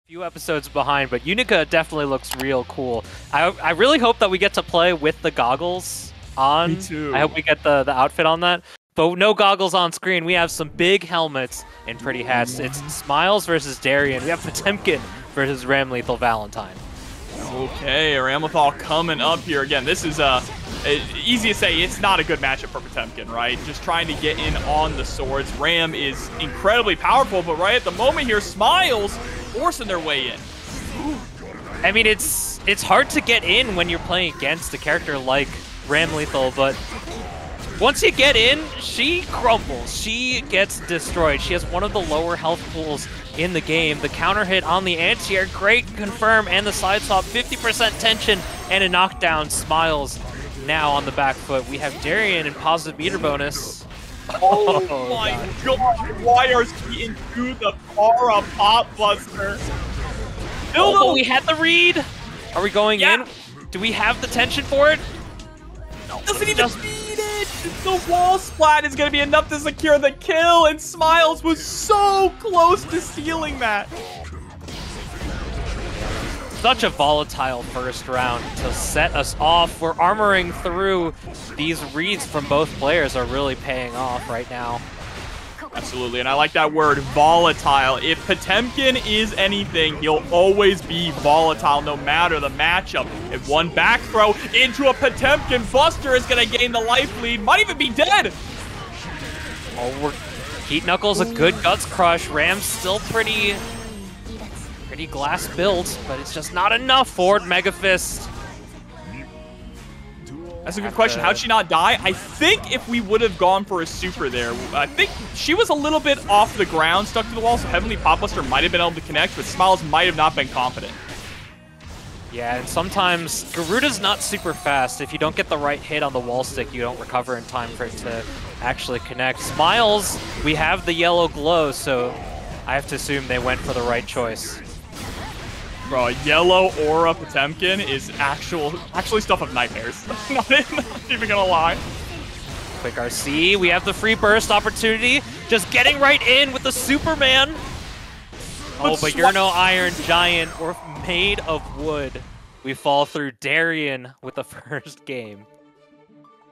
few episodes behind, but Unica definitely looks real cool. I really hope that we get to play with the goggles on. Me too. I hope we get the outfit on that. But no goggles on screen. We have some big helmets and pretty hats. It's Smilez versus Darián. We have Potemkin versus Ramlethal Valentine. Okay, Ramlethal coming up here again. This is easy to say. It's not a good matchup for Potemkin, right? Just trying to get in on the swords. Ram is incredibly powerful, but right at the moment here, Smilez forcing their way in. I mean, it's hard to get in when you're playing against a character like Ramlethal, but once you get in, she crumbles. She gets destroyed. She has one of the lower health pools in the game. The counter hit on the anti-air, great confirm, and the side swap, 50% tension, and a knockdown. Smilez now on the back foot. We have Darián in positive meter bonus. Oh my god, wires into the Para Pop Buster. Oh, we had the read. Are we going in? Do we have the tension for it? No, doesn't even need it. The wall splat is going to be enough to secure the kill, and Smilez was so close to stealing that. Such a volatile first round to set us off. We're armoring through. These reads from both players are really paying off right now. Absolutely, and I like that word, volatile. If Potemkin is anything, he'll always be volatile no matter the matchup. If one back throw into a Potemkin, Buster is going to gain the life lead, might even be dead. Oh, Heat Knuckles, a good guts crush. Ram's still pretty glass built, but it's just not enough. Forward Mega Fist. That's a good question. How'd she not die? I think if we would have gone for a super there, I think she was a little bit off the ground, stuck to the wall, so Heavenly Pop Buster might have been able to connect, but Smilez might have not been confident. Yeah, and sometimes Garidos not super fast. If you don't get the right hit on the wall stick, you don't recover in time for it to actually connect. Smilez, we have the yellow glow, so I have to assume they went for the right choice. Bro, yellow aura Potemkin is actually stuff of nightmares. not even gonna lie. Quick RC, we have the free burst opportunity. Just getting right in with the Superman. Oh, but you're no Iron Giant. We're made of wood. We fall through Darián with the first game.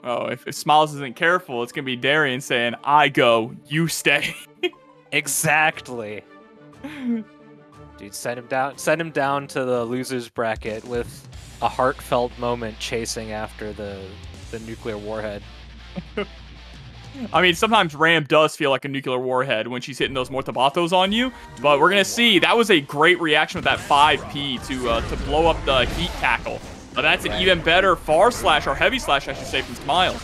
Oh, if Smilez isn't careful, it's gonna be Darián saying, I go, you stay. Exactly. Dude, send him down to the loser's bracket with a heartfelt moment chasing after the nuclear warhead. I mean, sometimes Ram does feel like a nuclear warhead when she's hitting those Mortabatos on you, but we're gonna see. That was a great reaction with that 5P to blow up the heat tackle. But that's an even better far slash, or heavy slash, I should say, from Smilez.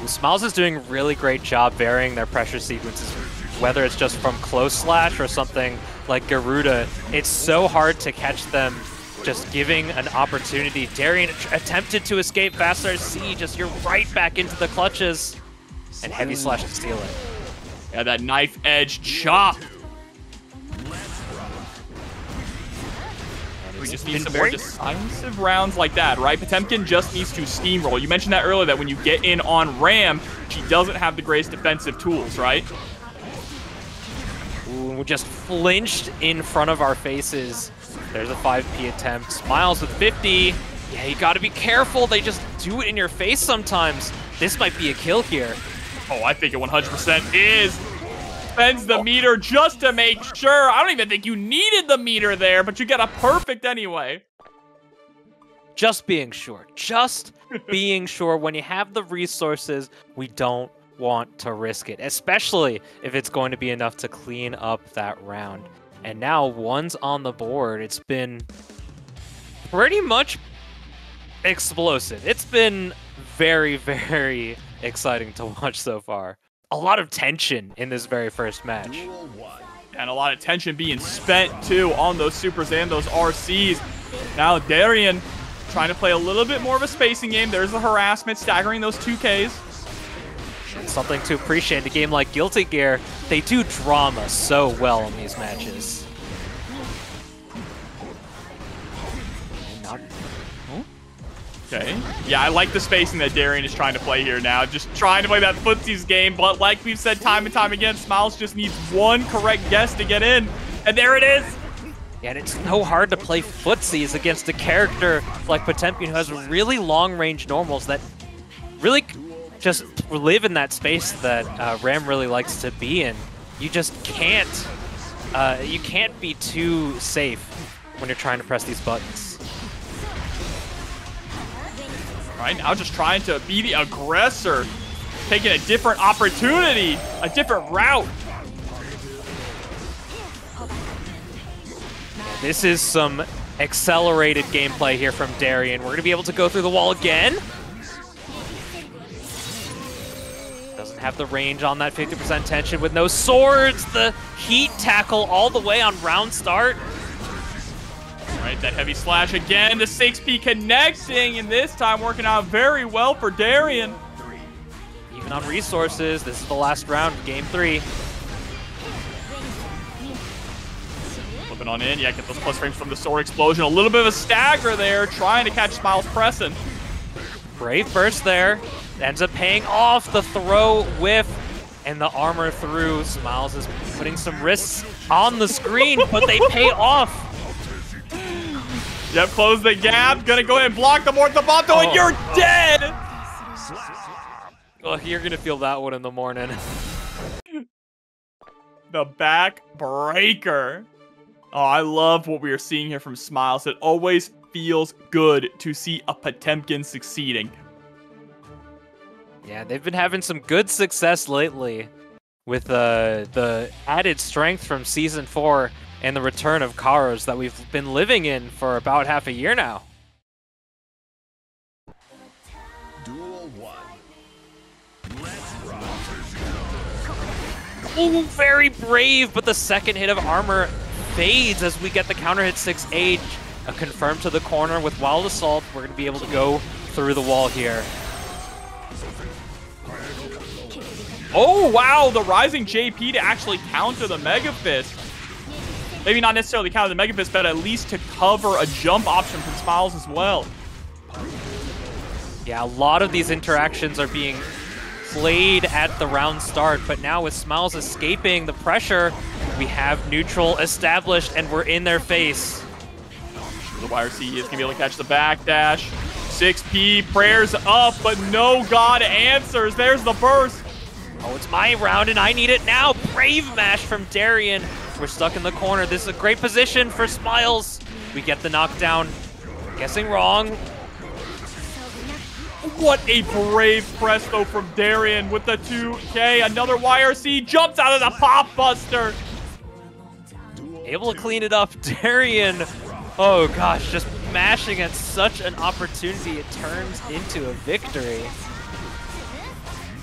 Smilez is doing a really great job varying their pressure sequences, whether it's just from close slash or something like Garuda. It's so hard to catch them just giving an opportunity. Darián attempted to escape fast RC, just you're right back into the clutches. And heavy slash to steal it. Yeah, that knife edge chop. We just need some more decisive rounds like that, right? Potemkin just needs to steamroll. You mentioned that earlier, that when you get in on Ram, she doesn't have the greatest defensive tools, right? Ooh, we just flinched in front of our faces. There's a 5P attempt. Smilez with 50. Yeah, you gotta be careful. They just do it in your face sometimes. This might be a kill here. Oh, I think it 100% is. Spends the meter just to make sure. I don't even think you needed the meter there, but you get a perfect anyway. Just being sure. Just being sure. When you have the resources, we don't want to risk it, especially if it's going to be enough to clean up that round. And now one's on the board. It's been pretty much explosive. It's been very, very exciting to watch so far. A lot of tension in this very first match. And a lot of tension being spent, too, on those supers and those RCs. Now, Darián trying to play a little bit more of a spacing game. There's the harassment, staggering those 2Ks. Something to appreciate in a game like Guilty Gear. They do drama so well in these matches. Okay. Yeah, I like the spacing that Darián is trying to play here now. Just trying to play that footsies game, but like we've said time and time again, Smilez just needs one correct guess to get in. And there it is. Yeah, and it's so hard to play footsies against a character like Potemkin who has really long-range normals that really just live in that space that Ram really likes to be in. You just can't be too safe when you're trying to press these buttons. Right now, just trying to be the aggressor, taking a different opportunity, a different route. This is some accelerated gameplay here from Darián. We're going to be able to go through the wall again. Doesn't have the range on that 50% tension with no swords. The heat tackle all the way on round start. Right, that heavy slash again. The 6P connecting, and this time working out very well for Darián. Even on resources, this is the last round of game 3. Flipping on in, yeah, get those plus frames from the sword explosion. A little bit of a stagger there, trying to catch Smilez pressing. Brave burst there. Ends up paying off the throw whiff and the armor through. Smilez is putting some risks on the screen, but they pay off. Yep, close the gap. Gonna go ahead and block the Mortabato, and you're dead! Oh, you're gonna feel that one in the morning. The back breaker. Oh, I love what we are seeing here from Smilez. It always feels good to see a Potemkin succeeding. Yeah, they've been having some good success lately with the added strength from Season 4 and the return of Karos that we've been living in for about half a year now. Duel 1. Let's rock. Ooh, very brave, but the second hit of armor fades as we get the counter hit 6 age. A confirm to the corner with Wild Assault. We're going to be able to go through the wall here. Oh, wow, the rising JP to actually counter the Mega Fist. Maybe not necessarily counter the Mega Fist, but at least to cover a jump option from Smilez as well. Yeah, a lot of these interactions are being played at the round start, but now with Smilez escaping the pressure, we have neutral established and we're in their face. The YRC is going to be able to catch the backdash. 6P, prayers up, but no God answers. There's the burst. Oh, it's my round and I need it now. Brave mash from Darián. We're stuck in the corner. This is a great position for Smilez. We get the knockdown. Guessing wrong. What a brave press, though, from Darián with the 2K. Another YRC jumps out of the pop buster. Able to clean it up. Darián, oh gosh, just mashing at such an opportunity. It turns into a victory.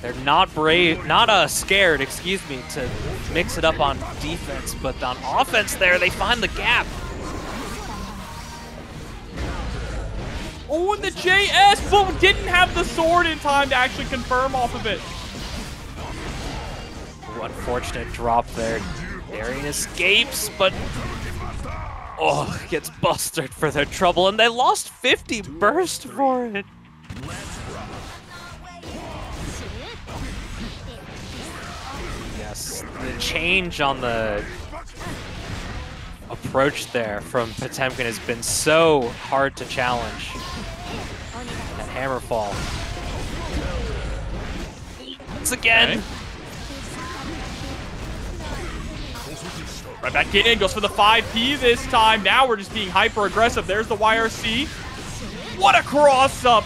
They're not brave, not scared, excuse me, to mix it up on defense, but on offense there, they find the gap. Oh, and the JS, but didn't have the sword in time to actually confirm off of it. Ooh, unfortunate drop there. Darián escapes, but oh, gets busted for their trouble, and they lost 50 burst for it. Yes, the change on the approach there from Potemkin has been so hard to challenge. That hammer fall. Once again. Okay. Right back in, goes for the 5P this time. Now we're just being hyper aggressive. There's the YRC. What a cross up.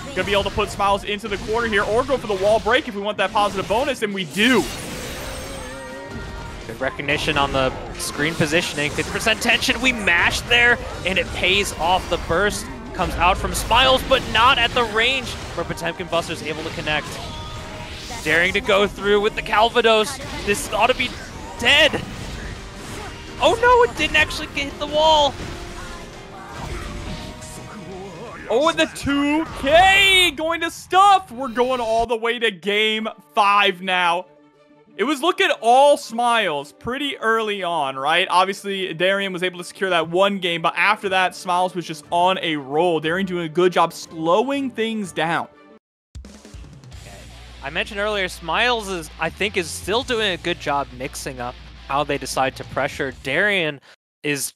Gonna be able to put Smilez into the corner here or go for the wall break if we want that positive bonus, and we do. Good recognition on the screen positioning. 50% tension, we mash there, and it pays off. The burst comes out from Smilez, but not at the range where Potemkin Buster's able to connect. Daring to go through with the Calvados. This ought to be dead. Oh no, it didn't actually hit the wall. Oh, and the 2K going to stuff. We're going all the way to game 5 now. It was looking all Smilez pretty early on, right? Obviously, Darián was able to secure that one game, but after that, Smilez was just on a roll. Darián doing a good job slowing things down. I mentioned earlier, Smilez I think is still doing a good job mixing up how they decide to pressure. Darián is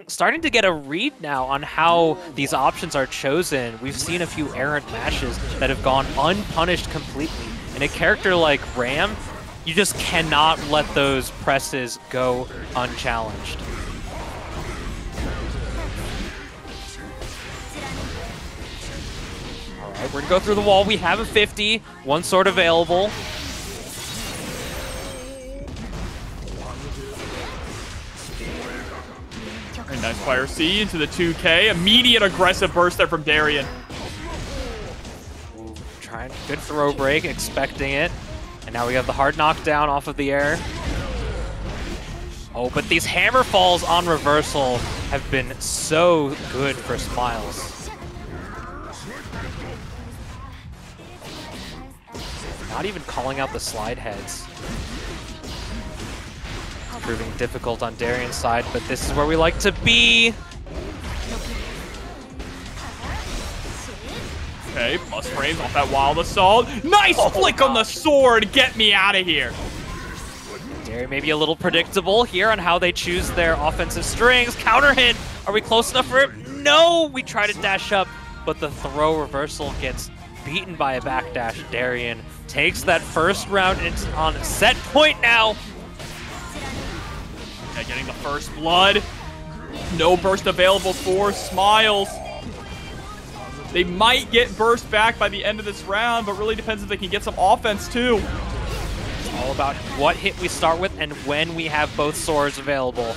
starting to get a read now on how these options are chosen. We've seen a few errant matches that have gone unpunished completely. And a character like Ram, you just cannot let those presses go unchallenged. All right, we're gonna go through the wall. We have a 50, one sword available. Very nice fire C into the 2K. Immediate aggressive burst there from Darián. Ooh, trying good throw break, expecting it. And now we have the hard knockdown off of the air. Oh, but these hammer falls on reversal have been so good for Smilez. Not even calling out the slide heads. Proving difficult on Darián's side, but this is where we like to be. Okay, plus frames off that wild assault. Nice flick on the sword. Get me out of here. Darián maybe a little predictable here on how they choose their offensive strings. Counter hit. Are we close enough for it? No, we try to dash up, but the throw reversal gets beaten by a backdash. Darián takes that first round. It's on set point now. Getting the first blood. No burst available for Smilez. They might get burst back by the end of this round, but really depends if they can get some offense too. It's all about what hit we start with and when we have both swords available.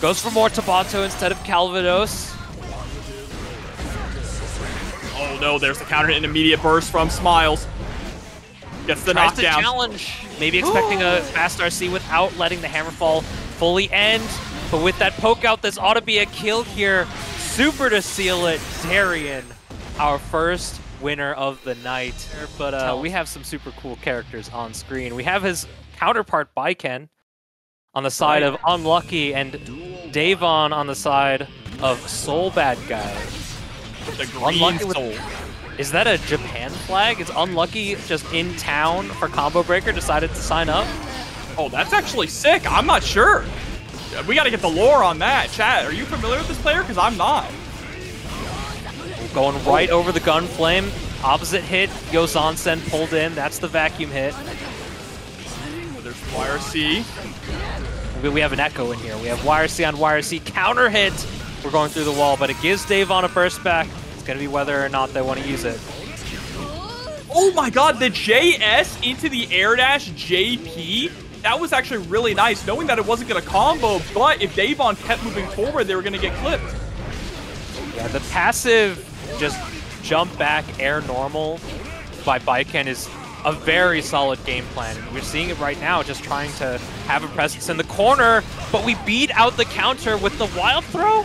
Goes for more Tabato instead of Garidos. Oh no, there's the counter hit and immediate burst from Smilez. Gets the Tries to knockdown. challenge. Maybe expecting a fast RC without letting the hammer fall fully end. But with that poke out, this ought to be a kill here. Super to seal it. Darián, our first winner of the night. But we have some super cool characters on screen. We have his counterpart, Baiken, on the side of Unlucky, and Deyvonn on the side of Soul Bad Guy. The green soul. Is that a Japan flag? Is Unlucky just in town for Combo Breaker, decided to sign up? Oh, that's actually sick. I'm not sure. We got to get the lore on that. Chat, are you familiar with this player? Because I'm not. Going right over the gun flame. Opposite hit. Yozansen pulled in. That's the vacuum hit. There's YRC. We have an echo in here. We have YRC on YRC. Counter hit. We're going through the wall, but it gives Deyvonn a burst back. Going to be whether or not they want to use it. Oh my god, the JS into the air dash JP. That was actually really nice, knowing that it wasn't going to combo, but if Deyvonn kept moving forward, they were going to get clipped. Yeah, the passive just jump back air normal by Baiken is a very solid game plan. And we're seeing it right now, just trying to have a presence in the corner, but we beat out the counter with the wild throw.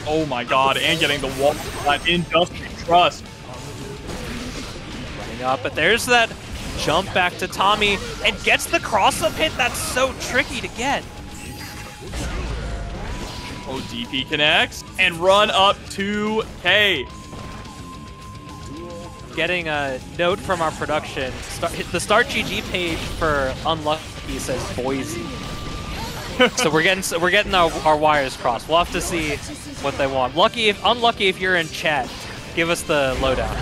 Oh my god, and getting the wall, that industry trust. Running up, but there's that jump back to Tommy, and gets the cross-up hit. That's so tricky to get. Oh, DP connects, and run up 2K. Getting a note from our production. The Start GG page for Unlucky says Boise. So we're getting our wires crossed. We'll have to see what they want. Unlucky if you're in chat, give us the lowdown.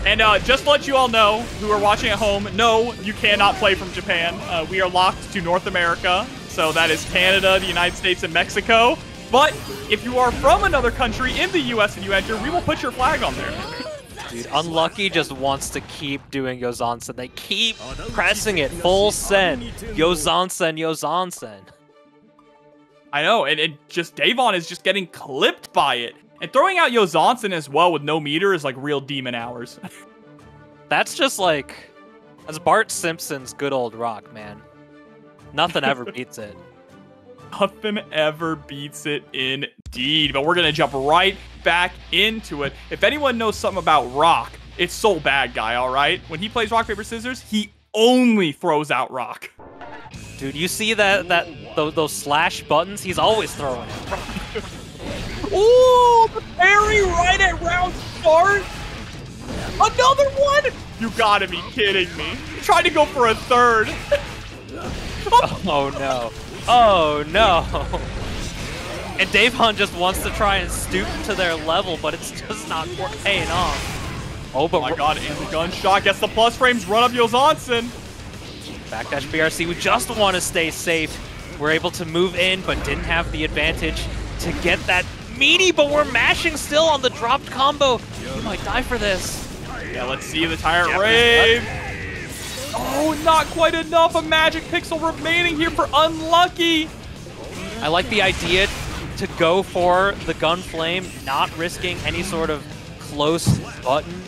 And just to let you all know, who are watching at home, no, you cannot play from Japan. We are locked to North America, so that is Canada, the United States, and Mexico. But if you are from another country in the US and you enter, we will put your flag on there. Dude, Unlucky just wants to keep doing Yozansen. They keep pressing it full send. Yozansen. I know, and just Deyvonn is just getting clipped by it. And throwing out Yozansen as well with no meter is like real demon hours. That's just like, that's Bart Simpson's good old rock, man. Nothing ever beats it. Nothing ever beats it indeed. But we're going to jump right back into it. If anyone knows something about rock, it's Soul Bad Guy, all right? When he plays rock, paper, scissors, he only throws out rock. Dude, you see those slash buttons? He's always throwing it. Ooh, the parry right at round start. Another one. You gotta be kidding me. Tried to go for a third. Oh no. Oh no. And Deyvonn just wants to try and stoop to their level, but it's just not paying off. Oh, but my god, and the gunshot gets the plus frames, run up Yozansen. Backdash BRC, we just want to stay safe. We're able to move in, but didn't have the advantage to get that meaty, but we're mashing still on the dropped combo. You might die for this. Yeah, let's see the Tyrant Rave. Oh, not quite enough. A magic pixel remaining here for Unlucky. I like the idea to go for the gun flame, not risking any sort of close button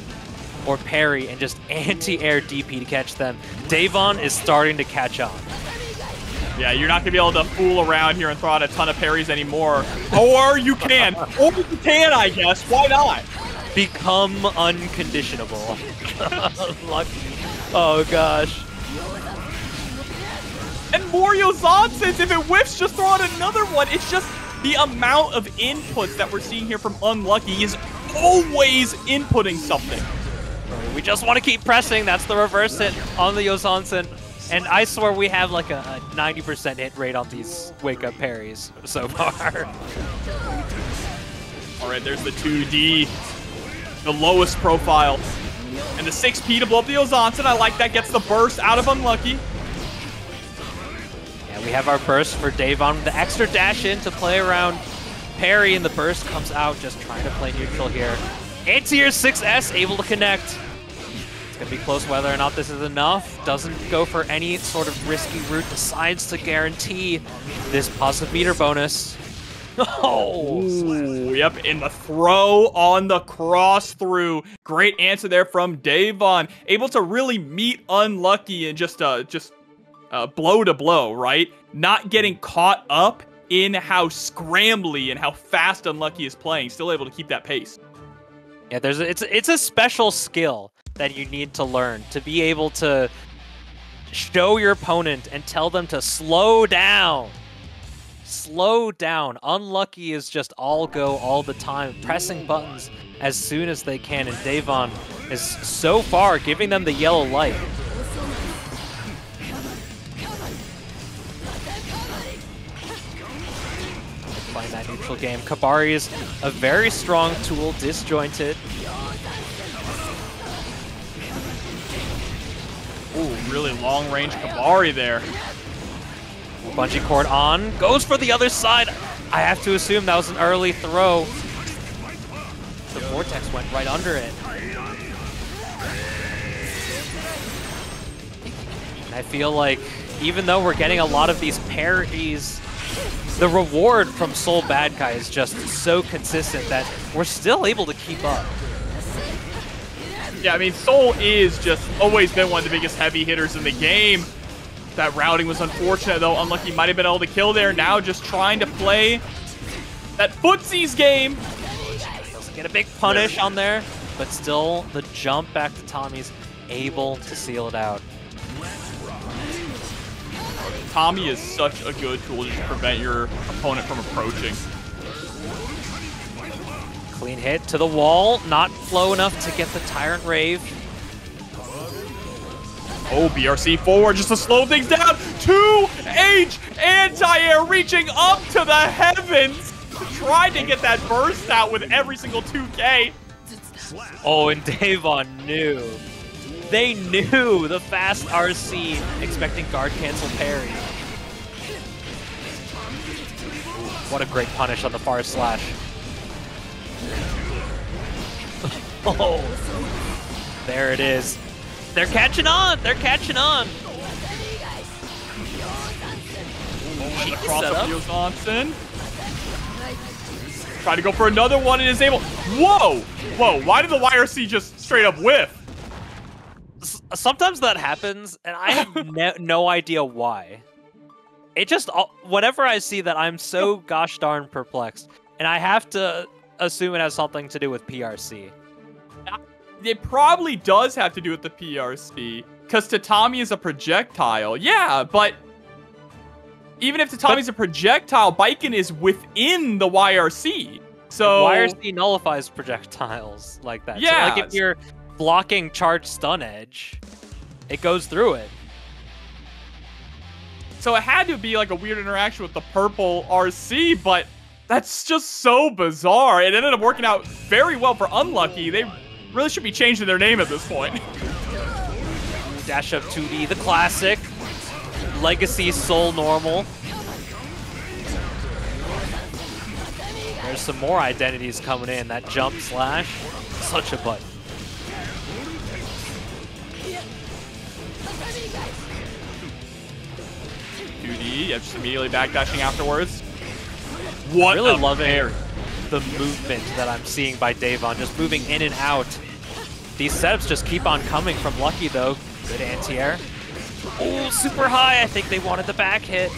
or parry, and just anti-air DP to catch them. Deyvonn is starting to catch on. Yeah, you're not going to be able to fool around here and throw out a ton of parries anymore. Or you can. Or you can, I guess. Why not? Become unconditionable. Lucky. Oh, gosh. And more Yozansen. If it whiffs, just throw out another one. It's just the amount of inputs that we're seeing here from Unlucky is always inputting something. We just want to keep pressing. That's the reverse hit on the Yozansen. And I swear we have like a 90% hit rate on these wake-up parries so far. All right, there's the 2D. The lowest profile. And the 6P to blow up the Yozansen. I like that. Gets the burst out of Unlucky. Yeah, we have our burst for Deyvonn with the extra dash in to play around parry, and the burst comes out just trying to play neutral here. Anti-air 6S able to connect. It's going to be close whether or not this is enough. Doesn't go for any sort of risky route. Decides to guarantee this positive meter bonus. Oh! Ooh, yep, and the throw on the cross through. Great answer there from Deyvonn. Able to really meet Unlucky and just blow to blow, right? Not getting caught up in how scrambly and how fast Unlucky is playing. Still able to keep that pace. Yeah, it's a special skill that you need to learn to be able to show your opponent and tell them to slow down. Slow down. Unlucky is just all go all the time, pressing buttons as soon as they can, and Deyvonn is so far giving them the yellow light. Playing that neutral game. Kabari is a very strong tool, disjointed. Ooh, really long-range Kabari there. Bungee cord on, goes for the other side. I have to assume that was an early throw. The vortex went right under it. And I feel like even though we're getting a lot of these parries, the reward from Soul Bad Guy is just so consistent that we're still able to keep up. Yeah, I mean, Soul is just always been one of the biggest heavy hitters in the game. That routing was unfortunate, though. Unlucky might have been able to kill there. Now just trying to play that footsies game. Doesn't get a big punish on there, but still the jump back to Tommy's able to seal it out. Tommy is such a good tool to just prevent your opponent from approaching. Clean hit to the wall, not low enough to get the Tyrant Rave. Oh, BRC forward just to slow things down. 2H anti-air reaching up to the heavens. Tried to get that burst out with every single 2K. Oh, and Deyvonn knew. They knew the fast RC expecting guard cancel parry. What a great punish on the far slash. Oh, there it is. They're catching on. They're catching on. Chipp cross up Yozansen. Try to go for another one and is able. Whoa! Whoa, why did the YRC just straight up whiff? Sometimes that happens, and I have no idea why. It just, whenever I see that, I'm so gosh darn perplexed. And I have to assume it has something to do with PRC. It probably does have to do with the PRC, because Tatami is a projectile. Yeah, but even if Tatami's a projectile, Baiken is within the YRC. So YRC nullifies projectiles like that. Yeah. So like if you're blocking charge stun edge, it goes through it. So it had to be like a weird interaction with the purple RC, but that's just so bizarre. It ended up working out very well for Unlucky. They really should be changing their name at this point. Dash up 2D, the classic. Legacy Soul normal. There's some more identities coming in. That jump slash, such a button. Yeah, just immediately backdashing afterwards. What really a loving pair. The movement that I'm seeing by Deyvonn, just moving in and out. These setups just keep on coming from Lucky though. Good anti-air. Oh, super high. I think they wanted the back hit.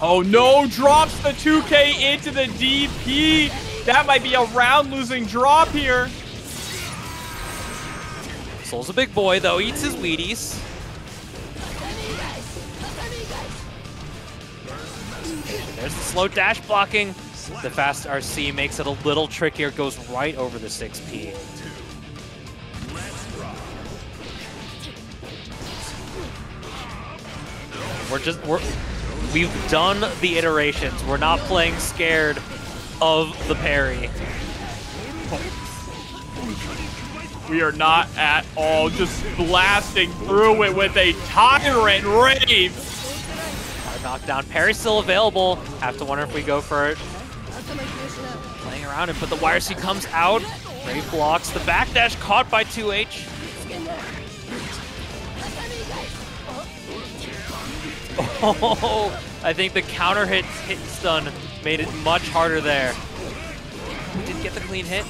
Oh no, drops the 2K into the DP. That might be a round losing drop here. Soul's a big boy though, eats his Wheaties. There's the slow dash blocking. The fast RC makes it a little trickier, goes right over the 6P. We've done the iterations. We're not playing scared of the parry. We are not at all, just blasting through it with a tyrant rave. Knockdown. Parry still available. Have to wonder if we go for it. Playing around it, but the YRC comes out. Brave blocks. The backdash caught by 2H. Oh, I think the counter hit stun made it much harder there. We didn't get the clean hit.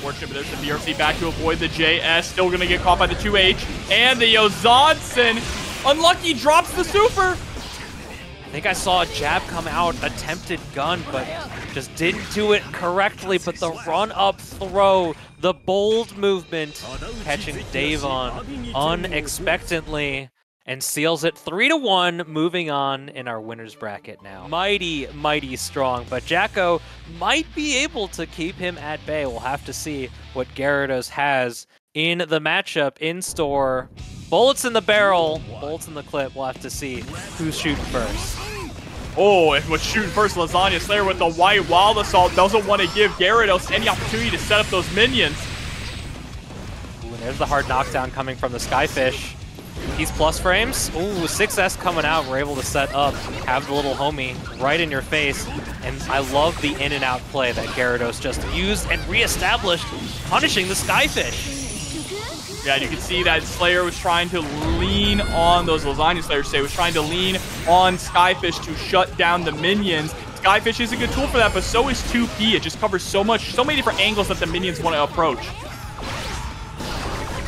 Fortunate, but there's the BRC back to avoid the JS. Still going to get caught by the 2H. And the Yozansen. Unlucky drops the super. I think I saw a jab come out, attempted gun, but just didn't do it correctly. But the run-up throw, the bold movement, catching Deyvonn unexpectedly and seals it 3-1, moving on in our winner's bracket now. Mighty, mighty strong, but Jacko might be able to keep him at bay. We'll have to see what Garidos has in the matchup in store. Bullets in the barrel, bullets in the clip. We'll have to see who's shooting first. Oh, and what's shooting first, Lasagna Slayer with the white wild assault. Doesn't want to give Garidos any opportunity to set up those minions. Ooh, and there's the hard knockdown coming from the Skyfish. He's plus frames. Ooh, 6S coming out. We're able to set up, have the little homie right in your face. And I love the in and out play that Garidos just used and reestablished, punishing the Skyfish. Yeah, you can see that Slayer was trying to lean on those Lasagna Slayers today, was trying to lean on Skyfish to shut down the minions. Skyfish is a good tool for that, but so is 2P. It just covers so many different angles that the minions want to approach.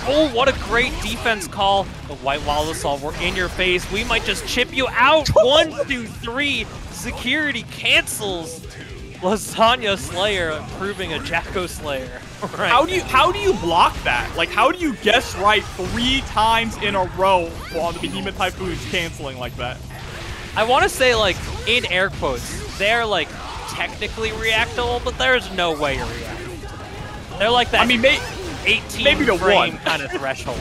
Oh, what a great defense call. The White Wild Assault, we're in your face. We might just chip you out. 1, 2, 3. Security cancels. Lasagna Slayer proving a Jacko Slayer. Right. How do you block that? Like, how do you guess right 3 times in a row while the Behemoth Typhoon is canceling like that? I want to say, like, in air quotes, they're, like, technically reactable, but there's no way you're reacting to them. They're like that 18 maybe to frame 1 kind of threshold.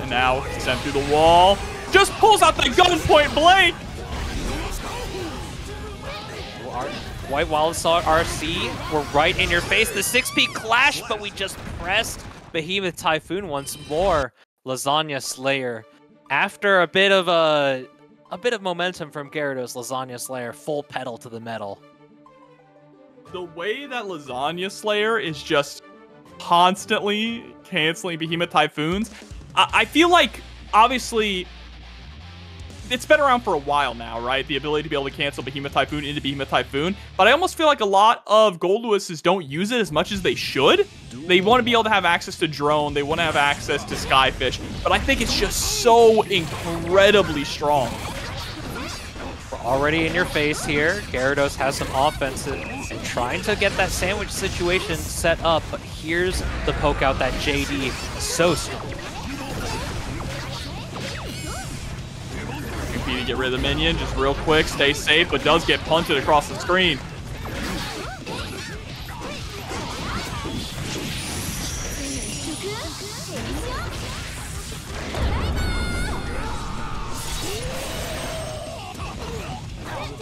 And now, sent through the wall. Just pulls out the gun point blank! White Wild Assault RC, we're right in your face. The 6P clash, but we just pressed Behemoth Typhoon once more. Lasagna Slayer. After a bit of momentum from Garidos, Lasagna Slayer full pedal to the metal. The way that Lasagna Slayer is just constantly canceling Behemoth Typhoons, I feel like, obviously, it's been around for a while now, right? The ability to be able to cancel Behemoth Typhoon into Behemoth Typhoon. But I almost feel like a lot of Goldlewis's don't use it as much as they should. They want to be able to have access to Drone. They want to have access to Skyfish. But I think it's just so incredibly strong. We're already in your face here. Garidos has some offensive and trying to get that sandwich situation set up. But here's the poke out that JD so strong. To get rid of the minion, just real quick, stay safe, but does get punted across the screen.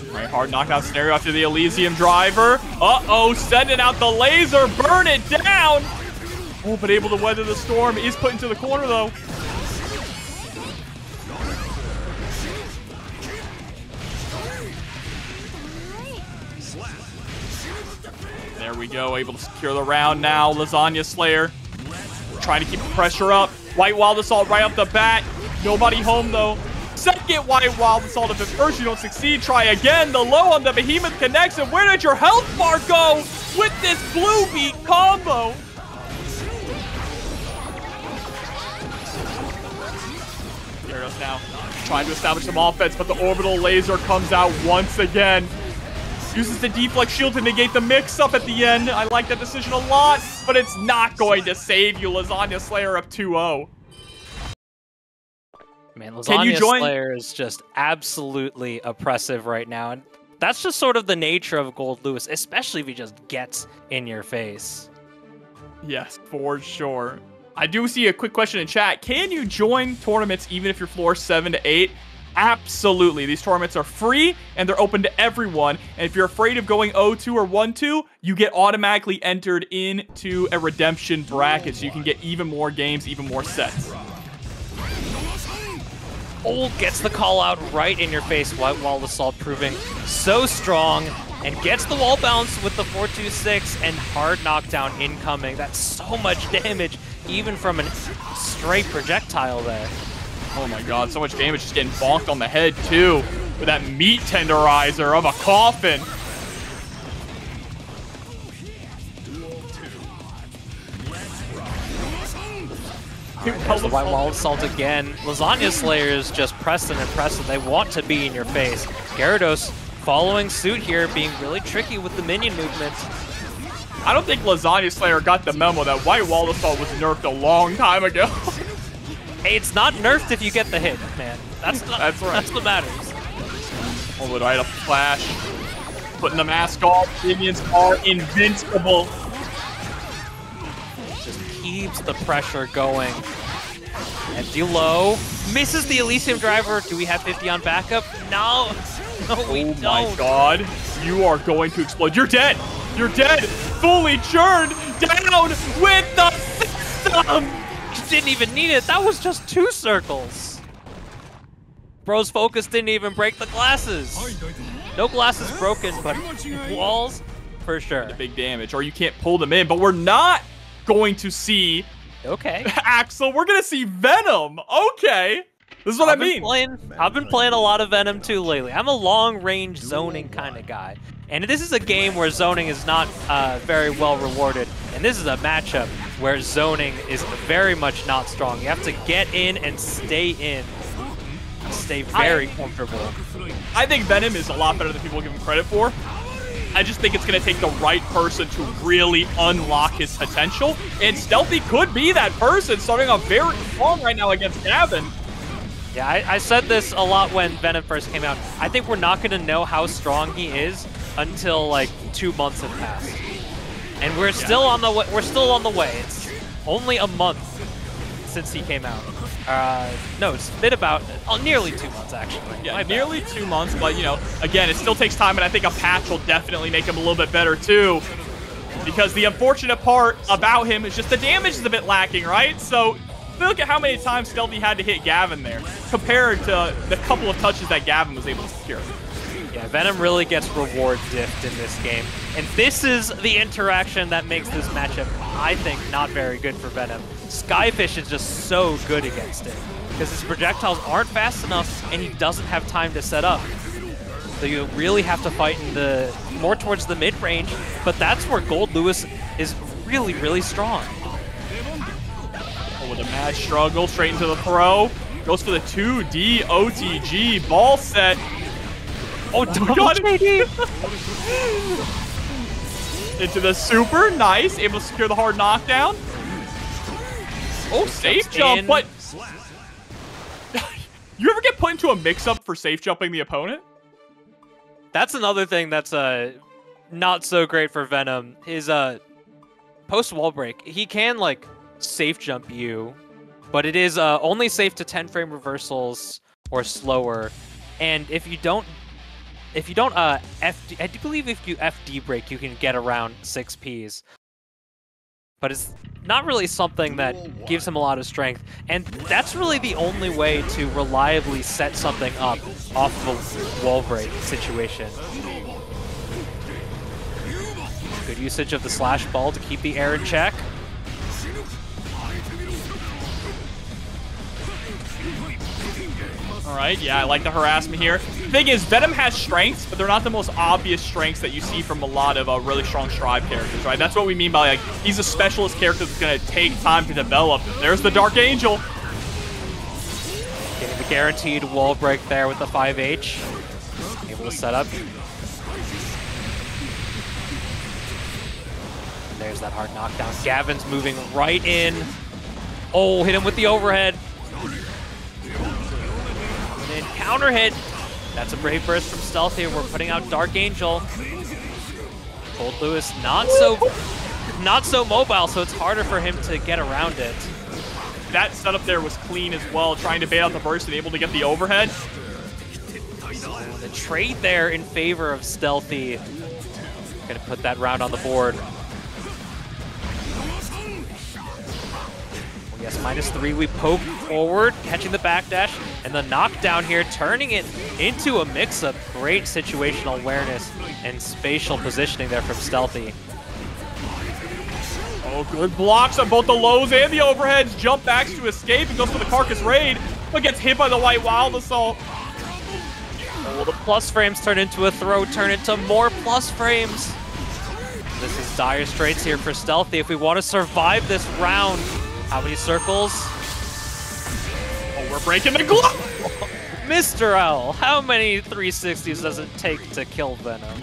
All right, hard knockdown scenario after the Elysium driver. Uh-oh, sending out the laser, burn it down. Oh, but able to weather the storm. Is put into the corner, though. There we go, able to secure the round now. Lasagna Slayer trying to keep the pressure up. White Wild Assault right off the bat. Nobody home, though. Second White Wild Assault. If at first you don't succeed, try again. The low on the Behemoth connects. And where did your health bar go with this blue beat combo? Garidos now trying to establish some offense, but the orbital laser comes out once again. Uses the deflect shield to negate the mix-up at the end. I like that decision a lot, but it's not going to save you. Lasagna Slayer up 2-0. Man, Lasagna Slayer is just absolutely oppressive right now. And that's just sort of the nature of Goldlewis, especially if he just gets in your face. Yes, for sure. I do see a quick question in chat. Can you join tournaments even if you're floor 7 to 8? Absolutely. These tournaments are free and they're open to everyone. And if you're afraid of going 0-2 or 1-2, you get automatically entered into a redemption bracket so you can get even more games, even more sets. Old gets the call out right in your face. White Wall Assault proving so strong and gets the wall bounce with the 4-2-6 and hard knockdown incoming. That's so much damage, even from a straight projectile there. Oh my god, so much damage just getting bonked on the head too with that meat tenderizer of a coffin. There's the White Wall Assault again. Lasagna Slayer is just pressing and pressing. They want to be in your face. Garidos following suit here, being really tricky with the minion movement. I don't think Lasagna Slayer got the memo that White Wall Assault was nerfed a long time ago. Hey, it's not nerfed if you get the hit, man. That's right. That's what matters. Hold it right up the flash. Putting the mask off. Minions are invincible. Just keeps the pressure going. And D-Low misses the Elysium driver. Do we have 50 on backup? No. No, we don't. Oh my god. You are going to explode. You're dead. You're dead. Fully churned down with the system. Didn't even need it. That was just 2 circles. Bro's focus didn't even break the glasses. No glasses broken, but walls for sure. The big damage, or you can't pull them in. But we're not going to see Axel. We're going to see Venom. Okay. This is what I mean. I've been playing a lot of Venom too lately. I'm a long-range zoning kind of guy. And this is a game where zoning is not very well rewarded. And this is a matchup where zoning is very much not strong. You have to get in and stay in. Stay very comfortable. I think Venom is a lot better than people give him credit for. I just think it's going to take the right person to really unlock his potential. And Stealthy could be that person, starting off very strong right now against Gavin. Yeah, I said this a lot when Venom first came out. I think we're not going to know how strong he is until like 2 months have passed, and we're still on the way. We're still on the way. It's only a month since he came out. No, it's been about nearly 2 months actually. Yeah, nearly 2 months. But you know, again, it still takes time, and I think a patch will definitely make him a little bit better too. Because the unfortunate part about him is just the damage is a bit lacking, right? So look at how many times Stealthy had to hit Gavin there, compared to the couple of touches that Gavin was able to secure. Yeah, Venom really gets reward diffed in this game. And this is the interaction that makes this matchup, I think, not very good for Venom. Skyfish is just so good against it, because his projectiles aren't fast enough, and he doesn't have time to set up. So you really have to fight in the more towards the mid-range, but that's where Goldlewis is really, really strong. With a mad struggle, straight into the throw. Goes for the 2D OTG ball set. Oh, got it! Into the super, nice. Able to secure the hard knockdown. Oh, safe jump, but... You ever get put into a mix-up for safe jumping the opponent? That's another thing that's not so great for Venom. His post-wall break, he can, like, safe jump you, but it is only safe to 10 frame reversals or slower. And if you don't FD, I do believe if you FD break, you can get around 6 Ps. But it's not really something that gives him a lot of strength. And that's really the only way to reliably set something up off of a wall break situation. Good usage of the slash ball to keep the air in check. All right, yeah, I like the harassment here. The thing is, Venom has strengths, but they're not the most obvious strengths that you see from a lot of really strong Strive characters, right? That's what we mean by, like, he's a specialist character that's going to take time to develop. There's the Dark Angel. Getting the guaranteed wall break there with the 5H. Able to set up. And there's that hard knockdown. Gavin's moving right in. Oh, hit him with the overhead. And then counter hit. That's a brave burst from Stealthy. We're putting out Dark Angel. Goldlewis not so mobile, so it's harder for him to get around it. That setup there was clean as well, trying to bait out the burst and able to get the overhead. So the trade there in favor of Stealthy. Gonna put that round on the board. Yes, -3, we poke forward, catching the backdash, and the knockdown here, turning it into a mix-up. Great situational awareness and spatial positioning there from Stealthy. Oh, good blocks on both the lows and the overheads. Jump backs to escape and goes for the Carcass Raid, but gets hit by the White Wild Assault. Oh, the plus frames turn into a throw, turn into more plus frames. This is dire straits here for Stealthy. If we want to survive this round, how many circles? Oh, we're breaking the glove! Mr. L, how many 360s does it take to kill Venom?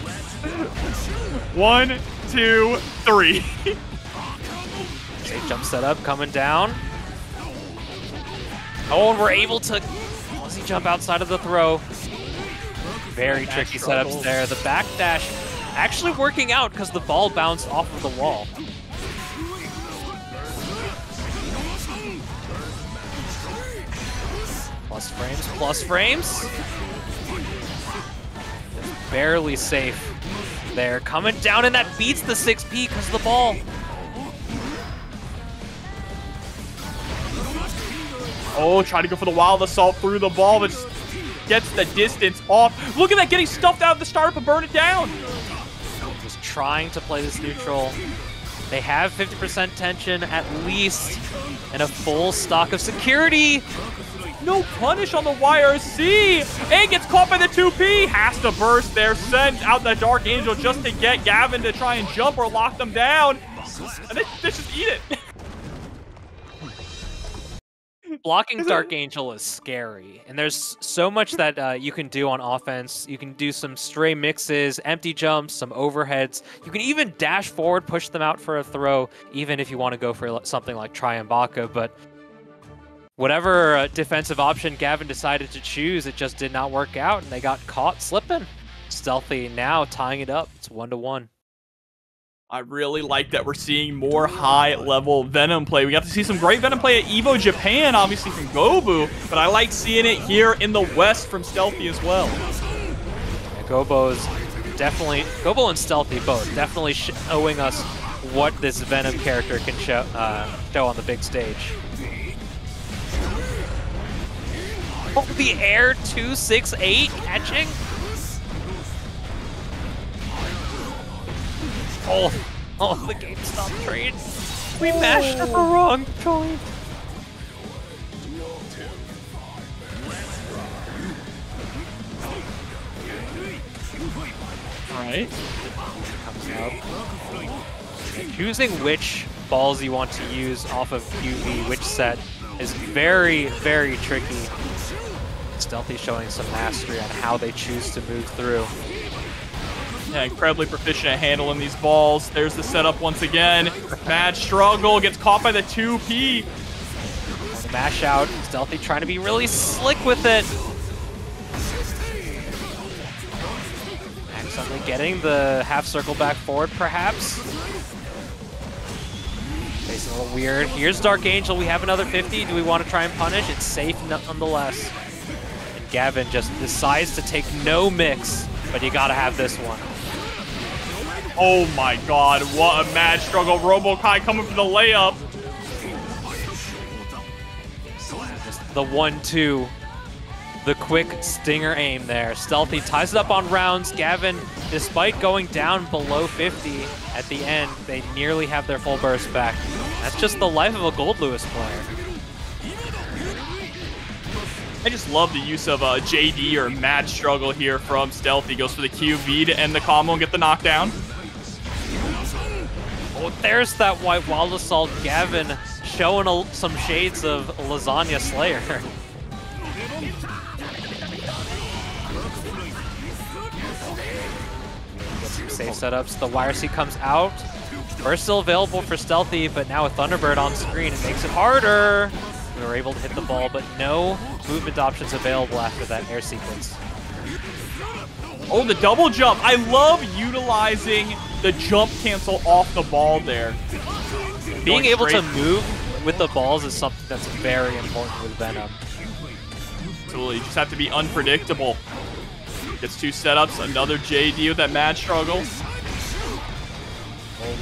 1, 2, 3. Safe jump setup coming down. Oh, and we're able to Aussie jump outside of the throw. Very tricky setups there. The backdash actually working out because the ball bounced off of the wall. Plus frames. Barely safe there. Coming down, and that beats the 6P because of the ball. Oh, trying to go for the Wild Assault through the ball, but just gets the distance off. Look at that, getting stuffed out of the startup and burn it down. Just trying to play this neutral. They have 50% tension at least, and a full stock of security. No punish on the YRC, and gets caught by the 2P. Has to burst there, send out the Dark Angel just to get Gavin to try and jump or lock them down. And they just eat it. Blocking Dark Angel is scary, and there's so much that you can do on offense. You can do some stray mixes, empty jumps, some overheads. You can even dash forward, push them out for a throw, even if you want to go for something like Triambaka, but whatever defensive option Gavin decided to choose, it just did not work out, and they got caught slipping. Stealthy now tying it up. It's 1-1. I really like that we're seeing more high-level Venom play. We got to see some great Venom play at EVO Japan, obviously from Gobu, but I like seeing it here in the West from Stealthy as well. Yeah, Gobo and Stealthy both definitely showing us what this Venom character can show on the big stage. Oh, the air 268 catching. Oh, the GameStop trade. We mashed at the wrong point. All right. Comes up. And choosing which balls you want to use off of QV, which set, is very, very tricky. Stealthy showing some mastery on how they choose to move through. Yeah, incredibly proficient at handling these balls. There's the setup once again. Mad struggle, gets caught by the 2P. The mash out. Stealthy trying to be really slick with it. Accidentally getting the half circle back forward, perhaps. Spacing a little weird. Here's Dark Angel. We have another 50. Do we want to try and punish? It's safe nonetheless. And Gavin just decides to take no mix, but you gotta have this one. Oh my god, what a mad struggle. RoboKai coming for the layup. Just the 1-2. The quick stinger aim there. Stealthy ties it up on rounds. Gavin, despite going down below 50 at the end, they nearly have their full burst back. That's just the life of a Goldlewis player. I just love the use of JD or mad struggle here from Stealthy. Goes for the QV to end the combo and get the knockdown. Oh, there's that white wild assault. Gavin showing some shades of Lasagna Slayer. Get some safe setups. The wire seat comes out. Burst still available for Stealthy, but now with Thunderbird on screen, it makes it harder. We were able to hit the ball, but no movement options available after that air sequence. Oh, the double jump. I love utilizing the jump cancel off the ball there. Being able to move with the balls is something that's very important with Venom. Absolutely. You just have to be unpredictable. Gets 2 setups. Another JD with that mad struggle.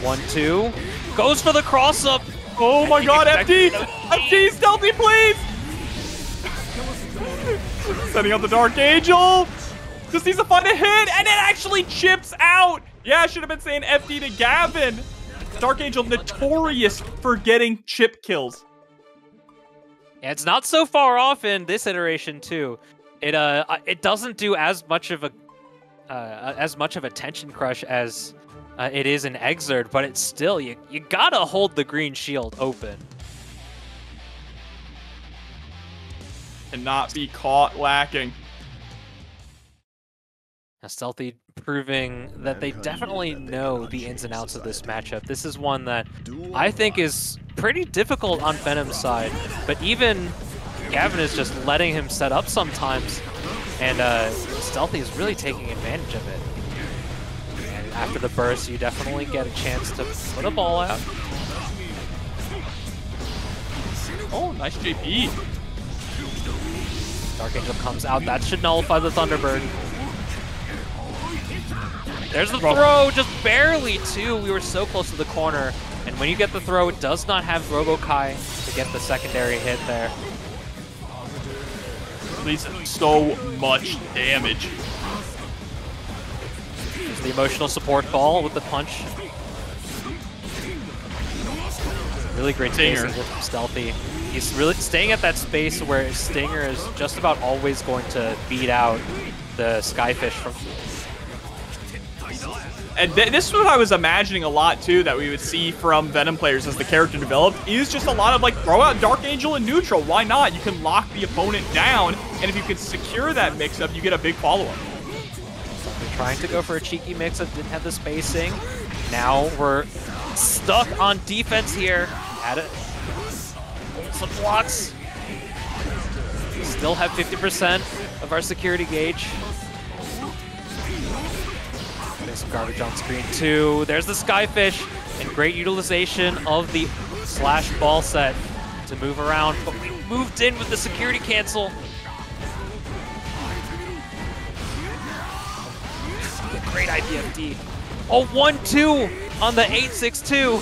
1-2. Goes for the cross-up. Oh my god, FD! FD, Stealthy, please! Setting up the Dark Angel. Just needs to find a hit, and it actually chips out. Yeah, I should have been saying FD to Gavin. Dark Angel notorious for getting chip kills. Yeah, it's not so far off in this iteration too. It doesn't do as much of a tension crush as it is in Exerd, but it's still you gotta hold the green shield open. And not be caught lacking. Now Stealthy proving that they definitely know the ins and outs of this matchup. This is one that I think is pretty difficult on Venom's side, but even Gavin is just letting him set up sometimes, and Stealthy is really taking advantage of it. And after the burst, you definitely get a chance to put a ball out. Oh, nice JP. Dark Angel comes out. That should nullify the Thunderbird. There's the throw, just barely too. We were so close to the corner. And when you get the throw, it does not have RoboKai to get the secondary hit there. Leads so much damage. There's the emotional support ball with the punch. Really great spacing from Stealthy. He's really staying at that space where Stinger is just about always going to beat out the Skyfish from... And this is what I was imagining a lot, too, that we would see from Venom players as the character developed, is just a lot of, like, throw out Dark Angel in neutral. Why not? You can lock the opponent down, and if you can secure that mix-up, you get a big follow-up. We're trying to go for a cheeky mix-up, didn't have the spacing. Now we're stuck on defense here. At it. Some blocks. Still have 50% of our security gauge. There's some garbage on screen too. There's the Skyfish, and great utilization of the slash ball set to move around, but we moved in with the security cancel. Great IPFD. Oh, 1-2 on the 862.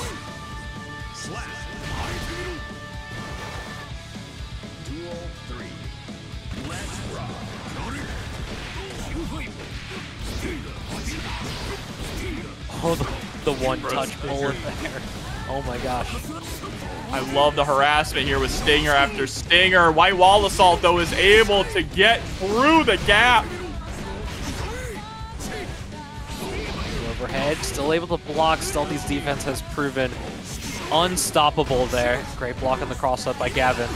Oh, the one-touch bullet there. Oh my gosh. I love the harassment here with Stinger after Stinger. White Wall Assault, though, is able to get through the gap. Overhead, still able to block. Stealthy's defense has proven unstoppable there. Great block on the cross-up by Gavin.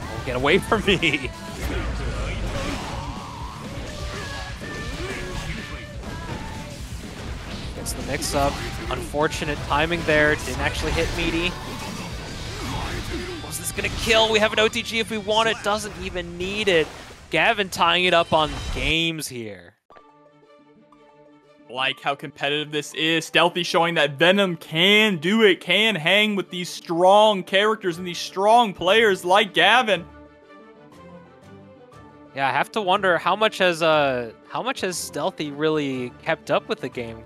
Oh, get away from me. Gets the mix-up. Unfortunate timing there. Didn't actually hit Meaty. Was this gonna kill? We have an OTG if we want it. Doesn't even need it. Gavin tying it up on games here. Like how competitive this is. Stealthy showing that Venom can do it, can hang with these strong characters and these strong players like Gavin. Yeah, I have to wonder how much has Stealthy really kept up with the game?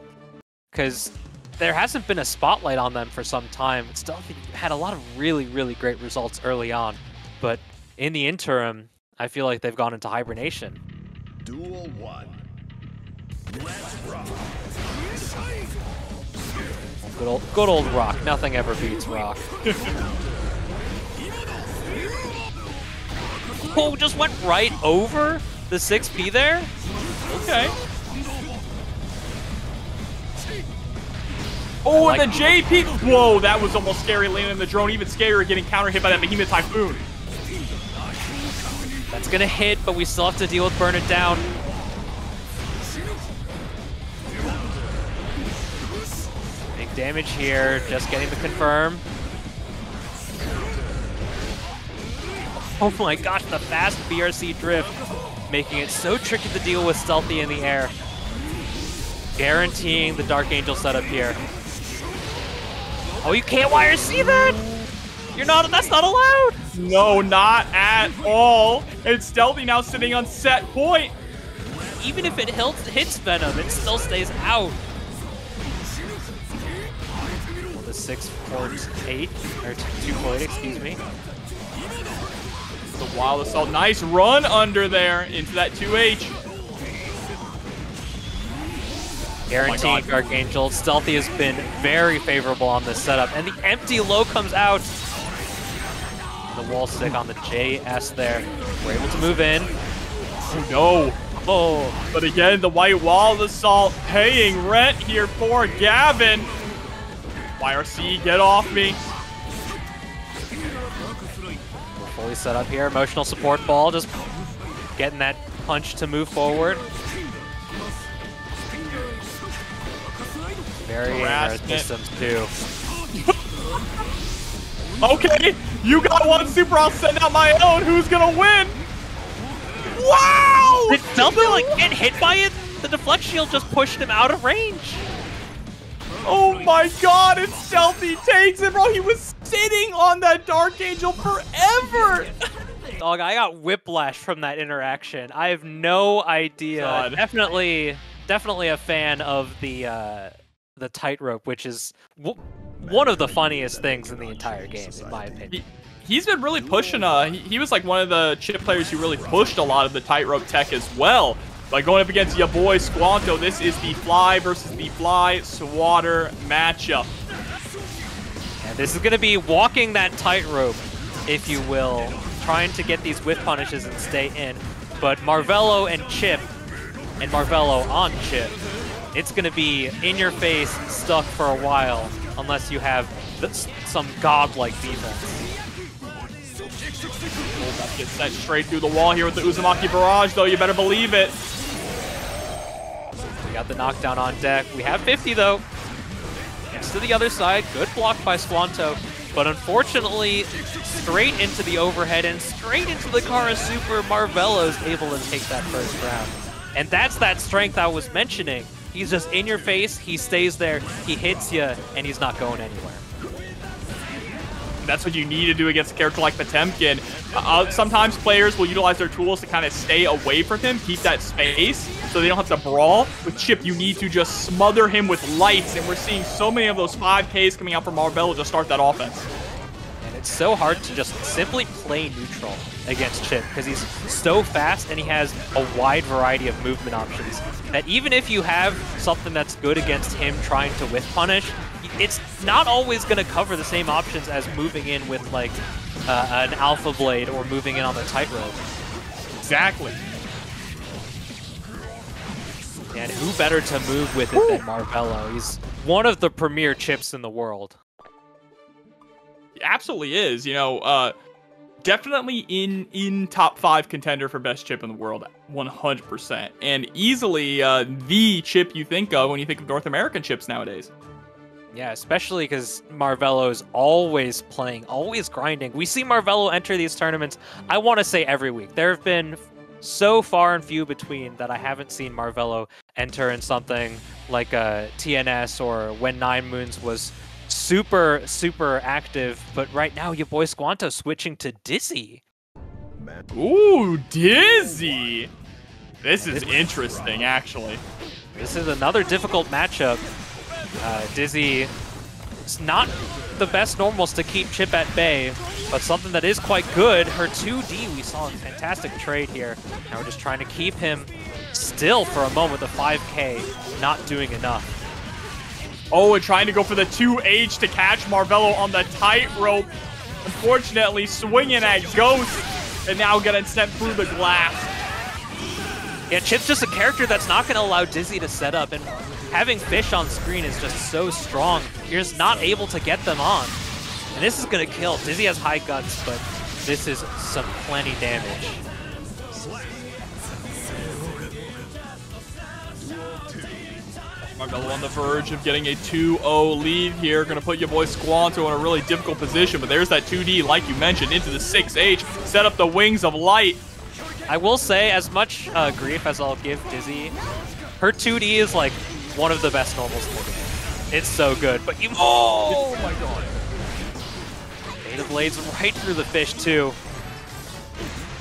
Because there hasn't been a spotlight on them for some time. Stealthy had a lot of really, really great results early on, but in the interim, I feel like they've gone into hibernation. Duel 1. Let's rock. Good old Rock. Nothing ever beats Rock. Oh, just went right over the 6P there? Okay. Oh, and the JP! Whoa, that was almost scary landing the drone. Even scarier getting counter hit by that Behemoth Typhoon. That's gonna hit, but we still have to deal with Burn It Down. Big damage here, just getting the confirm. Oh my gosh, the fast BRC drift, making it so tricky to deal with Stealthy in the air. Guaranteeing the Dark Angel setup here. Oh, you can't YRC that? That's not allowed. No, not at all. And Stealthy now sitting on set point. Even if it hits Venom, it still stays out. Well, the 648, or 248, excuse me. The Wild Assault, nice run under there into that 2H. Guaranteed Dark Angel. Stealthy has been very favorable on this setup. And the empty low comes out. The wall stick on the JS there. We're able to move in. Oh no. Oh. But again, the White Wall Assault paying rent here for Gavin. YRC, get off me. We're fully set up here. Emotional support ball, just getting that punch to move forward. Very interesting systems too. Okay, you got one super, I'll send out my own. Who's gonna win? Wow! Did Stealthy like get hit by it? The deflect shield just pushed him out of range. Oh my god, and Stealthy takes it, bro. He was sitting on that Dark Angel forever. Dog, I got whiplash from that interaction. I have no idea. God. Definitely a fan of the tightrope, which is one of the funniest things in the entire game, in my opinion. He's been really pushing. He was like one of the Chipp players who really pushed a lot of the tightrope tech as well. Like going up against your boy Squanto, this is the Fly versus the Fly Swatter matchup. And this is going to be walking that tightrope, if you will, trying to get these whiff punishes and stay in. But Marvelo and Chipp, and Marvelo on Chipp, it's going to be in your face, stuck for a while, unless you have some godlike defense. That gets set straight through the wall here with the Uzumaki Barrage, though. You better believe it. We got the knockdown on deck. We have 50, though. Gets to the other side. Good block by Squanto. But unfortunately, straight into the overhead and straight into the Kara Super, Marvelo's able to take that first round. And that's that strength I was mentioning. He's just in your face, he stays there, he hits you, and he's not going anywhere. That's what you need to do against a character like Potemkin. Sometimes players will utilize their tools to kind of stay away from him, keep that space, so they don't have to brawl. With Chipp, you need to just smother him with lights, and we're seeing so many of those 5Ks coming out from Marvelo to start that offense. And it's so hard to just simply play neutral against Chipp, because he's so fast and he has a wide variety of movement options, that even if you have something that's good against him trying to whiff punish, it's not always going to cover the same options as moving in with like an Alpha Blade or moving in on the tightrope. Exactly. And who better to move with it than Marvelo? He's one of the premier Chipps in the world. He absolutely is. You know, definitely in top 5 contender for best Chipp in the world, 100%. And easily the Chipp you think of when you think of North American Chipps nowadays. Yeah, especially because Marvelo is always playing, always grinding. We see Marvelo enter these tournaments, I want to say every week. There have been so far and few between that I haven't seen Marvelo enter in something like TNS or when 9 Moons was super, super active. But right now, your boy Squanto switching to Dizzy. Ooh, Dizzy. This is interesting, actually. This is another difficult matchup. Dizzy is not the best normals to keep Chipp at bay, but something that is quite good. Her 2D, we saw a fantastic trade here. Now we're just trying to keep him still for a moment. The 5K not doing enough. Oh, and trying to go for the 2H to catch Marvelo on the tightrope. Unfortunately, swinging at Ghost and now getting sent through the glass. Yeah, Chipp's just a character that's not going to allow Dizzy to set up, and having Fish on screen is just so strong. You're just not able to get them on. And this is going to kill. Dizzy has high guts, but this is some plenty damage. Marvelo on the verge of getting a 2-0 lead here. Going to put your boy Squanto in a really difficult position, but there's that 2D, like you mentioned, into the 6H. Set up the Wings of Light. I will say, as much grief as I'll give Dizzy, her 2D is like one of the best normals in the game. It's so good, but you— oh my god! Beta Blades right through the Fish too.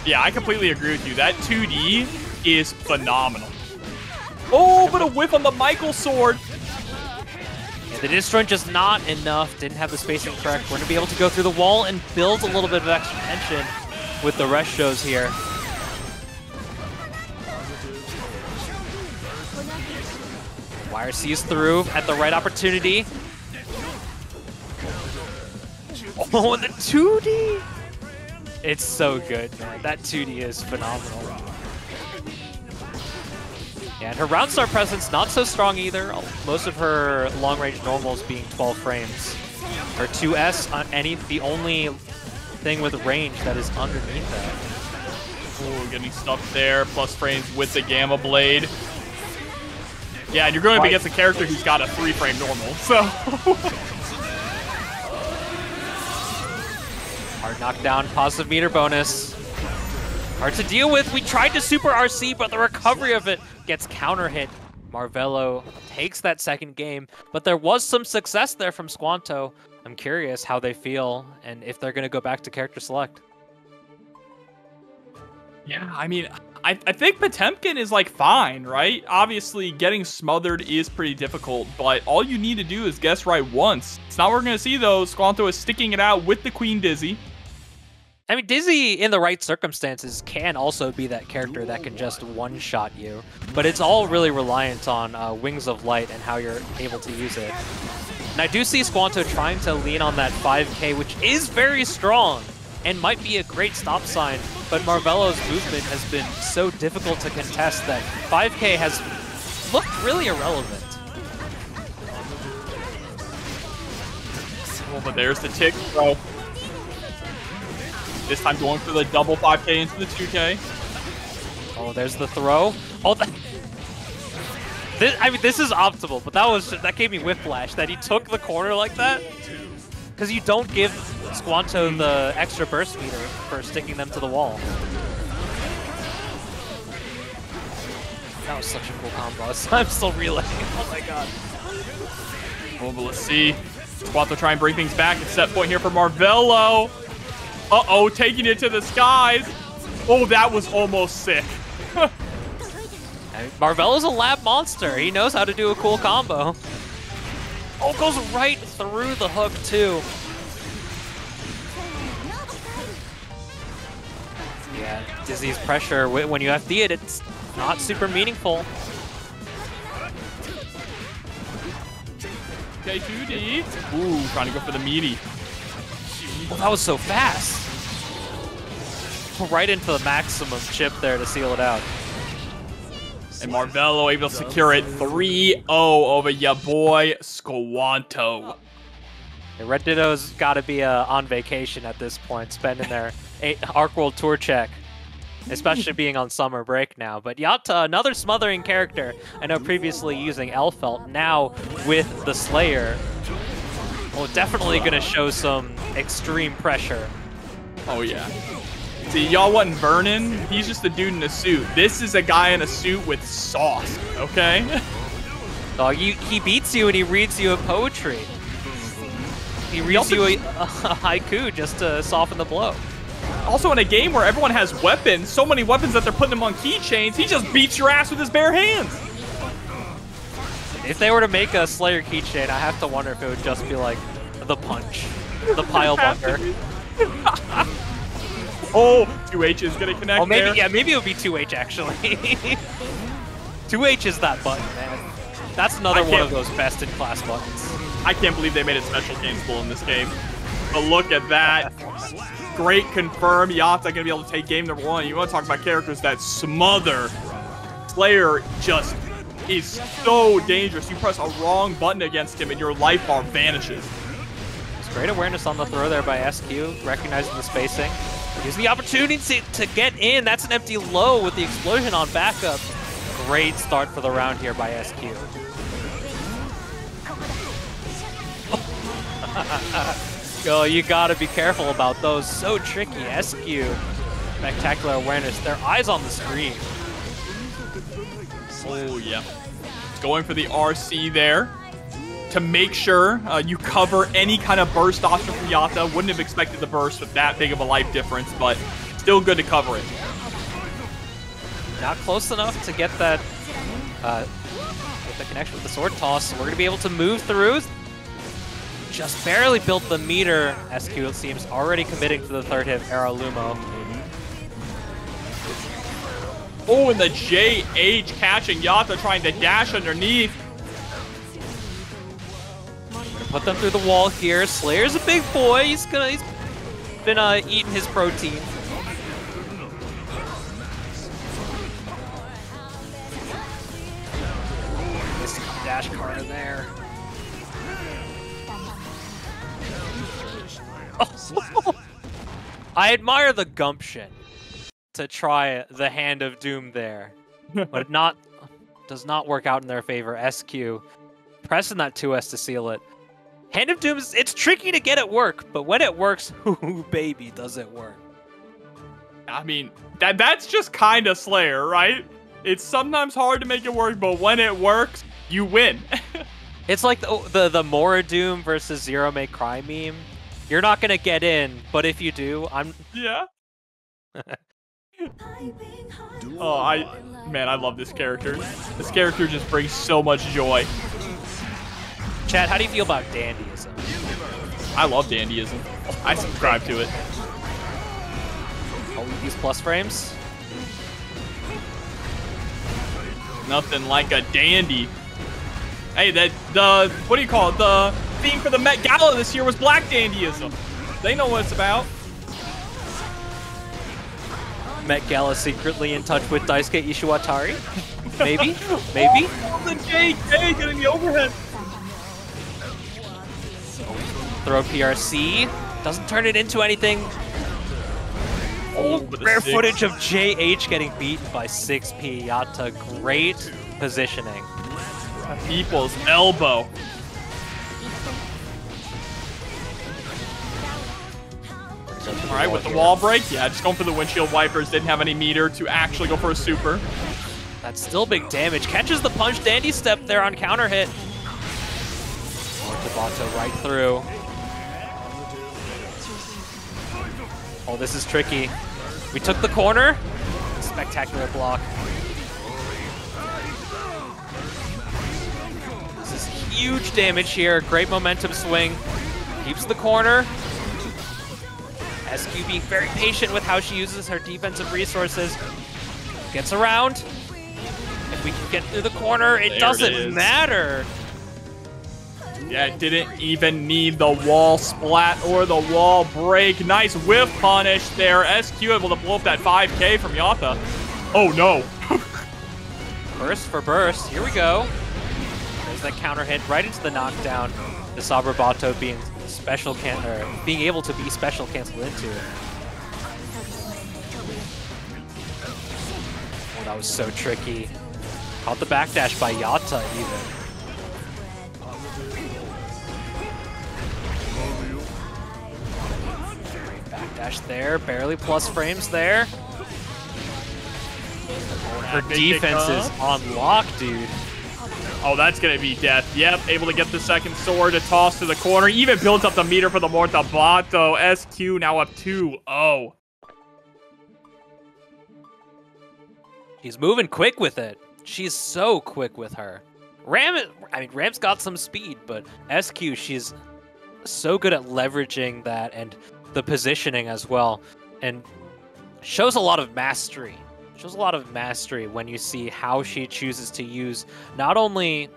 Yeah, I completely agree with you. That 2D is phenomenal. Oh, but a whiff on the Michael sword. Yeah, the Disjoint just not enough. Didn't have the spacing correct. We're gonna be able to go through the wall and build a little bit of extra tension with the rest shows here. Wire sees through at the right opportunity. Oh, and the 2D! It's so good, man. That 2D is phenomenal. Yeah, and her round start presence not so strong either. Most of her long-range normals being 12 frames. Her 2S on the only thing with range that is underneath that. Oh, getting stuffed there. Plus frames with the Gamma Blade. Yeah, and you're going up against a character who's got a 3-frame normal, so. Hard knockdown, positive meter bonus. Hard to deal with. We tried to super RC, but the recovery of it gets counter hit. Marvelo takes that second game, but there was some success there from Squanto. I'm curious how they feel and if they're going to go back to character select. Yeah, I mean, I think Potemkin is like fine, right? Obviously, getting smothered is pretty difficult, but all you need to do is guess right once. It's not what we're going to see, though. Squanto is sticking it out with the Queen Dizzy. I mean, Dizzy, in the right circumstances, can also be that character that can just one-shot you, but it's all really reliant on Wings of Light and how you're able to use it. And I do see Squanto trying to lean on that 5K, which is very strong and might be a great stop sign, but Marvelo's movement has been so difficult to contest that 5K has looked really irrelevant. Oh, but there's the tick throw. This time going for the double 5K into the 2K. Oh, there's the throw. Oh, I mean, this is optimal, but that gave me whiplash, that he took the corner like that. Because you don't give Squanto the extra burst meter for sticking them to the wall. That was such a cool combo. I'm still reeling. Oh my god. Oh, but let's see. Squanto try and bring things back. It's set point here for Marvelo. Uh-oh, taking it to the skies. Oh, that was almost sick. Marvelo's a lab monster. He knows how to do a cool combo. Oh, goes right through the hook, too. Yeah, Dizzy's pressure, when you FD it, it's not super meaningful. Okay, 2D. Ooh, trying to go for the meaty. Oh, that was so fast. Right into the maximum Chipp there to seal it out. And Marvelo able to secure it 3-0 over your boy Squanto. Yeah, Red Ditto's got to be on vacation at this point, spending their Arc World Tour check, especially being on summer break now. But Yata, another smothering character. I know previously using Elfelt, now with the Slayer. Well, definitely going to show some extreme pressure. Oh, yeah. See, y'all wasn't Vernon. He's just a dude in a suit. This is a guy in a suit with sauce, okay? Dog, he beats you and he reads you a poetry. He reads you a haiku just to soften the blow. Also, in a game where everyone has weapons, so many weapons that they're putting them on keychains, he just beats your ass with his bare hands. If they were to make a Slayer keychain, I have to wonder if it would just be like the punch, the pile bunker. Oh, 2H is gonna connect. Oh, maybe there. yeah, maybe it would be 2H actually. 2H is that button, man. That's another one of those best-in-class buttons. I can't believe they made it special cancelable in this game. But look at that. Great confirm. Yata gonna be able to take game number 1. You want to talk about characters that smother. Slayer just is so dangerous. You press a wrong button against him and your life bar vanishes. It's great awareness on the throw there by SQ, recognizing the spacing. Using the opportunity to get in. That's an empty low with the explosion on backup. Great start for the round here by SQ. Oh, you gotta be careful about those. So tricky. SQ. Spectacular awareness. Their eyes on the screen. Oh, yeah. Going for the RC there to make sure you cover any kind of burst option from Yata. Wouldn't have expected the burst with that big of a life difference, but still good to cover it. Not close enough to get that get the connection with the sword toss. So we're going to be able to move through. Just barely built the meter. SQ, it seems, already committing to the third hit, Lumo. Oh, and the JH catching Yata, trying to dash underneath. Put them through the wall here. Slayer's a big boy. He's been eating his protein. This dash card there. Oh. I admire the gumption to try the Hand of Doom there, but does not work out in their favor. SQ pressing that 2S to seal it. Hand of Doom, it's tricky to get it work, but when it works, ooh, baby, does it work. I mean, that's just kind of Slayer, right? It's sometimes hard to make it work, but when it works, you win. It's like the Mora Doom versus Zero May Cry meme. You're not gonna get in, but if you do, I'm... Yeah. Oh, man, I love this character. This character just brings so much joy. Chad, how do you feel about dandyism? I love dandyism. I subscribe to it. Oh, we use plus frames? Nothing like a dandy. Hey, what do you call it? The theme for the Met Gala this year was Black Dandyism. They know what it's about. Met Gala secretly in touch with Daisuke Ishiwatari? Maybe? Maybe? Oh, the JK getting the overhead. Throw PRC. Doesn't turn it into anything. Oh, rare footage of JH getting beaten by 6P. Yata, great positioning. People's elbow. All right, with the wall break, yeah, just going for the windshield wipers. Didn't have any meter to actually go for a super. That's still big damage. Catches the punch. Dandy step there on counter hit. Bato right through. Oh, this is tricky. We took the corner. Spectacular block. This is huge damage here. Great momentum swing. Keeps the corner. SQ being very patient with how she uses her defensive resources. Gets around. If we can get through the corner, it doesn't matter. Yeah, it didn't even need the wall splat or the wall break. Nice whiff punish there. SQ able to blow up that 5K from Yata. Oh, no. Burst for burst. Here we go. There's that counter hit right into the knockdown. The Sabre Bato being being able to be special canceled into. Oh, that was so tricky. Caught the backdash by Yata even. Great backdash there, barely plus frames there. Her defense is on lock, dude. Oh, that's going to be death. Yep, able to get the second sword to toss to the corner. Even builds up the meter for the Mortabato. SQ now up 2-0. She's moving quick with it. She's so quick with her. Ram's got some speed, but SQ, she's so good at leveraging that and the positioning as well. And shows a lot of mastery. Shows a lot of mastery when you see how she chooses to use not only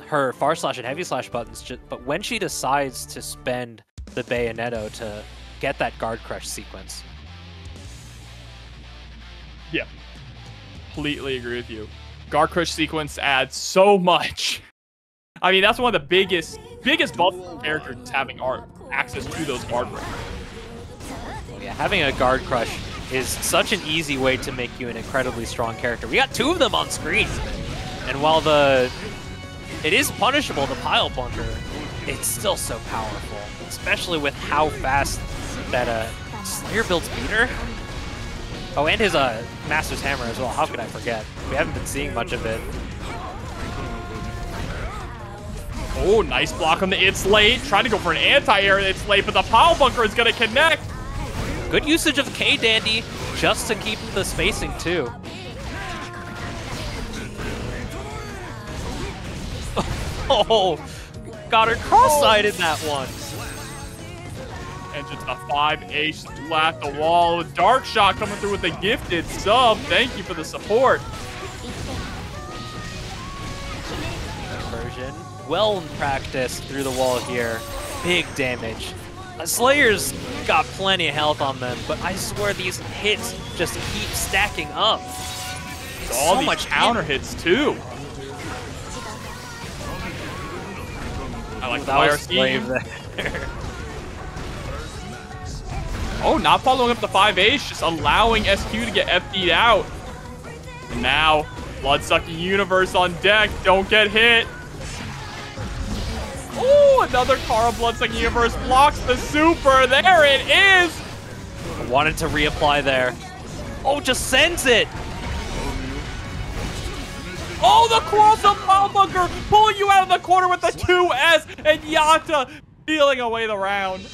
her far slash and heavy slash buttons, but when she decides to spend the Bayonetto to get that guard crush sequence. Yeah, completely agree with you. Guard crush sequence adds so much. I mean, that's one of the biggest buffs for characters, having access to those guard crush. Well, yeah, having a guard crush is such an easy way to make you an incredibly strong character. We got 2 of them on screen, and while it is punishable, the pile bunker, it's still so powerful, especially with how fast that Slayer builds meter. Oh, and his Master's Hammer as well. How could I forget? We haven't been seeing much of it. Oh, nice block on the It's Late. Trying to go for an anti-air It's Late, but the pile bunker is going to connect. Good usage of K-Dandy just to keep the spacing too. Oh, got her cross-eyed in that one. And just a 5H flat the wall. Dark Shot coming through with a gifted sub. Thank you for the support. Version. Well practiced through the wall here. Big damage. Slayer's got plenty of health on them, but I swear these hits just keep stacking up. All so much counter hits too. I like the fire scheme there. Oh, not following up the 5H, just allowing SQ to get FD'd out. And now, Bloodsucking Universe on deck. Don't get hit. Oh, another Kara Bloodsucking Universe blocks the super. There it is. Wanted to reapply there. Oh, just sends it. Oh, the cross-up pile bunker pulling you out of the corner with the 2S, and Yata peeling away the round.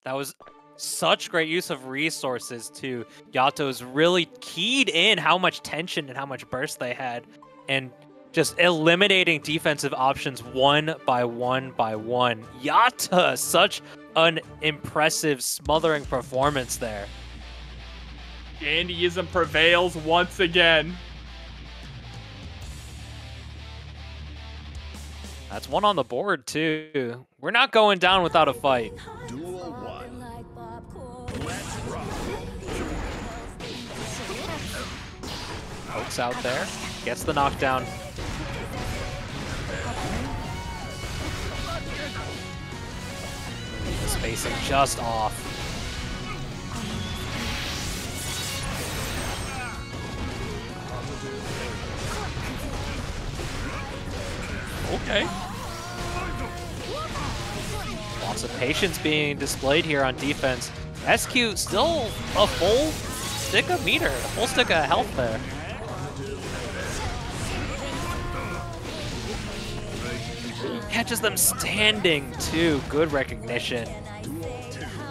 That was such great use of resources too. Yato's really keyed in how much tension and how much burst they had, and just eliminating defensive options one by one by one. Yata, such an impressive smothering performance there. Dandyism prevails once again. That's one on the board too. We're not going down without a fight. Duel 1. Let's rock. Pokes out there, gets the knockdown. The spacing just off. Okay. Lots of patience being displayed here on defense. SQ still a full stick of meter, a full stick of health there. Catches them standing too. Good recognition.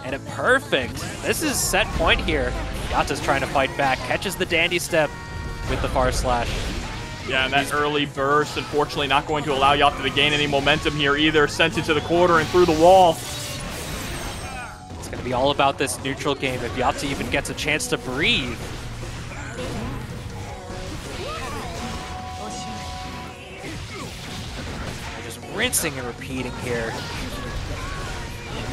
And a perfect. This is set point here. Yata's trying to fight back. Catches the dandy step with the far slash. Yeah, and that early burst, unfortunately, not going to allow Yata to gain any momentum here either. Sent it to the corner and through the wall. It's going to be all about this neutral game if Yata even gets a chance to breathe. They're just rinsing and repeating here.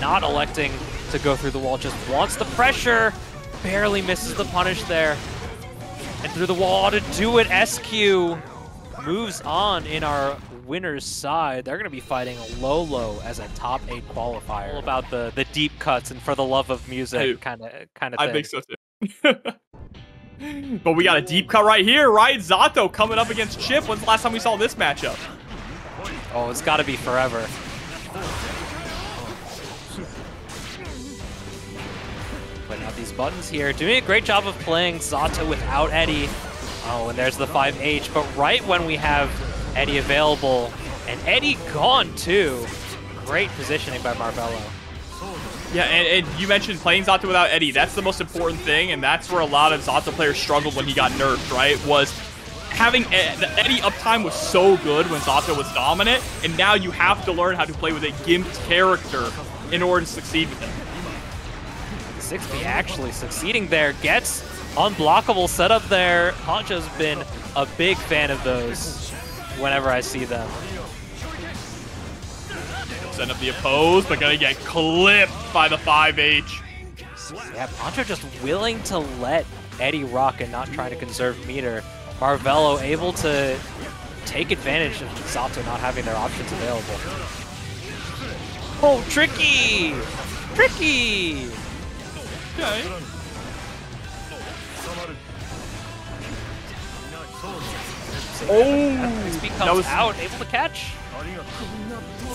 Not electing to go through the wall, just wants the pressure. Barely misses the punish there. And through the wall to do it, SQ moves on in our winner's side. They're going to be fighting Lolo as a top 8 qualifier. All about the deep cuts and for the love of music kind of thing. I think so too. But we got a deep cut right here, right? Zato coming up against Chipp. When's the last time we saw this matchup? Oh, it's got to be forever. Putting out these buttons here, doing a great job of playing Zato without Eddie. Oh, and there's the 5H, but right when we have Eddie available, and Eddie gone too. Great positioning by Marvelo. Yeah, and you mentioned playing Zato without Eddie. That's the most important thing, and that's where a lot of Zato players struggled when he got nerfed, right? Was having the Eddie uptime was so good when Zato was dominant, and now you have to learn how to play with a gimped character in order to succeed with him. 6B actually succeeding there, gets unblockable setup there. Poncho's been a big fan of those whenever I see them. Send up the oppose, but gonna get clipped by the 5H. Yeah, Poncho just willing to let Eddie rock and not trying to conserve meter. Marvelo able to take advantage of Zato not having their options available. Oh, tricky! Tricky! Okay. Oh! That was out, able to catch.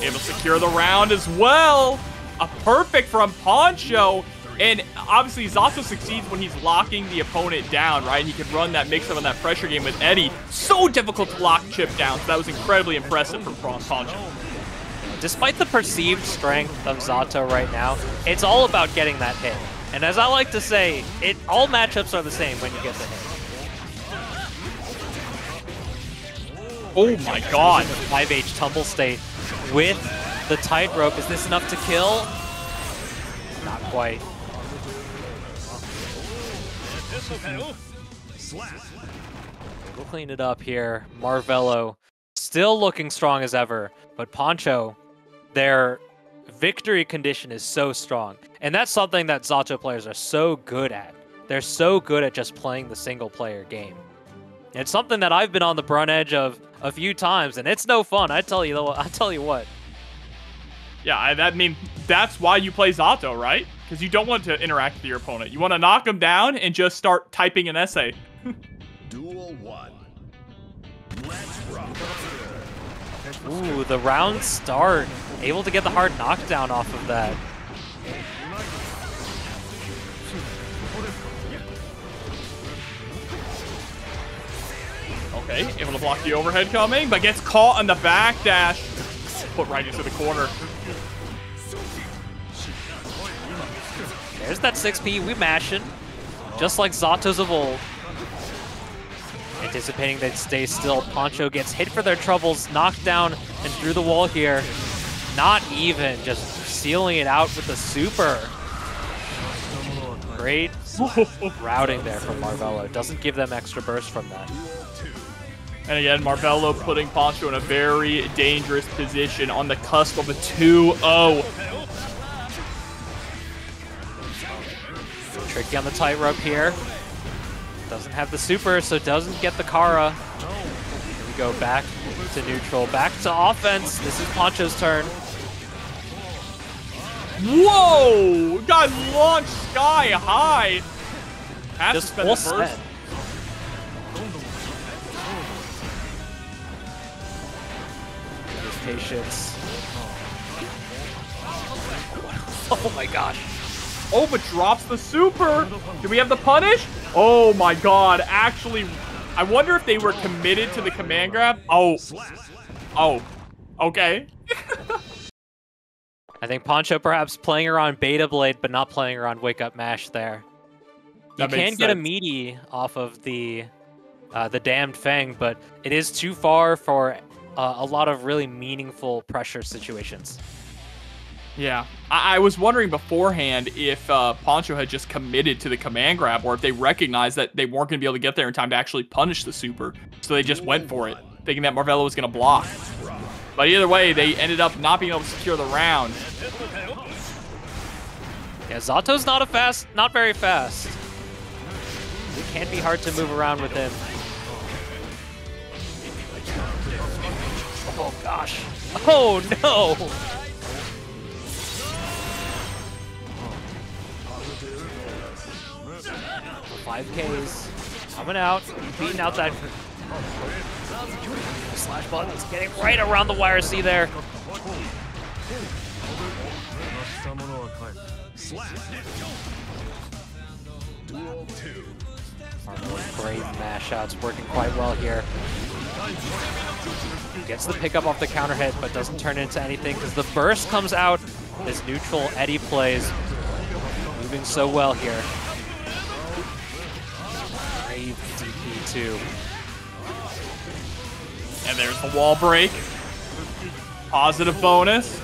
Able to secure the round as well. A perfect from Poncho. And obviously, Zato succeeds when he's locking the opponent down, right? He can run that mix-up on that pressure game with Eddie. So difficult to lock Chipp down, so that was incredibly impressive from Poncho. Despite the perceived strength of Zato right now, it's all about getting that hit. And as I like to say, all matchups are the same when you get the hit. Oh my god. 5H tumble state with the tightrope. Is this enough to kill? Not quite. We'll clean it up here. Marvelo still looking strong as ever, but Poncho, their victory condition is so strong. And that's something that Zato players are so good at. They're so good at just playing the single player game. It's something that I've been on the brunt edge of a few times, and it's no fun. I tell you what. Yeah, I mean, that's why you play Zato, right? Because you don't want to interact with your opponent. You want to knock him down and just start typing an essay. Duel 1. Let's rock. Ooh, the round start. Able to get the hard knockdown off of that. Okay, able to block the overhead coming, but gets caught on the backdash. Put right into the corner. There's that 6P, we mashing. Just like Zato's of old. Anticipating they'd stay still. Poncho gets hit for their troubles, knocked down and through the wall here. Not even, just sealing it out with the super. Great routing there from Marvelo. Doesn't give them extra burst from that. And again, Marvelo putting Poncho in a very dangerous position on the cusp of a 2-0. Tricky on the tightrope here. Doesn't have the super, so doesn't get the Kara. Here we go, back to neutral, back to offense. This is Poncho's turn. Whoa! Got launched sky high. Has to Just spend full the burst. set. Patience. Oh my gosh. Oh, but drops the super. Do we have the punish? Oh my god. Actually, I wonder if they were committed to the command grab. Oh. Oh. Okay. I think Poncho perhaps playing around Beta Blade, but not playing around Wake Up Mash there. You can get a meaty off of the Damned Fang, but it is too far for a lot of really meaningful pressure situations. Yeah, I was wondering beforehand if Poncho had just committed to the command grab, or if they recognized that they weren't going to be able to get there in time to actually punish the super. So they just went for it, thinking that Marvelo was going to block. But either way, they ended up not being able to secure the round. Yeah, Zato's not very fast. It can be hard to move around with him. Oh gosh. Oh no! 5Ks coming out, beating out that slash buttons, getting right around the YRC there. Duel 2. Brave mash outs working quite well here. Gets the pickup off the counter hit, but doesn't turn into anything because the burst comes out. This neutral Eddie plays. Moving so well here. Brave DP too. And there's the wall break. Positive bonus.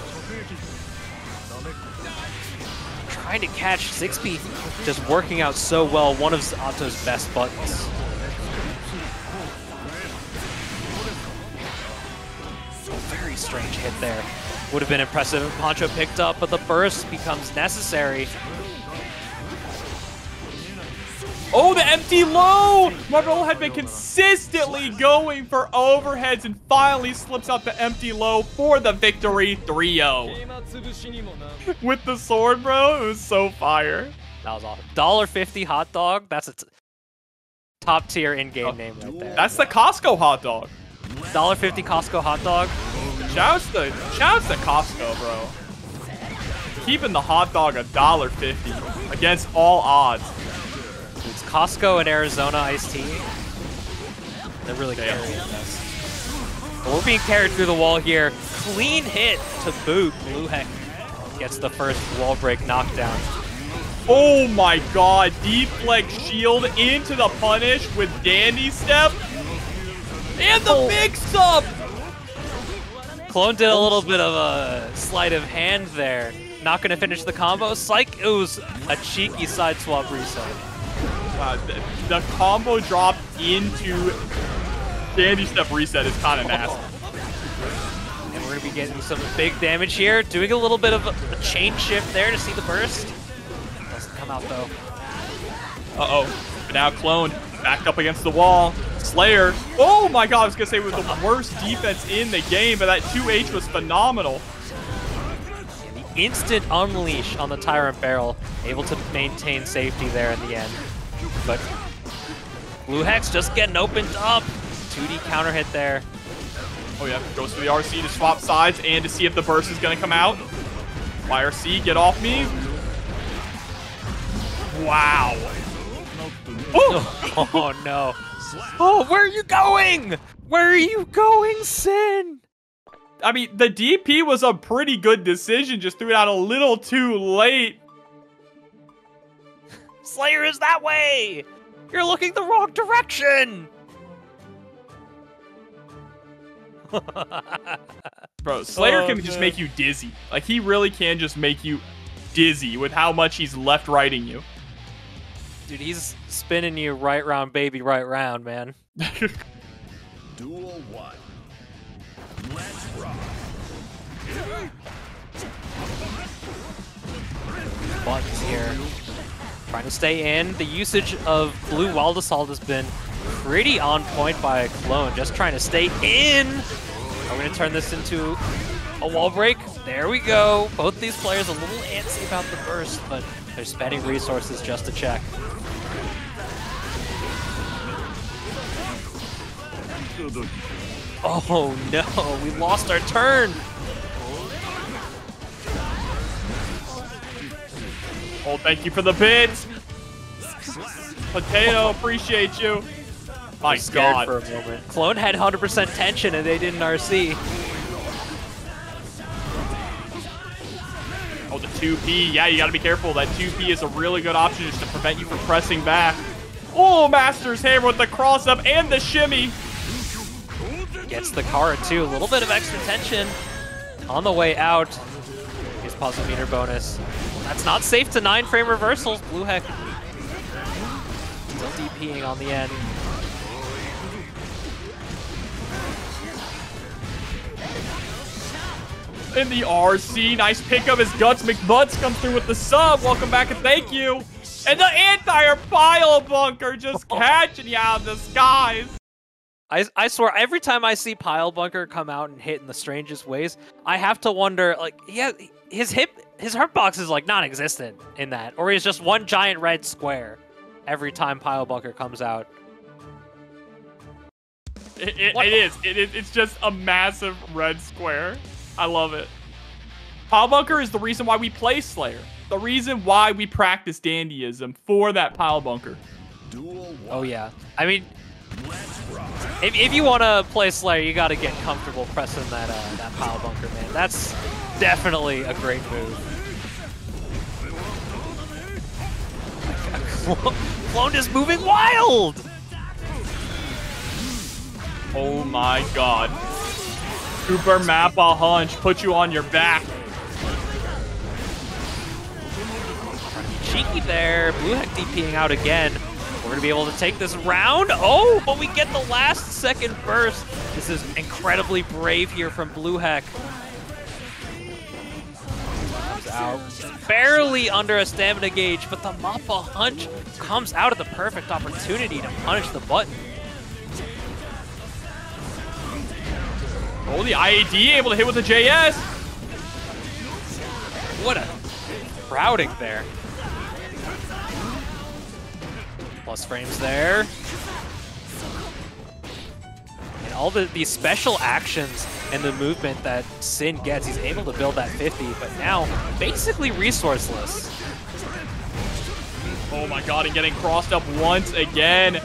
Trying to catch 6P, just working out so well. One of Zato's best buttons. Very strange hit there. Would have been impressive if Poncho picked up, but the burst becomes necessary. Oh, the empty low! Marvelo had been consistently going for overheads and finally slips out the empty low for the victory 3-0. With the sword, bro, it was so fire. That was awesome. $1.50 hot dog. That's a top tier in-game name right there. That's the Costco hot dog. $1.50 Costco hot dog. Shouts to Costco, bro. Keeping the hot dog $1.50 against all odds. It's Costco and Arizona iced tea. They're really carrying this. But we're being carried through the wall here. Clean hit to boot. Gluheck gets the first wall break knockdown. Oh my god, deflect shield into the punish with Dandy Step. And the mix-up! Clone did a little bit of a sleight of hand there. Not going to finish the combo. Psych, it was a cheeky side swap reset. The combo drop into Dandy Step reset is kind of nasty. And we're going to be getting some big damage here. Doing a little bit of a chain shift there to see the burst. Doesn't come out though. Uh-oh. But now Clone back up against the wall. Slayer. Oh my god, I was going to say with the worst defense in the game, but that 2H was phenomenal. And the instant unleash on the Tyrant Barrel. Able to maintain safety there in the end. But Gluheck's just getting opened up. 2D counter hit there. Oh yeah, goes for the RC to swap sides and to see if the burst is going to come out. YRC, get off me. Wow. Oh, oh no. Oh, where are you going? Where are you going, Sin? I mean, the DP was a pretty good decision, just threw it out a little too late. Slayer is that way! You're looking the wrong direction! Bro, Slayer can just make you dizzy. Like, he really can just make you dizzy with how much he's left-righting you. Dude, he's spinning you right round, baby, right round, man. Duel 1. Let's rock. Buttons here. Trying to stay in. The usage of blue Wild Assault has been pretty on point by a Clone. Just trying to stay in. Are we going to turn this into a wall break? There we go. Both these players a little antsy about the burst, but they're spending resources just to check. Oh no, we lost our turn. Oh, thank you for the bits. Potato, appreciate you. My god. For a moment. Clone had 100% tension and they didn't RC. Oh, the 2P. Yeah, you gotta be careful. That 2P is a really good option just to prevent you from pressing back. Oh, Master's Hammer with the cross-up and the shimmy. Gets the card too. A little bit of extra tension on the way out. His puzzle meter bonus. That's not safe to 9-frame reversals. Gluheck still DPing on the end. In the RC, nice pickup as Guts McButts comes through with the sub. Welcome back and thank you. And the entire pile bunker just catching you out of the skies. I swear, every time I see Pile Bunker come out and hit in the strangest ways, I have to wonder, like, yeah, his hurtbox is like non-existent in that, or he's just one giant red square every time Pile Bunker comes out. It is. It's just a massive red square. I love it. Pile Bunker is the reason why we play Slayer. The reason why we practice dandyism for that Pile Bunker. Duel 1. Oh yeah, I mean, If you want to play Slayer, you got to get comfortable pressing that pile bunker, man. That's definitely a great move. Clone is moving wild! Oh my god. Super Mappa Hunch, put you on your back. Cheeky there. Bluehek DPing out again. We're going to be able to take this round. Oh, but we get the last second burst. This is incredibly brave here from Bluehek. Comes out barely under a stamina gauge, but the Mappa Hunch comes out at the perfect opportunity to punish the button. Oh, the IAD able to hit with the JS. What a crowding there. Plus frames there. And all these special actions and the movement that Sin gets, he's able to build that 50, but now basically resourceless. Oh my god, and getting crossed up once again.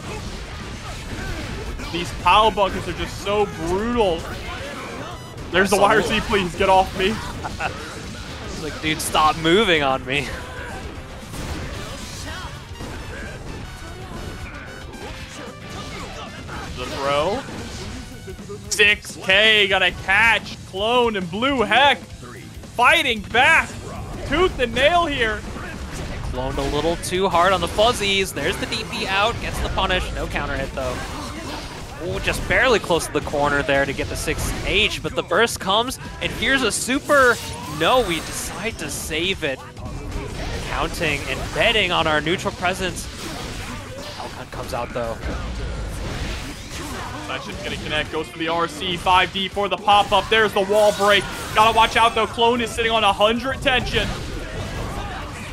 These pile buckets are just so brutal. There's the YRC, please, get off me. It's like, dude, stop moving on me. The throw. 6K, gotta catch Clone and Bluehek. Fighting back. Tooth and nail here. Cloned a little too hard on the fuzzies. There's the DP out, gets the punish. No counter hit, though. Oh, just barely close to the corner there to get the 6H, but the burst comes, and here's a super. No, we decide to save it. Counting and betting on our neutral presence. Falcon comes out, though. That's just gonna connect, goes for the RC, 5D for the pop-up. There's the wall break. Gotta watch out, though. Clone is sitting on 100 tension.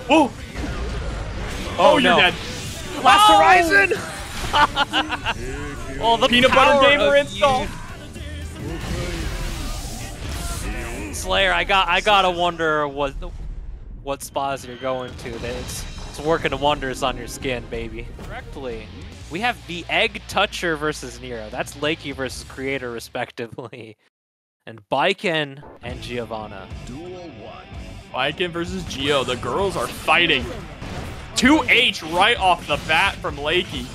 Whoa. Oh, you're dead. Last Horizon! Oh, the peanut butter gamer install. Slayer, I gotta wonder what spas you're going to. It's working wonders on your skin, baby. Correctly, we have the Egg Toucher versus Nero. That's Lakey versus Kreator, respectively, and Baiken and Giovanna. Duel 1. Baiken versus Gio. The girls are fighting. 2H right off the bat from Lakey.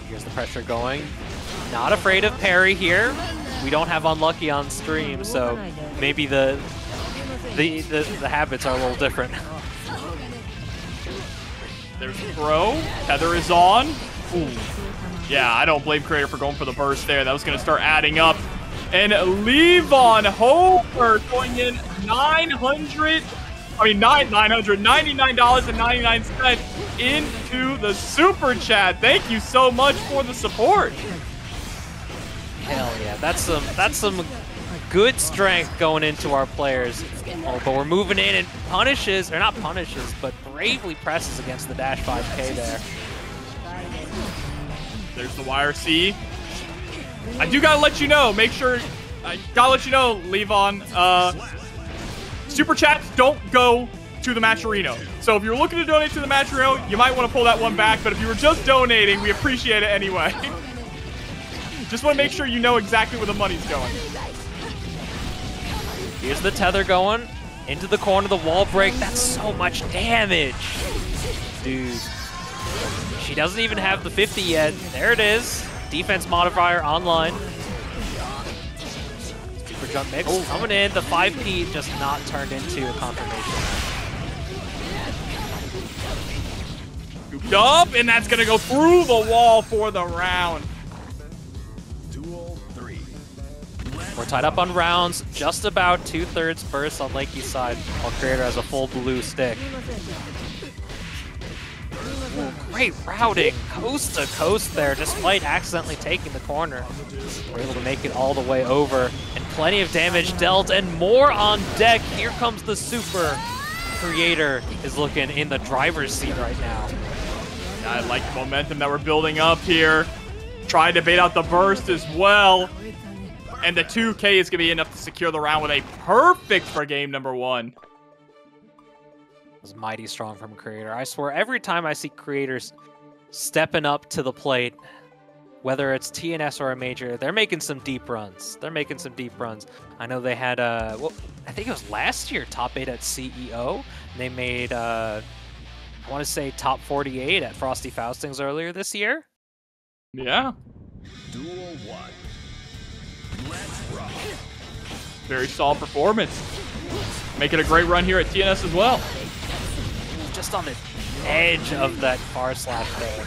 Here's the pressure going. Not afraid of parry here. We don't have Unlucky on stream, so maybe the habits are a little different. There's a throw. Tether is on. Ooh. Yeah, I don't blame Kreator for going for the burst there. That was going to start adding up. And Deyvonn Hofer going in $999.99 into the super chat. Thank you so much for the support. Hell yeah, that's some good strength going into our players. Oh, but we're moving in and punishes, or not punishes, but bravely presses against the dash 5K there. There's the YRC. I do gotta let you know, make sure, I gotta let you know, Deyvonn, super chats don't go to the Matcherino. So if you're looking to donate to the Matcherino, you might want to pull that one back, but if you were just donating, we appreciate it anyway. Just want to make sure you know exactly where the money's going. Here's the tether going into the corner, the wall break. That's so much damage. Dude. She doesn't even have the 50 yet. There it is. Defense modifier online. Super jump mix coming in. The 5P just not turned into a confirmation. Scooped up, and that's going to go through the wall for the round. Duel 3. We're tied up on rounds, just about 2/3 burst on Lakey's side, while Kreator has a full blue stick. Ooh, great routing, coast to coast there, despite accidentally taking the corner. We're able to make it all the way over, and plenty of damage dealt, and more on deck. Here comes the super. Kreator is looking in the driver's seat right now. I like the momentum that we're building up here. Tried to bait out the burst as well. And the 2K is going to be enough to secure the round with a perfect for game number 1. was mighty strong from Kreator. I swear, every time I see creators stepping up to the plate, whether it's TNS or a major, they're making some deep runs. I know they had, well, I think it was last year, top 8 at CEO. They made, I want to say top 48 at Frosty Faustings earlier this year. Yeah. Duel 1. Let's rock. Very solid performance. Making a great run here at TNS as well. Just on the edge of that far slash there.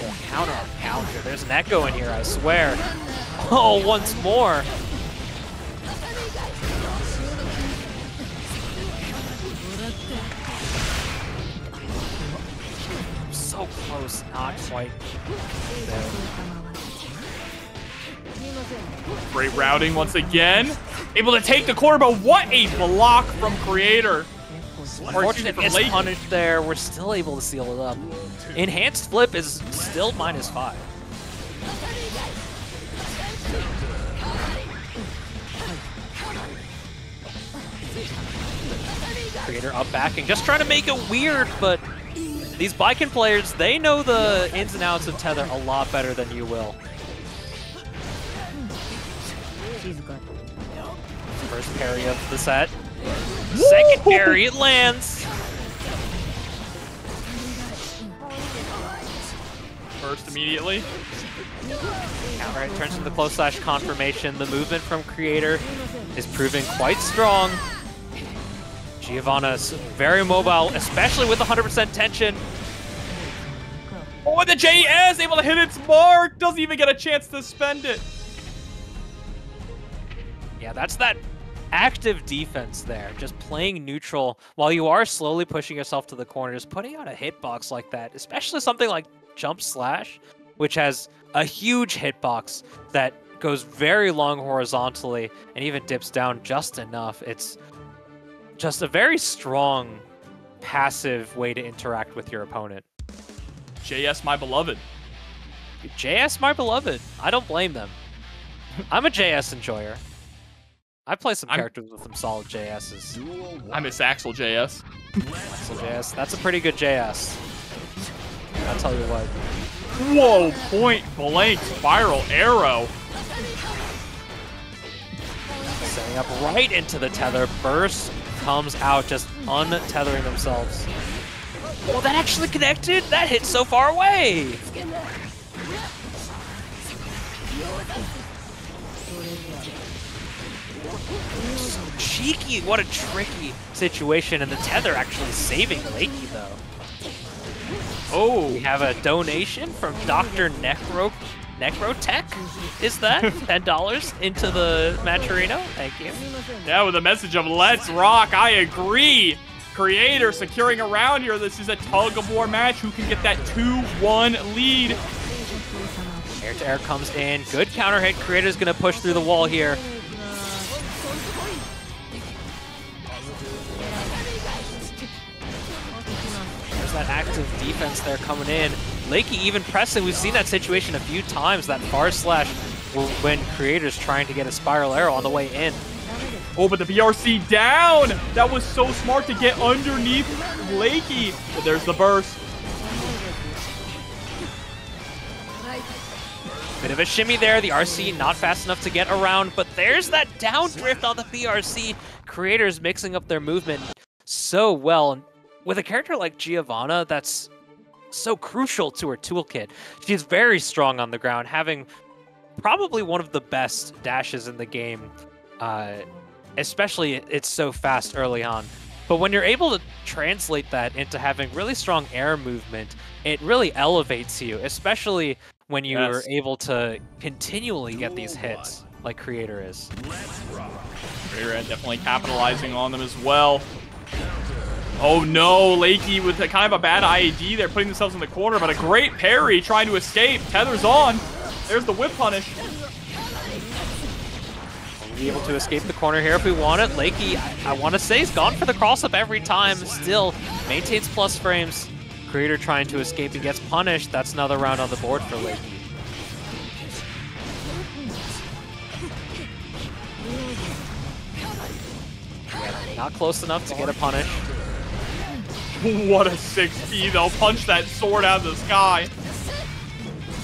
Oh, counter on counter. There's an echo in here, I swear. Oh, once more. So close, not quite there. Great routing once again. Able to take the corner, but what a block from Kreator. Unfortunate mispunish there. We're still able to seal it up. Enhanced flip is still -5. Kreator up backing, just trying to make it weird, but these Baiken players, they know the ins and outs of Tether a lot better than you will. First parry of the set. Second parry, it lands. First immediately. Counter it turns into close slash confirmation. The movement from Kreator is proving quite strong. Giovanna's very mobile, especially with 100% tension. Oh, and the JS able to hit its mark. Doesn't even get a chance to spend it. Yeah, that's that active defense there. Just playing neutral while you are slowly pushing yourself to the corner. Just putting out a hitbox like that, especially something like Jump Slash, which has a huge hitbox that goes very long horizontally and even dips down just enough. It's just a very strong passive way to interact with your opponent. JS, my beloved. JS, my beloved. I don't blame them. I'm a JS enjoyer. I play some characters with some solid JSs. I miss Axel JS. Axel JS. That's a pretty good JS. I'll tell you what. Whoa, point blank spiral arrow. Setting up right into the tether. Burst comes out, just untethering themselves. Oh, that actually connected? That hit so far away! So cheeky, what a tricky situation, and the tether actually saving Lakey though. Oh, we have a donation from Dr. Necrotech, is that? $10 into the Matcherino, thank you. Yeah, with a message of let's rock, I agree. Kreator securing around here. This is a tug-of-war match. Who can get that 2-1 lead? Air-to-air comes in. Good counter hit. Kreator's going to push through the wall here. There's that active defense there coming in. Lakey even pressing. We've seen that situation a few times. That far slash when Kreator's trying to get a spiral arrow on the way in. Oh, but the BRC down! That was so smart to get underneath Lakey. But there's the burst. Bit of a shimmy there. The RC not fast enough to get around, but there's that down drift on the BRC. Kreator's mixing up their movement so well. And with a character like Giovanna, that's so crucial to her toolkit. She's very strong on the ground, having probably one of the best dashes in the game. Especially it's so fast early on. But when you're able to translate that into having really strong air movement, it really elevates you, especially when you are able to continually get these hits like Kreator is. Kreator definitely capitalizing on them as well. Oh no, Lakey with kind of a bad IAD there, putting themselves in the corner, but a great parry trying to escape. Tether's on. There's the whip punish. Be able to escape the corner here if we want it. Lakey, I want to say, he's gone for the cross-up every time. Still maintains plus frames. Kreator trying to escape and gets punished. That's another round on the board for Lakey. Not close enough to get a punish. What a 6P, though. Punch that sword out of the sky.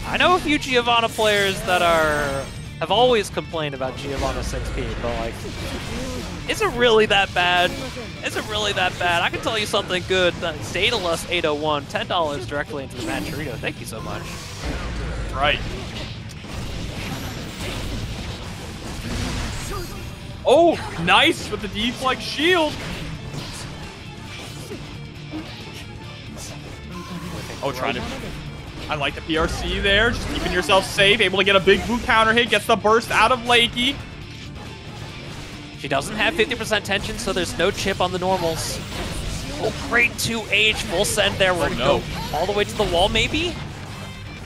I know a few Giovanna players that have always complained about Giovanna 6P, but like, is it really that bad? Is it really that bad? I can tell you something good. Daedalus 801, $10 directly into the Mancherino. Thank you so much. Right. Oh, nice with the deflect shield. Oh, trying to... I like the PRC there, just keeping yourself safe, able to get a big boot counter hit, gets the burst out of Lakey. She doesn't have 50% tension, so there's no chip on the normals. Oh, great 2H, full send there. We're gonna go all the way to the wall, maybe?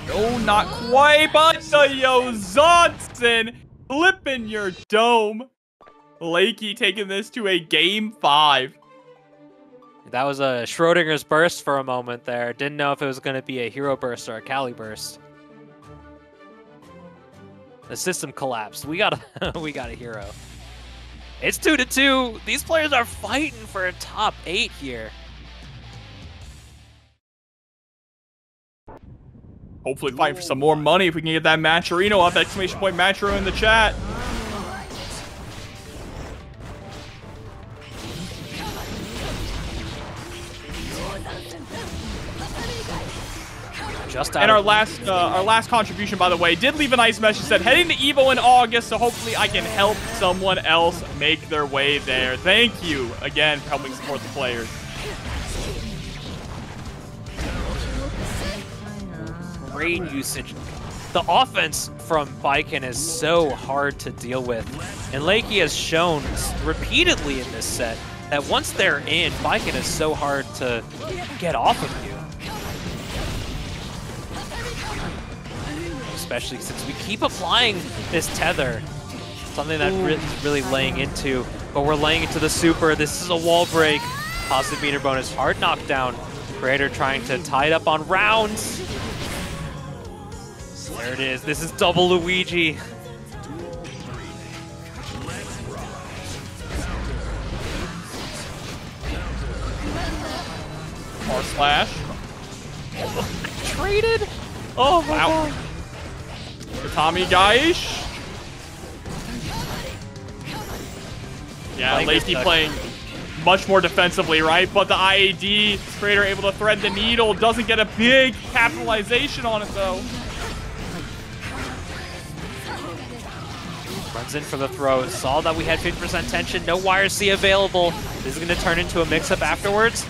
No, not quite, but the Yozansen flipping your dome. Lakey taking this to a game 5. That was a Schrodinger's burst for a moment there. Didn't know if it was going to be a hero burst or a Kali burst. The system collapsed. We got a hero. It's 2-2. These players are fighting for a top 8 here. Hopefully fighting for some more money if we can get that Mancherino up. Exclamation point Mancherino in the chat. And our last contribution, by the way, did leave a nice message. Said, heading to EVO in August, so hopefully I can help someone else make their way there. Thank you again for helping support the players. Great usage. The offense from Baiken is so hard to deal with. And Lakey has shown repeatedly in this set that once they're in, Baiken is so hard to get off of you. Especially since we keep applying this tether. Something that is really laying into. But we're laying into the super. This is a wall break. Positive meter bonus. Hard knockdown. Kreator trying to tie it up on rounds. There it is. This is double Luigi. R slash. Traded? Oh my god. Tommy Gaish. Yeah, Lakey playing much more defensively, right? But the IAD, Kreator able to thread the needle. Doesn't get a big capitalization on it, though. Runs in for the throw. Saw that we had 50% tension. No wire C available. This is going to turn into a mix-up afterwards.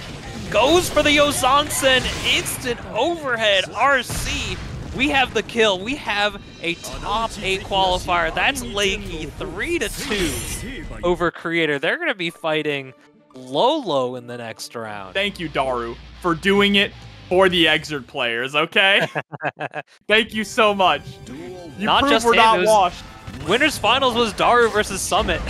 Goes for the Yozansen. Instant overhead RC. We have the kill. We have a top 8 qualifier. That's Lakey 3-2 over Kreator. They're going to be fighting Lolo in the next round. Thank you, Daru, for doing it for the Exert players, okay? Thank you so much. You not proved just we're him, not washed. Winners finals was Daru versus Summit.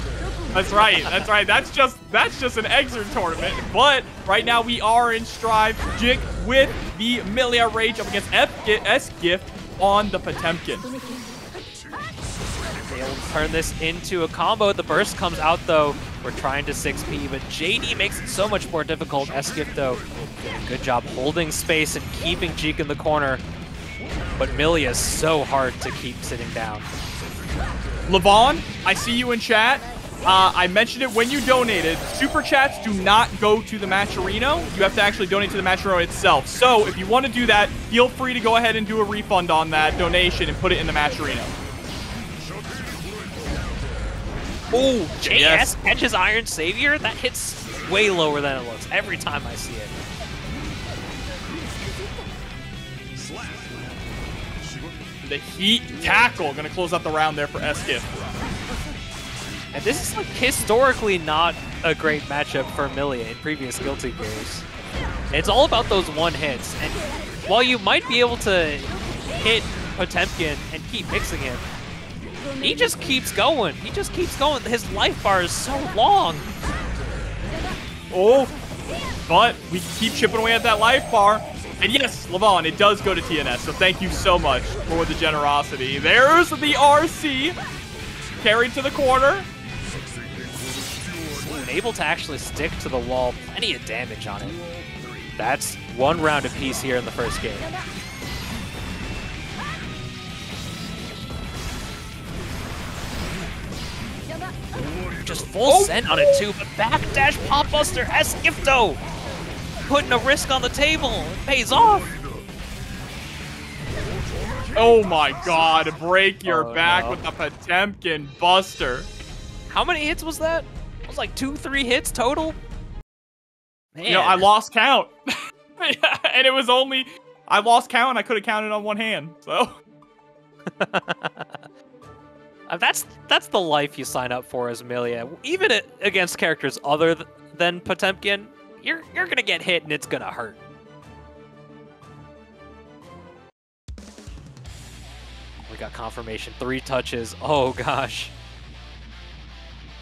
That's right. That's right. That's just an Exert tournament. But right now we are in Strive. Jikh with the Millia Rage up against S-Gift on the Potemkin. They'll turn this into a combo. The burst comes out though. We're trying to 6P, but JD makes it so much more difficult. S-Gift though, good job holding space and keeping Jikh in the corner. But Millia is so hard to keep sitting down. Levon, I see you in chat. I mentioned it when you donated. Super chats do not go to the Mancherino. You have to actually donate to the Mancherino itself. So if you want to do that, feel free to go ahead and do a refund on that donation and put it in the Mancherino. Oh, JS catches Iron Savior? That hits way lower than it looks every time I see it. The Heat tackle going to close out the round there for S-Gift. And this is like historically not a great matchup for Millia in previous Guilty Gears. It's all about those one hits. And while you might be able to hit Potemkin and keep mixing him, he just keeps going. He just keeps going. His life bar is so long. Oh, but we keep chipping away at that life bar. And yes, Levon, it does go to TNS, so thank you so much for the generosity. There's the RC. Carried to the corner. able to actually stick to the wall. Plenty of damage on it. That's one round apiece here in the first game. Just full send on it too, but backdash pop buster Gifto putting a risk on the table. It pays off. Oh my god, break your back no. with the Potemkin buster. How many hits was that? It was like 2-3 hits total. Man. You know, I lost count. And it was only, I lost count and I could have counted on one hand, so. That's the life you sign up for as Millia. Even against characters other than Potemkin, you're gonna get hit and it's gonna hurt. We got confirmation, 3 touches. Oh gosh.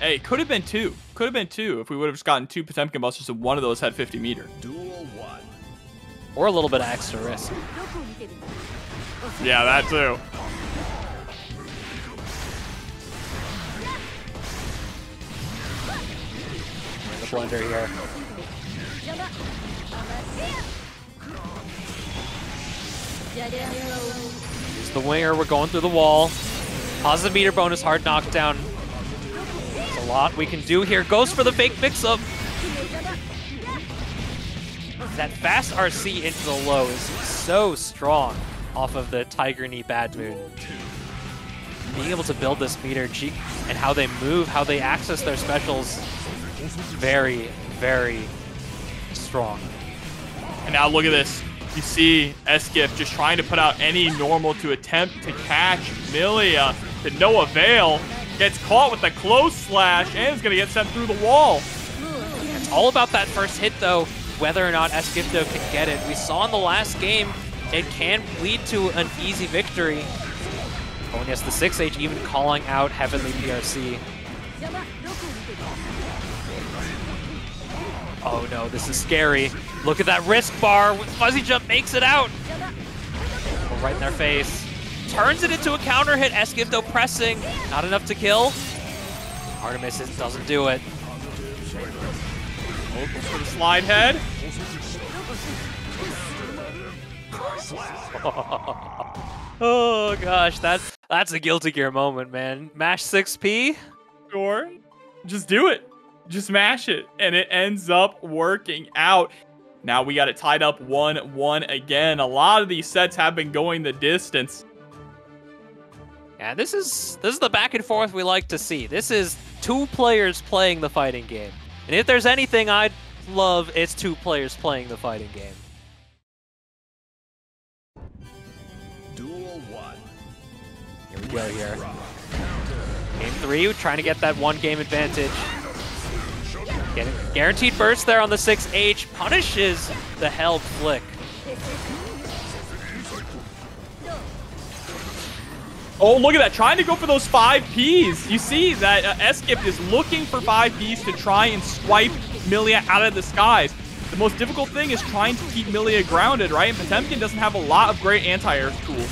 Hey, could have been 2. Could have been 2 if we would have just gotten 2 Potemkin busters and one of those had 50 meter. Duel 1. Or a little bit of extra risk. Yeah, that too. The blender here. Use the winger, we're going through the wall. Positive meter bonus, hard knockdown. There's a lot we can do here. Goes for the fake mix-up. That fast RC into the low is so strong off of the Tiger Knee Bad Moon. Being able to build this meter, Jikh, and how they move, how they access their specials, very, very strong. And now look at this. You see Gift just trying to put out any normal to attempt to catch Millia to no avail. Gets caught with a close slash and is going to get sent through the wall. It's all about that first hit, though, whether or not Gifto can get it. We saw in the last game, it can lead to an easy victory. Oh, yes, the 6H even calling out Heavenly PRC. Oh no, this is scary. Look at that risk bar. Fuzzy Jump makes it out. Oh, right in their face. Turns it into a counter hit. Gifto pressing. Not enough to kill. Artemis doesn't do it. Goes for the slide head. Oh gosh, that's a Guilty Gear moment, man. Mash 6P. Sure. Just do it. Just mash it. And it ends up working out. Now we got it tied up 1-1 again. A lot of these sets have been going the distance. Yeah, this is the back and forth we like to see. This is 2 players playing the fighting game. And if there's anything I'd love, it's 2 players playing the fighting game. Duel 1. Here we go here. Game 3, trying to get that 1-game advantage. Getting guaranteed burst there on the 6H. Punishes the held flick. Oh, look at that. Trying to go for those 5Ps. You see that Gift is looking for 5Ps to try and swipe Millia out of the skies. The most difficult thing is trying to keep Millia grounded, right? And Potemkin doesn't have a lot of great anti-air tools.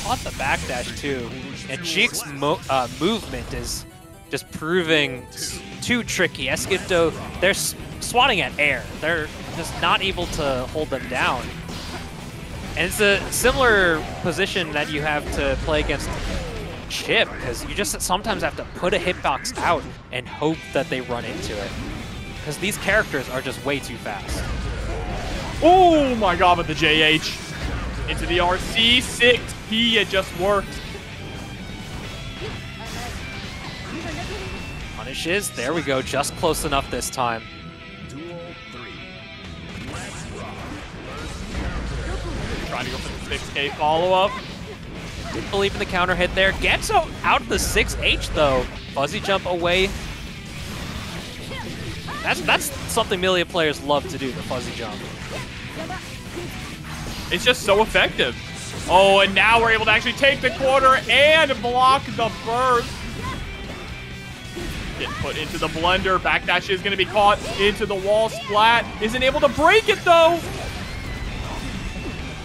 Caught the backdash too. And Jikh's movement is just proving too tricky. Gifto, they're swatting at air. They're just not able to hold them down. And it's a similar position that you have to play against Chipp, because you just sometimes have to put a hitbox out and hope that they run into it. Because these characters are just way too fast. Oh my god, with the JH. Into the RC, 6P, it just worked. Punishes, there we go, just close enough this time. Duel 3. Trying to go for the 6K follow-up. Didn't believe in the counter hit there. Gets out of the 6H though. Fuzzy jump away. That's something Millia players love to do, the fuzzy jump. It's just so effective. Oh, and now we're able to actually take the quarter and block the burst. Get put into the blender. Backdash is going to be caught into the wall. Splat isn't able to break it though.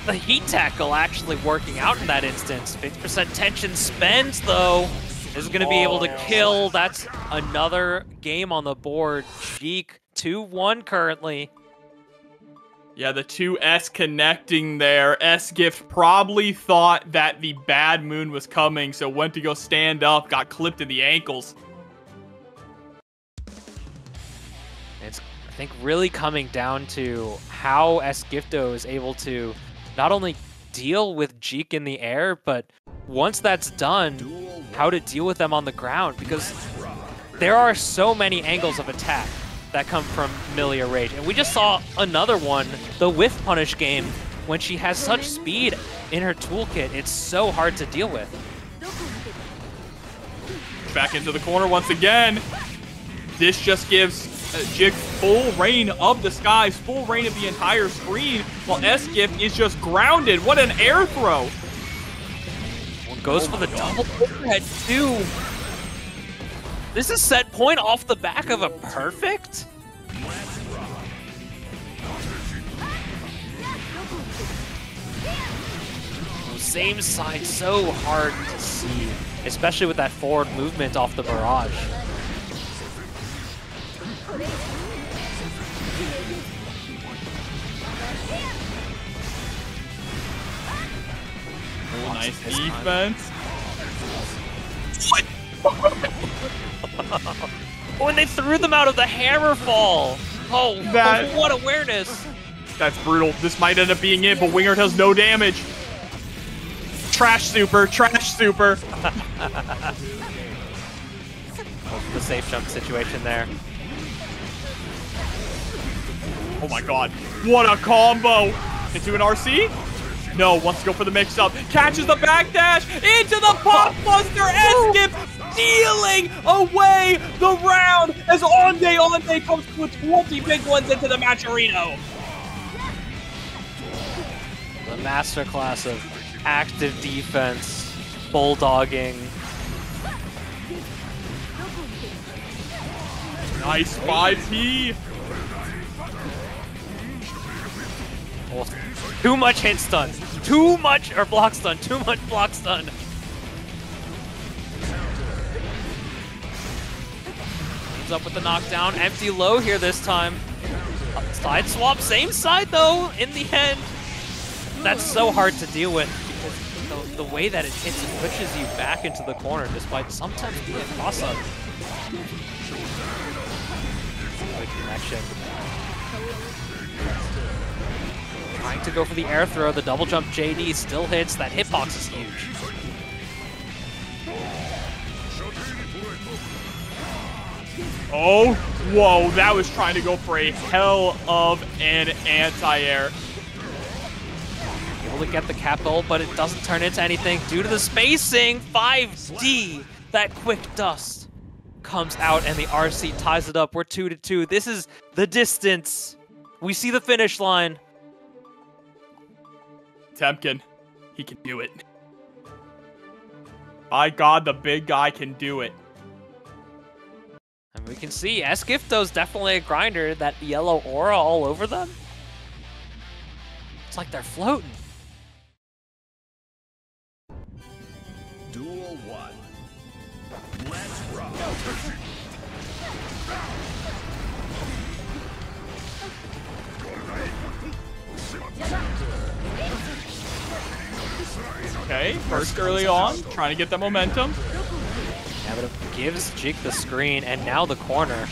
The heat tackle actually working out in that instance. 50% tension spends though. is going to be able to kill. That's another game on the board. Jikh 2-1 currently. Yeah, the two S connecting there. S-Gift probably thought that the bad moon was coming, so went to go stand up, got clipped in the ankles. It's, I think, really coming down to how S-Gifto is able to not only deal with Jikh in the air, but once that's done, how to deal with them on the ground, because there are so many angles of attack that come from Millia Rage. And we just saw another one, the Whiff Punish game, when she has such speed in her toolkit, it's so hard to deal with. Back into the corner once again. This just gives Jikh full reign of the skies, full reign of the entire screen, while S-Gift is just grounded. What an air throw! One goes for the double overhead too. This is set point off the back of a perfect? Same side, so hard to see, especially with that forward movement off the barrage. Oh, nice defense. What? When they threw them out of the hammer fall. Oh, what awareness. That's brutal. This might end up being it, but Wingert has no damage. Trash super, trash super. The safe jump situation there. Oh my god. What a combo. Into an RC? No, wants to go for the mix-up. Catches the backdash into the pop buster. S-Gift stealing away the round as Onday comes with 20 big ones into the matcherino. The masterclass of active defense, bulldogging. Nice 5P. Oh, too much hit stun. Too much, or block stun. Too much block stun. Comes up with the knockdown. Empty low here this time. Side swap, same side though, in the end. That's so hard to deal with because the way that it hits and pushes you back into the corner despite sometimes being a cross-up. Good connection. Trying to go for the air throw, the double jump JD still hits, that hitbox is huge. Oh, whoa, that was trying to go for a hell of an anti-air. Able to get the capital, but it doesn't turn into anything due to the spacing. 5D, that quick dust comes out and the RC ties it up. We're 2-2. This is the distance. We see the finish line. Potemkin, he can do it. My god, the big guy can do it. And we can see S-Gifto's definitely a grinder. That yellow aura all over them. It's like they're floating. Duel 1. Let's rock. Okay, first early on, trying to get that momentum. Yeah, but it gives Jikh the screen, and now the corner.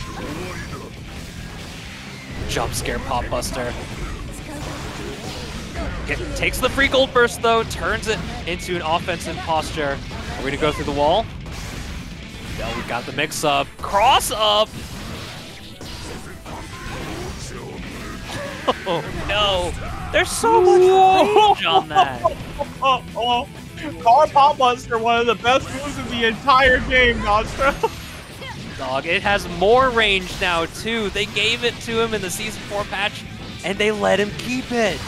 Jump scare pop buster. Takes the free gold burst though, turns it into an offensive posture. Are we gonna go through the wall? No, we got the mix up. Cross up! Oh no! There's so much range on that! Car Pop Buster, one of the best moves in the entire game, Nostro. Dog, it has more range now too. They gave it to him in the Season 4 patch, and they let him keep it.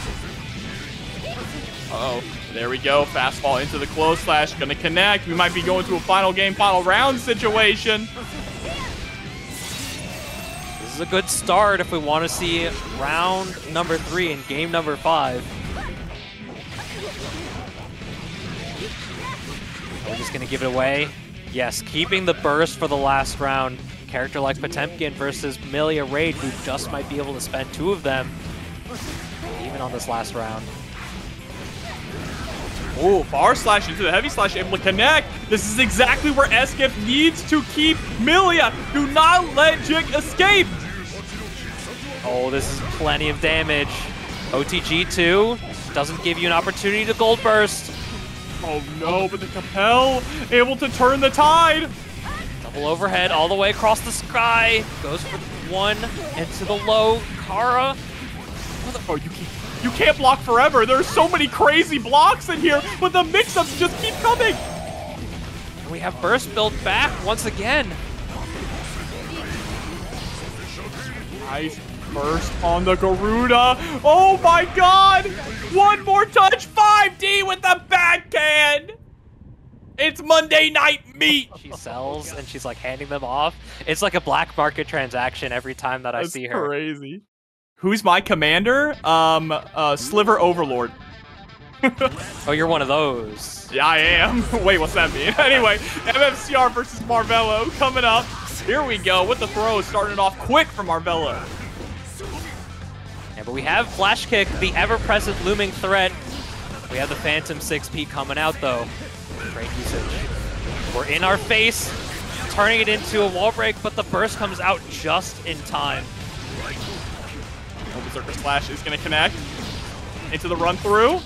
Uh-oh, there we go. Fastball into the close slash, gonna connect. We might be going to a final game, final round situation. This is a good start if we want to see round number 3 and game number 5. We're just gonna give it away. Yes, keeping the burst for the last round. Character like Potemkin versus Millia Raid, who just might be able to spend 2 of them, even on this last round. Oh, bar slash into the heavy slash, able to connect. This is exactly where Eskip needs to keep Millia. Do not let Jikh escape. Oh, this is plenty of damage. OTG2 doesn't give you an opportunity to gold burst. Oh no, but the Capel able to turn the tide. Double overhead all the way across the sky. Goes for the 1 into the low. Kara. Oh, you can't block forever. There's so many crazy blocks in here, but the mix-ups just keep coming. And we have burst built back once again. Nice burst on the Garuda. Oh my god! One more touch. 5D with the backhand. It's Monday Night Meat. She sells and she's like handing them off. It's like a black market transaction every time that I see her. That's crazy. Who's my commander? Sliver Overlord. Oh, you're one of those. Yeah, I am. Wait, what's that mean? Anyway, MFCR versus Marvelo coming up. Here we go with the throws, starting it off quick for Marvelo. Yeah, but we have Flash Kick, the ever-present looming threat. We have the Phantom 6P coming out, though. Great usage. We're in our face, turning it into a wall break, but the burst comes out just in time. Berserker Slash is going to connect into the run through.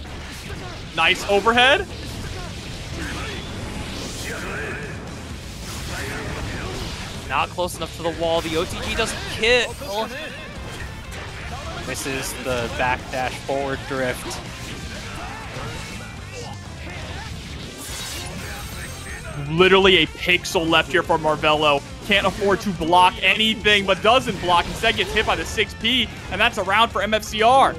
Nice overhead. Not close enough to the wall. The OTG doesn't kill. Misses the backdash forward drift. Literally a pixel left here for Marvelo. Can't afford to block anything, but doesn't block. Instead gets hit by the 6P, and that's a round for MFCR.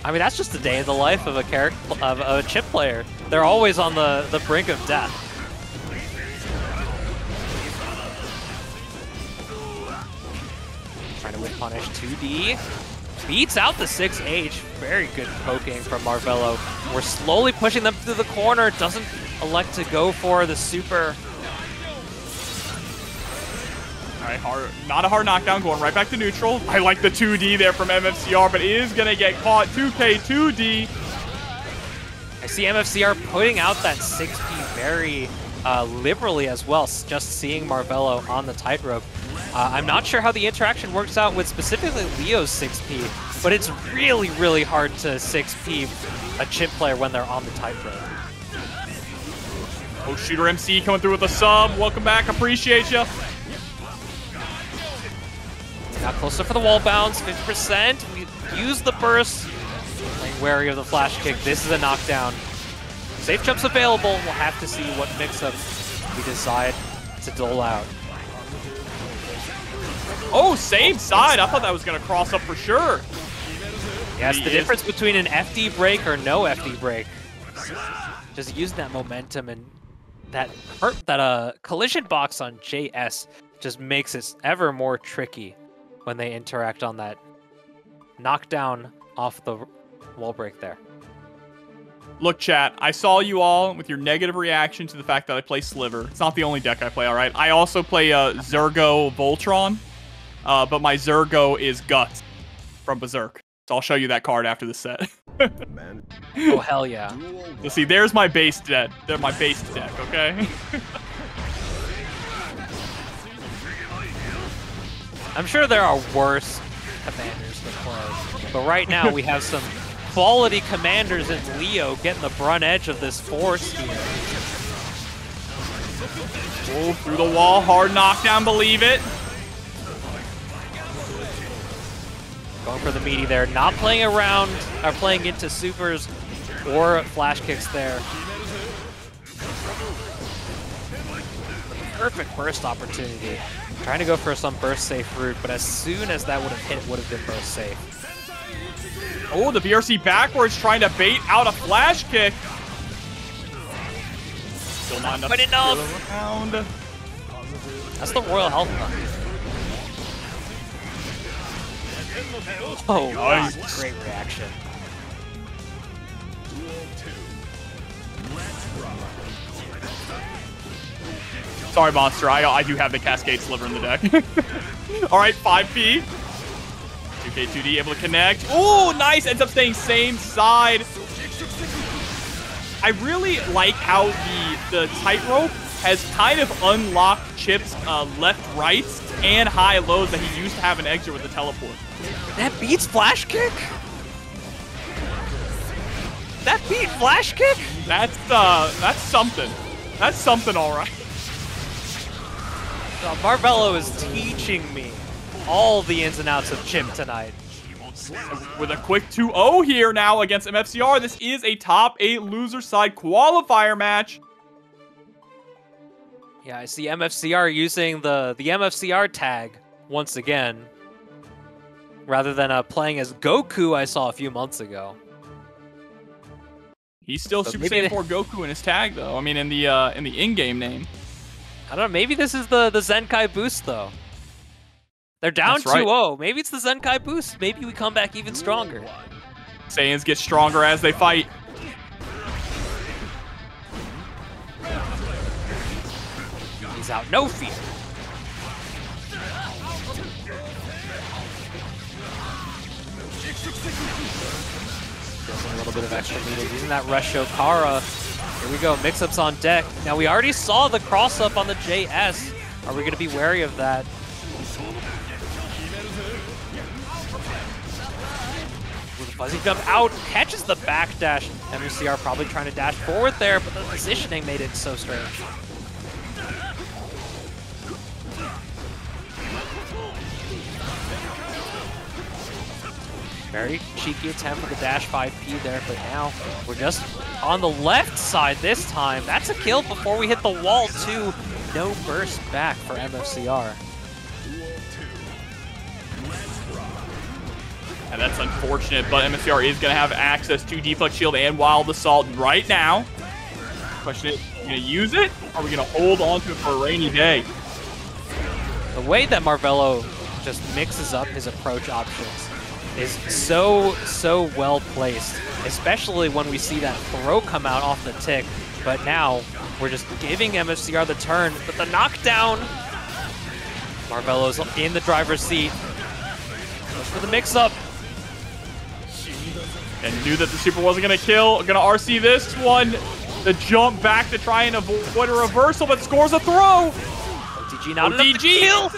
I mean, that's just a day in the life of a character, of a Chipp player. They're always on the brink of death. Trying to whip punish 2D. Beats out the 6H. Very good poking from Marvelo. We're slowly pushing them through the corner. Doesn't elect to go for the super. All right, not a hard knockdown, going right back to neutral. I like the 2D there from MFCR, but is going to get caught. 2K 2D. I see MFCR putting out that 6P very liberally as well, just seeing Marvelo on the tightrope. I'm not sure how the interaction works out with specifically Leo's 6P, but it's really, really hard to 6P a Chipp player when they're on the tightrope. Oh, Shooter MC coming through with a sub. Welcome back, appreciate you. Not close enough for the wall bounce, 50%. We use the burst. Playing wary of the flash kick. This is a knockdown. Safe jumps available. We'll have to see what mix-up we decide to dole out. Oh, same side. I thought that was going to cross up for sure. Yes, the difference between an FD break or no FD break. Just using that momentum and that collision box on JS just makes it ever more tricky when they interact on that knockdown off the wall break there. Look, chat, I saw you all with your negative reaction to the fact that I play Sliver. It's not the only deck I play, all right? I also play Zergo Voltron, but my Zergo is Guts from Berserk. So I'll show you that card after the set. Oh, hell yeah. So see, there's my base deck. They're my base deck, okay? I'm sure there are worse commanders to play, but right now we have some quality commanders in Leo getting the brunt edge of this force here. Oh, through the wall, hard knockdown, believe it. Going for the meaty there, not playing around, or playing into supers or flash kicks there. Perfect burst opportunity. Trying to go for some burst safe route, but as soon as that would have hit, it would have been burst safe. Oh, the BRC backwards trying to bait out a flash kick. Still not enough. But enough. That's the Royal Health Nut. Oh, nice. God, great reaction. Sorry, Monster. I do have the Cascade Sliver in the deck. All right, 5P. 2K2D able to connect. Oh, nice. Ends up staying same side. I really like how the tightrope has kind of unlocked Chipp's left, rights, and high lows that he used to have an exit with the teleport. That beats Flash Kick? That beat Flash Kick? That's something. That's something, all right. Marvelo is teaching me all the ins and outs of Chipp tonight. With a quick 2-0 here now against MFCR. This is a top 8 loser side qualifier match. Yeah, I see MFCR using the MFCR tag once again, rather than playing as Goku I saw a few months ago. He's still So Super maybe Saiyan 4 Goku in his tag, though. I mean, in the in-game name. I don't know. Maybe this is the Zenkai boost, though. They're down 2-0. Right. Maybe it's the Zenkai boost. Maybe we come back even stronger. Saiyans get stronger as they fight. He's out. No fear. Getting a little bit of extra meters. Using that Resho Kara. Here we go. Mix-ups on deck. Now, we already saw the cross-up on the JS. Are we going to be wary of that? With a fuzzy jump out, catches the backdash. MFCR probably trying to dash forward there, but the positioning made it so strange. Very cheeky attempt for the dash 5P there, but now we're just on the left side this time. That's a kill before we hit the wall too. No burst back for MFCR. And that's unfortunate, but MFCR is going to have access to Deflect Shield and Wild Assault right now. Question is, are we going to use it? Or are we going to hold on to it for a rainy day? The way that Marvelo just mixes up his approach options is so well placed, especially when we see that throw come out off the tick. But now we're just giving MFCR the turn, but the knockdown. Marvelo's in the driver's seat. Goes for the mix-up. And knew that the super wasn't going to kill. Going to RC this one. The jump back to try and avoid a reversal, but scores a throw. OTG not enough to kill.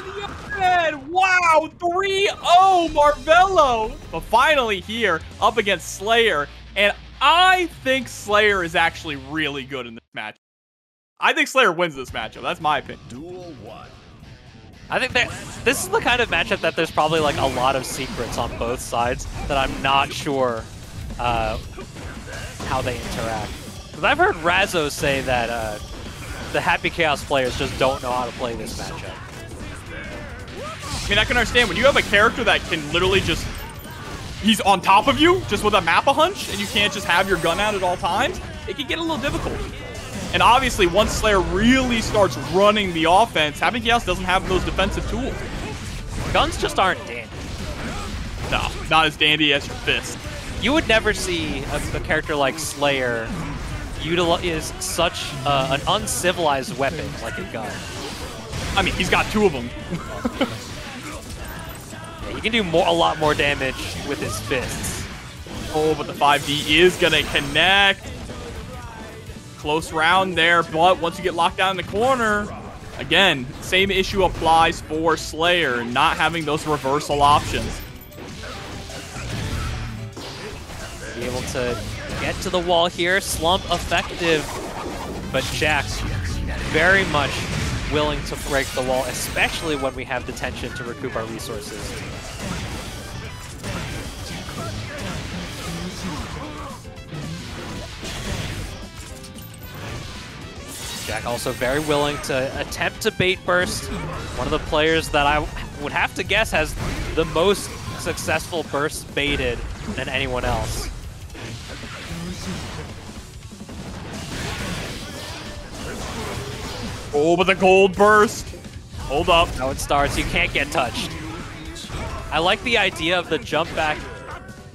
Wow, 3-0 Marvelo. But finally here, up against Slayer. And I think Slayer is actually really good in this match. I think Slayer wins this matchup. That's my opinion. Duel 1. I think that this is the kind of matchup that there's probably like a lot of secrets on both sides that I'm not sure how they interact. Because I've heard Razzo say that the Happy Chaos players just don't know how to play this matchup. I mean, I can understand when you have a character that can literally just, he's on top of you just with a Mappa hunch and you can't just have your gun out at all times, it can get a little difficult. And obviously, once Slayer really starts running the offense, Happy Chaos doesn't have those defensive tools. Guns just aren't dandy. No, not as dandy as your fist. You would never see a character like Slayer utilize such an uncivilized weapon like a gun. I mean, he's got 2 of them. Yeah, he can do a lot more damage with his fists. Oh, but the 5D is going to connect. Close round there, but once you get locked down in the corner, again, same issue applies for Slayer, not having those reversal options. Be able to get to the wall here, slump effective, but Jack's very much willing to break the wall, especially when we have detention to recoup our resources. Jack also very willing to attempt to bait burst. One of the players that I would have to guess has the most successful burst baited than anyone else. Oh, but the gold burst. Hold up. How it starts, you can't get touched. I like the idea of the jump back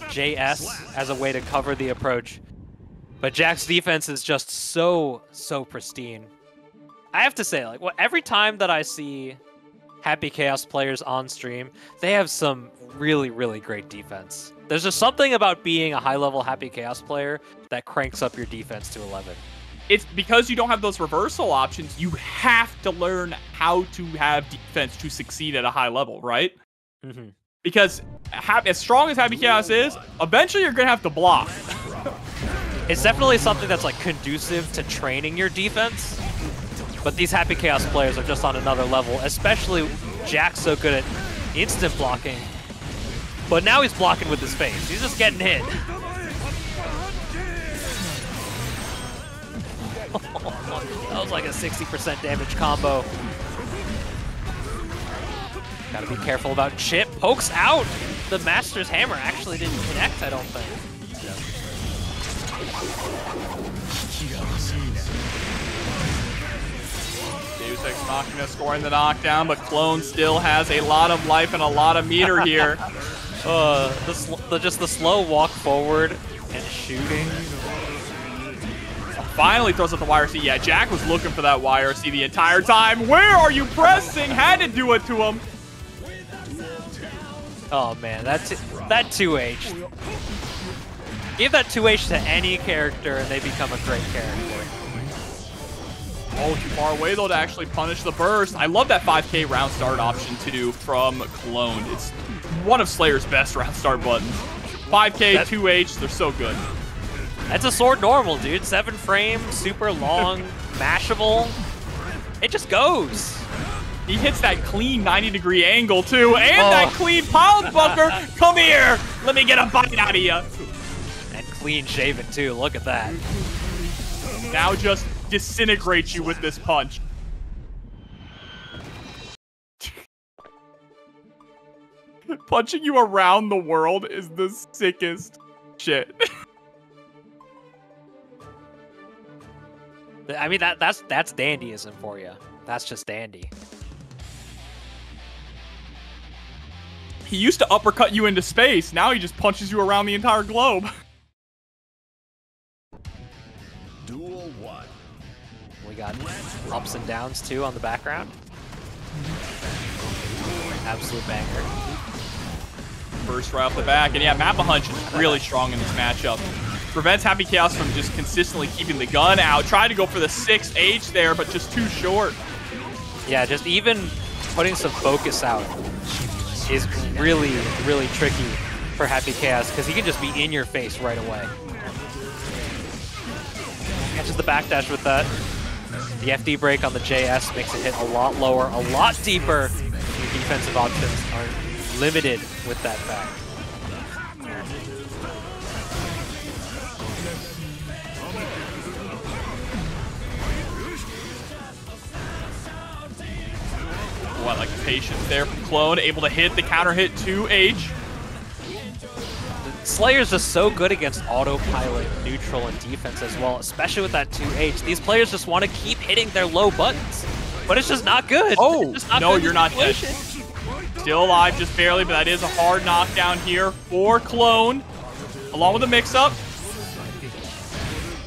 JS as a way to cover the approach. But Jack's defense is just so pristine. I have to say, like, every time that I see Happy Chaos players on stream, they have some really, really great defense. There's just something about being a high-level Happy Chaos player that cranks up your defense to 11. It's because you don't have those reversal options. You have to learn how to have defense to succeed at a high level, right? Mm-hmm. Because as strong as Happy Chaos is, eventually you're going to have to block. It's definitely something that's like conducive to training your defense. But these Happy Chaos players are just on another level, especially Jack's so good at instant blocking. But now he's blocking with his face. He's just getting hit. That was like a 60% damage combo. Gotta be careful about Chipp. Pokes out. The Master's Hammer actually didn't connect, I don't think. Deus Ex Machina scoring the knockdown, but Clone still has a lot of life and a lot of meter here. Just the slow walk forward and shooting. Finally throws out the YRC. Yeah, Jack was looking for that YRC the entire time. Where are you pressing? Had to do it to him. Oh man, that 2H. Give that 2H to any character and they become a great character. Oh, too far away though to actually punish the burst. I love that 5k round start option too from Clone. It's one of Slayer's best round start buttons. 5k, 2H, they're so good. That's a sword normal, dude. 7 frames, super long, mashable. It just goes. He hits that clean 90-degree angle too, and that clean pound bunker. Come here, let me get a bite out of you. And clean shaven too, look at that. Now just disintegrate you with this punch. Punching you around the world is the sickest shit. I mean, that's dandyism for you. That's just dandy. He used to uppercut you into space. Now he just punches you around the entire globe. Duel 1. We got ups and downs too on the background. Absolute banger. First right off the back. And yeah, Mappa Hunch is really strong in this matchup. Prevents Happy Chaos from just consistently keeping the gun out. Tried to go for the 6H there, but just too short. Yeah, just even putting some focus out is really, really tricky for Happy Chaos because he can just be in your face right away. Catches the backdash with that. The FD break on the JS makes it hit a lot lower, a lot deeper. Your defensive options are limited with that fact. Oh, I like the patience there from Clone, able to hit the counter hit 2H. Slayer's just so good against autopilot, neutral, and defense as well, especially with that 2H. These players just want to keep hitting their low buttons, but it's just not good. Oh, no, you're not dead. Still alive, just barely, but that is a hard knockdown here for Clone, along with the mix-up.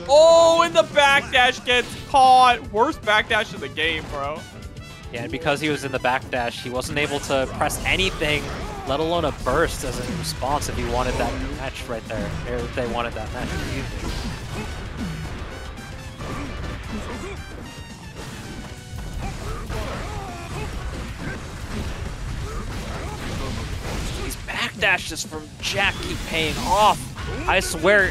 Oh, and the backdash gets caught. Worst backdash of the game, bro. Yeah, and because he was in the backdash, he wasn't able to press anything, let alone a burst as a response if he wanted that match right there. Or if they wanted that match. These backdashes from Jack keep paying off. I swear,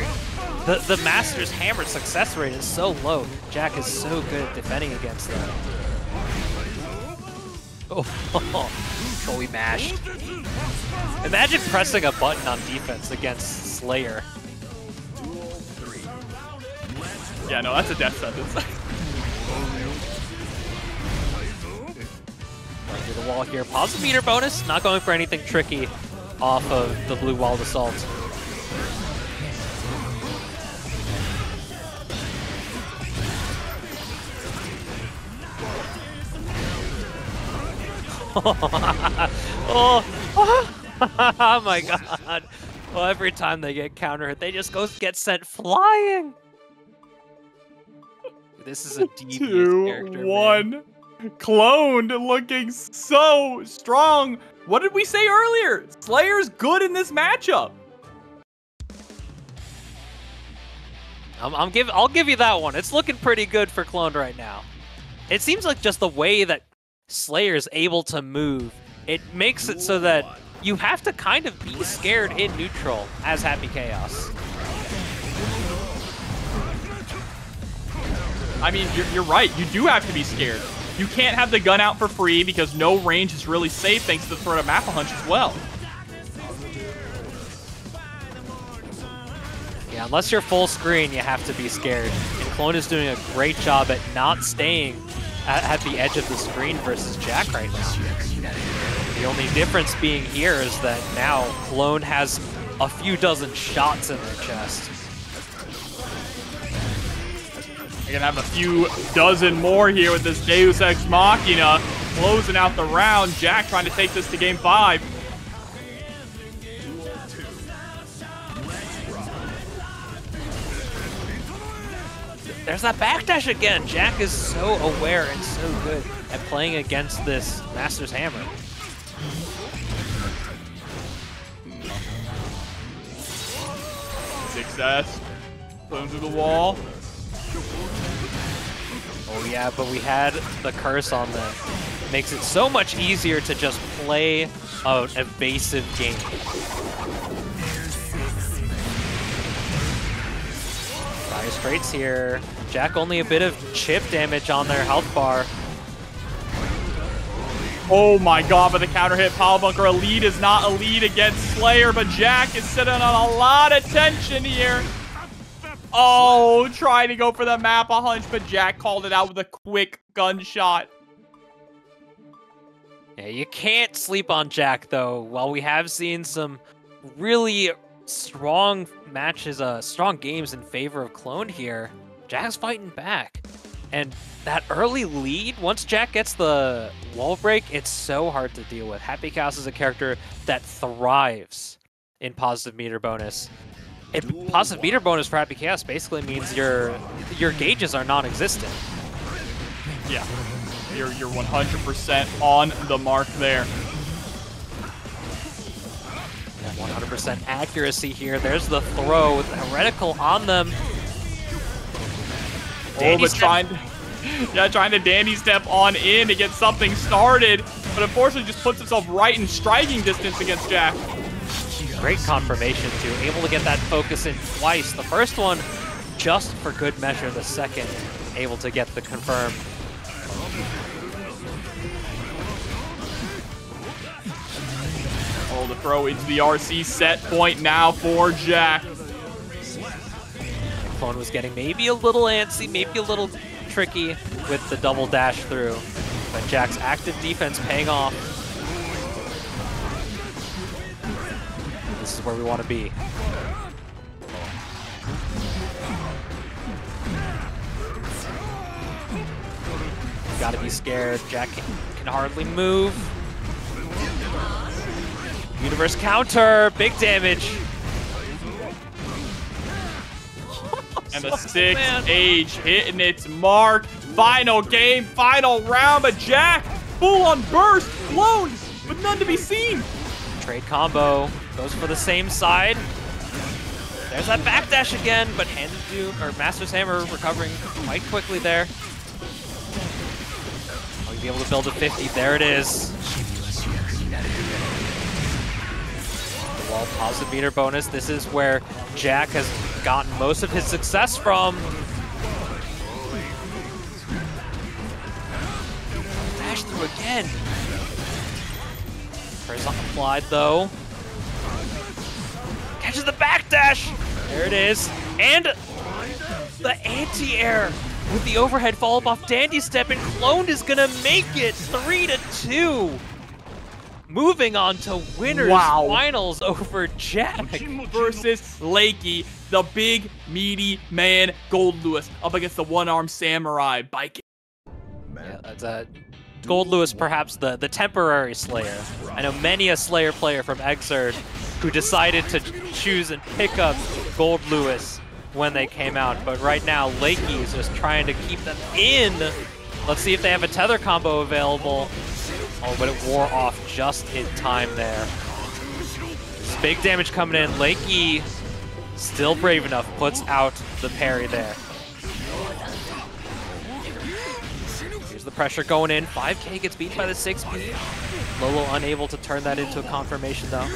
the Master's Hammer success rate is so low. Jack is so good at defending against that. Oh, Troy mashed. Imagine pressing a button on defense against Slayer. Yeah, no, that's a death sentence. Right through the wall here. Positive meter bonus. Not going for anything tricky off of the blue walled assault. Oh my god. Well, every time they get counter hit, they just get sent flying. This is a devious character, man. 2-1. Cloned looking so strong. What did we say earlier? Slayer's good in this matchup. I'll give you that one. It's looking pretty good for Cloned right now. It seems like just the way that Slayer's able to move, it makes it so that you have to kind of be scared in neutral as Happy Chaos. I mean, you're right. You do have to be scared. You can't have the gun out for free because no range is really safe thanks to the threat of Mappa Hunch as well. Yeah, unless you're full screen, you have to be scared. And Clone is doing a great job at not staying at the edge of the screen versus Jack right now. The only difference being here is that now Clone has a few dozen shots in their chest. They're gonna have a few dozen more here with this Deus Ex Machina closing out the round. Jack trying to take this to game 5. There's that backdash again. Jack is so aware and so good at playing against this Master's Hammer. Success. Boom through the wall. Oh yeah, but we had the curse on them. Makes it so much easier to just play an evasive game. Fire straights here. Jack only a bit of chip damage on their health bar. Oh my god, but the counter hit Power Bunker Elite is not elite against Slayer, but Jack is sitting on a lot of tension here. Oh, trying to go for the Mappa Hunch, but Jack called it out with a quick gunshot. Yeah, you can't sleep on Jack, though. While we have seen some really strong matches, strong games in favor of Clone here, Jack's fighting back. And that early lead, once Jack gets the wall break, it's so hard to deal with. Happy Chaos is a character that thrives in positive meter bonus. And positive meter bonus for Happy Chaos basically means your gauges are non-existent. Yeah, you're 100% on the mark there. 100% accuracy here. There's the throw with the heretical on them. Oh, but trying to Dandy step on in to get something started, but unfortunately just puts himself right in striking distance against Jack. Great confirmation, too. Able to get that focus in twice. The first one, just for good measure. The second, able to get the confirm. Oh, the throw into the RC set point now for Jack. Clone was getting maybe a little antsy, maybe a little tricky with the double dash through. But Jack's active defense paying off. This is where we want to be. Gotta be scared. Jack can hardly move. Universe counter, big damage. And the 6th age hitting its mark. Final game, final round, but Jack, full on burst, blown, but none to be seen. Trade combo, goes for the same side. There's that backdash again, but handed to, or Master's Hammer recovering quite quickly there. Oh, you'll be able to build a 50, there it is. The wall positive meter bonus, this is where Jack has gotten most of his success from. Dash through again. Press applied though. Catches the backdash. There it is. And the anti-air with the overhead follow-up off Dandy Step, and Cloned is gonna make it 3-2. Moving on to winners finals over Jack versus Lakey, the big meaty man Goldlewis up against the one-armed samurai Baiken. Yeah, that's Goldlewis, perhaps the temporary Slayer. I know many a Slayer player from Exerd who decided to choose and pick up Goldlewis when they came out, but right now Lakey is just trying to keep them in. Let's see if they have a tether combo available. Oh, but it wore off just in time there. There's big damage coming in. Lakey still brave enough, puts out the parry there. Here's the pressure going in. 5K gets beat by the 6P. Lolo unable to turn that into a confirmation though.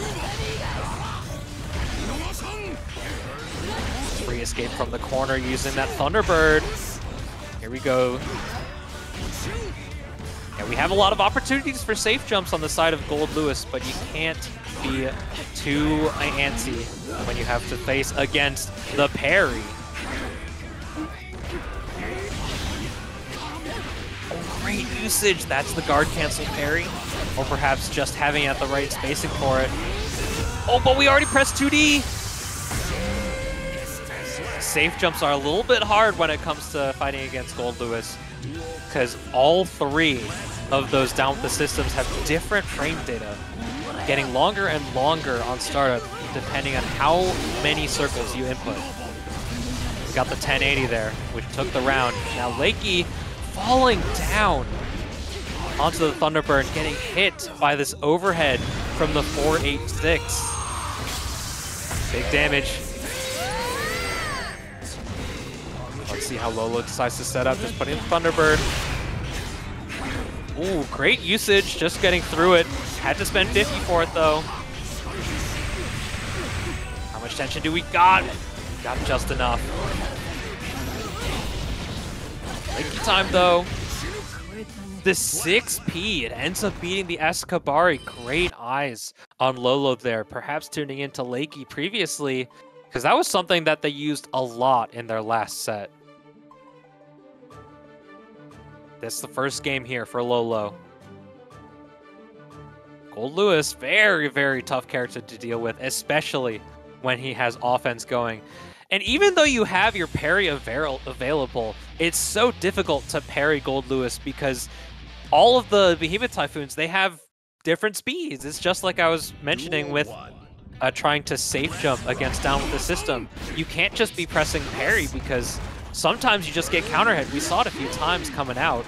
Free escape from the corner using that Thunderbird. Here we go. Yeah, we have a lot of opportunities for safe jumps on the side of Goldlewis, but you can't be too antsy when you have to face against the parry. Oh, great usage. That's the guard cancel parry. Or perhaps just having it at the right spacing for it. Oh, but we already pressed 2D. Safe jumps are a little bit hard when it comes to fighting against Goldlewis, because all three of those down with the systems have different frame data, getting longer and longer on startup depending on how many circles you input. We got the 1080 there, which took the round. Now Lakey falling down onto the Thunderbird, getting hit by this overhead from the 486. Big damage. Let's see how Lolo decides to set up, just putting in Thunderbird. Ooh, great usage, just getting through it. Had to spend 50 for it though. How much tension do we got? Got just enough. Lakey time though. The 6P, it ends up beating the Escabari. Great eyes on Lolo there, perhaps tuning into Lakey previously, because that was something that they used a lot in their last set. That's the first game here for Lolo. Goldlewis, very, very tough character to deal with, especially when he has offense going. And even though you have your parry available, it's so difficult to parry Goldlewis because all of the Behemoth Typhoons, they have different speeds. It's just like I was mentioning with trying to safe jump against down with the system. You can't just be pressing parry because sometimes you just get counter hit. We saw it a few times coming out.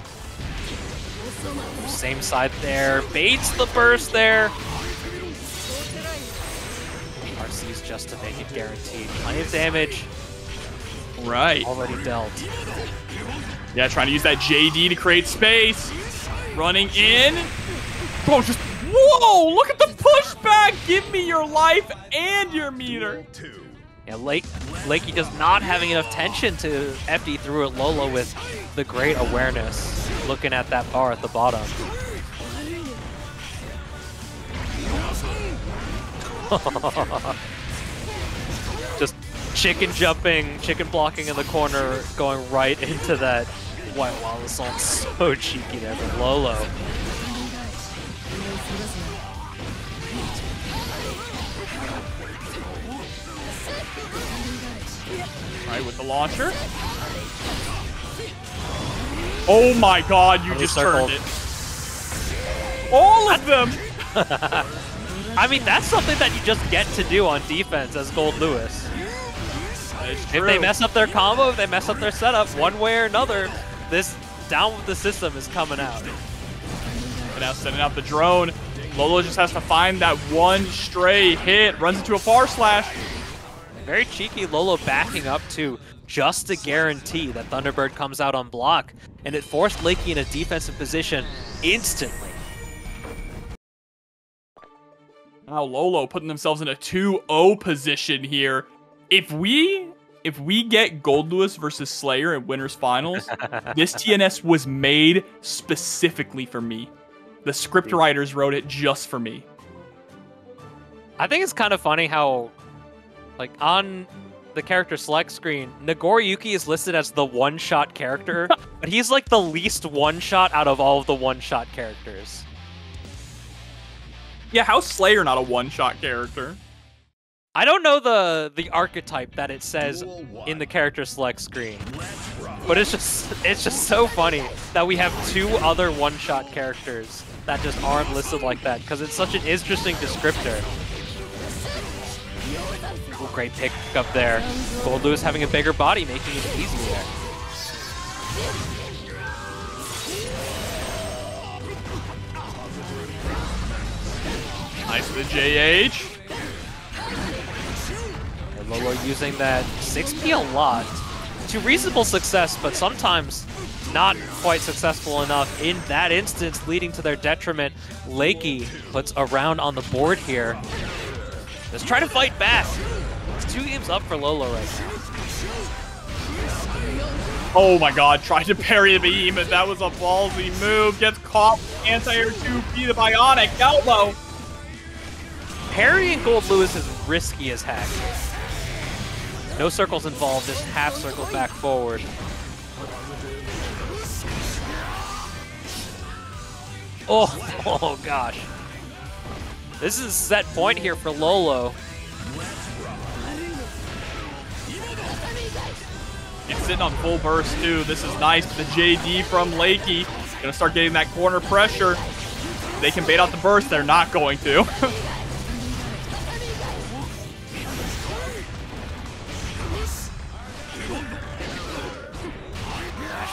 Same side there. Baits the burst there. RC's just to make it guaranteed. Plenty of damage. Right. Already dealt. Yeah, trying to use that JD to create space. Running in. Bro, just... Whoa! Look at the pushback! Give me your life and your meter. Yeah, Lakey does not having enough tension to FD through it. Lolo with the great awareness, looking at that bar at the bottom. Just chicken jumping, chicken blocking in the corner, going right into that white wall assault. So cheeky there from Lolo. Right, with the launcher. Oh my god, you just turned it. All of them! I mean, that's something that you just get to do on defense as Goldlewis. If they mess up their combo, if they mess up their setup, one way or another, this down with the system is coming out. And now sending out the drone. Lolo just has to find that one stray hit, runs into a far slash. Very cheeky Lolo backing up too, just to guarantee that Thunderbird comes out on block, and it forced Lakey in a defensive position instantly. Now Lolo putting themselves in a 2-0 position here. If we get Goldlewis versus Slayer in winners finals, this TNS was made specifically for me. The script writers wrote it just for me. I think it's kind of funny how, like, on the character select screen, Nagoriyuki is listed as the one-shot character, but he's like the least one-shot out of all of the one-shot characters. Yeah, how's Slayer not a one-shot character? I don't know the archetype that it says in the character select screen, but it's just so funny that we have two other one-shot characters that just aren't listed like that, because it's such an interesting descriptor. great pick up there. Goldlewis having a bigger body, making it easier there. Nice for the JH. And Lolo using that 6P a lot to reasonable success, but sometimes not quite successful enough in that instance, leading to their detriment. Lakey puts a round on the board here. Let's try to fight back. It's 2 games up for Lolo right now. Oh my god, tried to parry the behemoth. That was a ballsy move. Gets caught with anti-air 2P, the bionic elbow. Parrying Goldlewis is risky as heck. No circles involved, just half circle back forward. Oh gosh. This is a set point here for Lolo. It's sitting on full burst too. This is nice. The JD from Lakey. Gonna start getting that corner pressure. They can bait out the burst. They're not going to.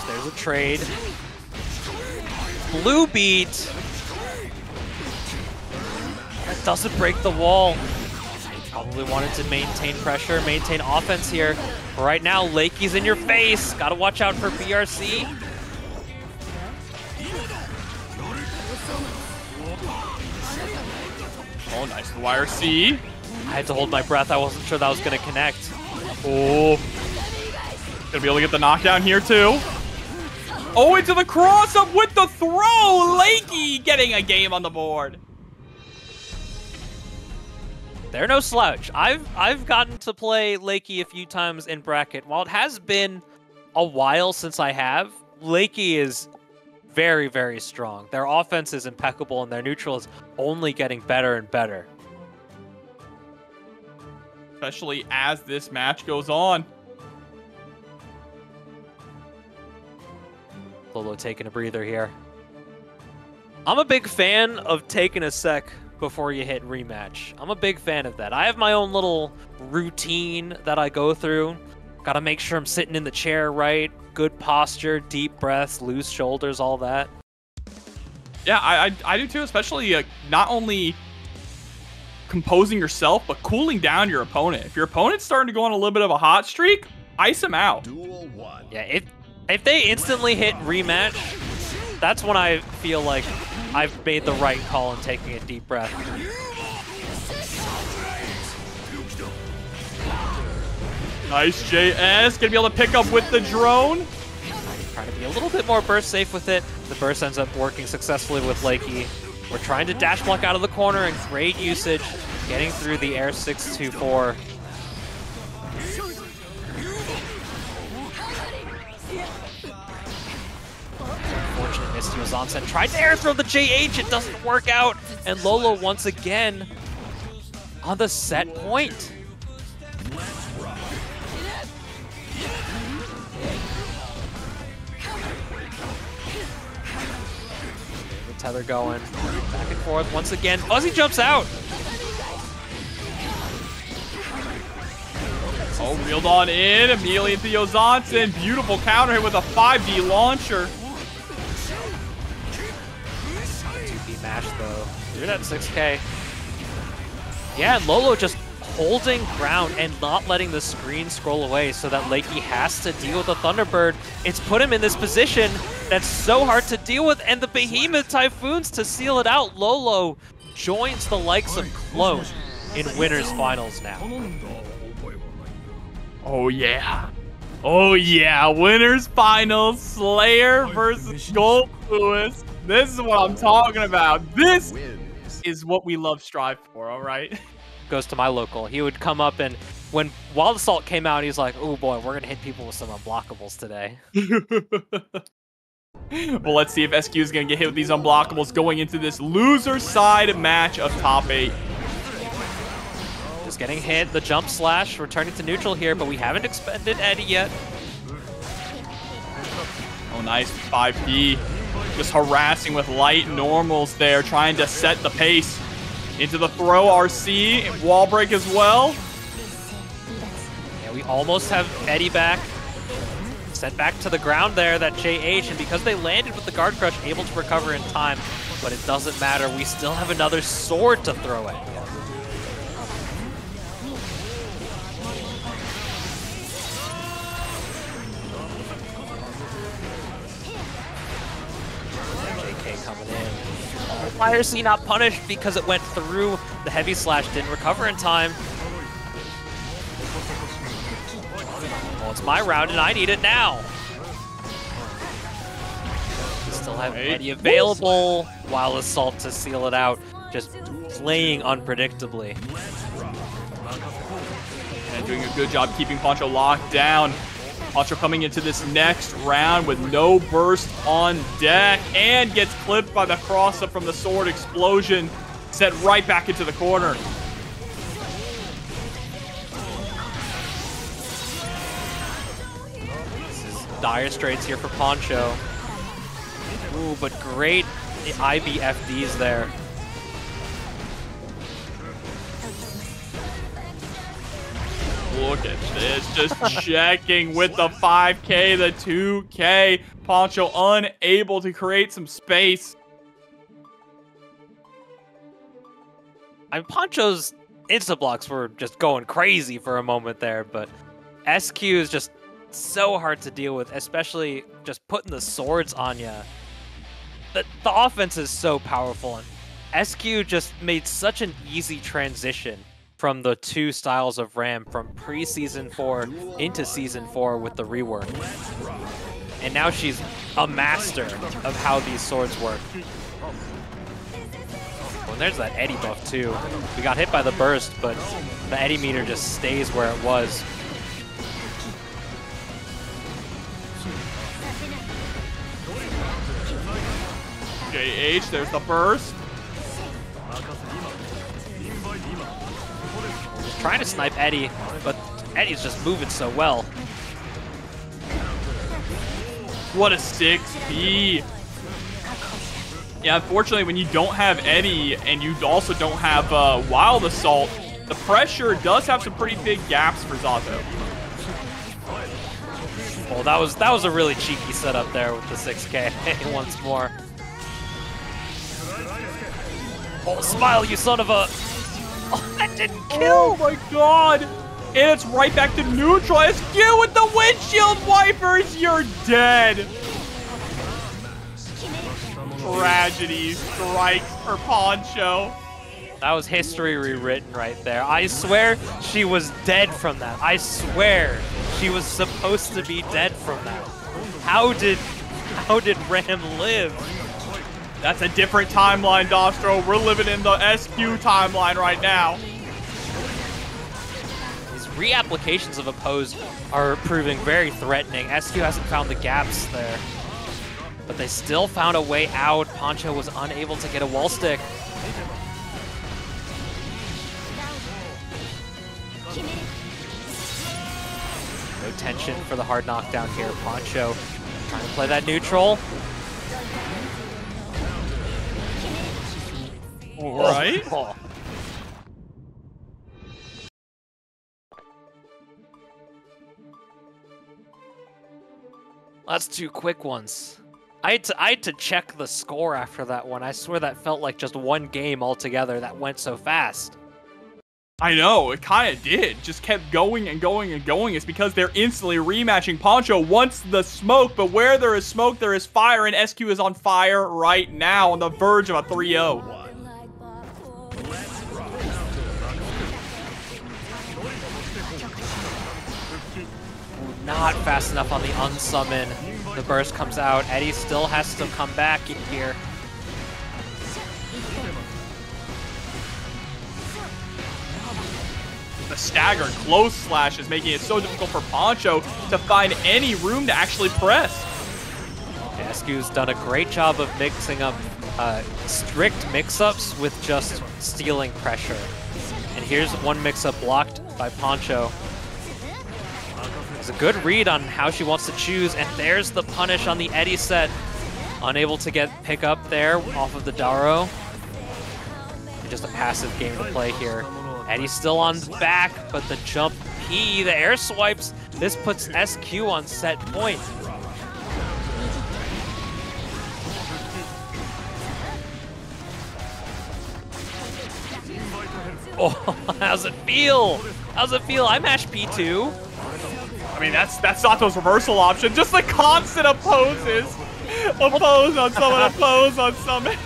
There's a trade. Blue beat. That doesn't break the wall. Probably wanted to maintain pressure, maintain offense here. But right now, Lakey's in your face. Gotta watch out for BRC. Oh, nice. The YRC. I had to hold my breath. I wasn't sure that was gonna connect. Oh. Gonna be able to get the knockdown here too. Oh, into the cross up with the throw. Lakey getting a game on the board. They're no slouch. I've gotten to play Lakey a few times in bracket. While it has been a while since I have, Lakey is very, very strong. Their offense is impeccable and their neutral is only getting better and better. Especially as this match goes on. Lolo taking a breather here. I'm a big fan of taking a sec before you hit rematch. I'm a big fan of that. I have my own little routine that I go through. Gotta make sure I'm sitting in the chair right, good posture, deep breaths, loose shoulders, all that. Yeah, I do too, especially not only composing yourself, but cooling down your opponent. If your opponent's starting to go on a little bit of a hot streak, ice him out. Duel 1. Yeah, if they instantly hit rematch, that's when I feel like I've made the right call in taking a deep breath. Nice JS, gonna be able to pick up with the drone. Trying to be a little bit more burst safe with it. The burst ends up working successfully with Lakey. We're trying to dash block out of the corner and great usage, getting through the air 624. Unfortunate miss to his onset. Tried to air throw the JH, it doesn't work out. And Lolo once again on the set point. The tether going back and forth once again. Fuzzy jumps out. Oh, reeled on in, immediately into Yozansen. Beautiful counter hit with a 5D launcher. 2P mash though. You're at 6K. Yeah, and Lolo just holding ground and not letting the screen scroll away so that Lakey has to deal with the Thunderbird. It's put him in this position that's so hard to deal with, and the Behemoth Typhoons to seal it out. Lolo joins the likes of Clone in winners finals now. Oh yeah. Oh yeah, winners finals, Slayer versus Goldlewis. This is what I'm talking about. This is what we love Strive for, all right? Goes to my local. He would come up and when Wild Assault came out, he's like, oh boy, we're gonna hit people with some unblockables today. Well, let's see if SQ is gonna get hit with these unblockables going into this loser side match of top 8. Just getting hit, the jump slash, returning to neutral here, but we haven't expended Eddie yet. Oh, nice 5P. Just harassing with light normals there, trying to set the pace. Into the throw, RC, wall break as well. Yeah, we almost have Eddie back. Sent back to the ground there, that JH, and because they landed with the guard crush, able to recover in time, but it doesn't matter. We still have another sword to throw at. JK coming in. Oh, why is he not punished? Because it went through the heavy slash, didn't recover in time. Well, it's my round and I need it now. We still have Eddie available while Assault to seal it out, just playing unpredictably. And doing a good job keeping Poncho locked down. Poncho coming into this next round with no burst on deck and gets clipped by the cross-up from the sword explosion, set right back into the corner. Dire straits here for Poncho. Ooh, but great IBFDs there. Look at this, just checking with the 5K, the 2K. Poncho unable to create some space. I mean, Poncho's insta-blocks were just going crazy for a moment there, but SQ is just so hard to deal with, especially just putting the swords on you. The offense is so powerful, and SQ just made such an easy transition from the two styles of Ram from pre-Season 4 into Season 4 with the rework. And now she's a master of how these swords work. Well, and there's that Eddie buff too. We got hit by the burst, but the Eddie meter just stays where it was. JH, there's the burst. Just trying to snipe Eddie, but Eddie's just moving so well. What a 6B. Yeah, unfortunately, when you don't have Eddie and you also don't have Wild Assault, the pressure does have some pretty big gaps for Zato. Well, that was a really cheeky setup there with the 6K once more. Oh, smile, you son of a... Oh, that didn't kill! Oh my god! And it's right back to neutral. SQ with the windshield wipers! You're dead! Tragedy strikes for Poncho. That was history rewritten right there. I swear she was dead from that. I swear she was supposed to be dead from that. How did Ram live? That's a different timeline, Dostro. We're living in the SQ timeline right now. These reapplications of Opposed are proving very threatening. SQ hasn't found the gaps there, but they still found a way out. Poncho was unable to get a wall stick. No tension for the hard knockdown here. Poncho trying to play that neutral. Right? Oh. That's two quick ones. I had to check the score after that one. I swear that felt like just one game altogether. That went so fast. I know, it kind of did. Just kept going and going and going. It's because they're instantly rematching. Poncho wants the smoke, but where there is smoke, there is fire, and SQ is on fire right now on the verge of a 3-0. Not fast enough on the unsummon. The burst comes out. Eddie still has to come back in here. The staggered close slash is making it so difficult for Poncho to find any room to actually press. SQ's done a great job of mixing up strict mix-ups with just stealing pressure. And here's one mix-up blocked by Poncho. It's a good read on how she wants to choose, and there's the punish on the Eddie set. Unable to pick up there off of the Daro. Just a passive game to play here. Eddie's still on the back, but the jump P, the air swipes, this puts SQ on set point. Oh, how's it feel? How's it feel? I'm Ash P2. I mean, that's Zato's reversal option. Just the constant opposes. Oppose on someone, oppose on someone.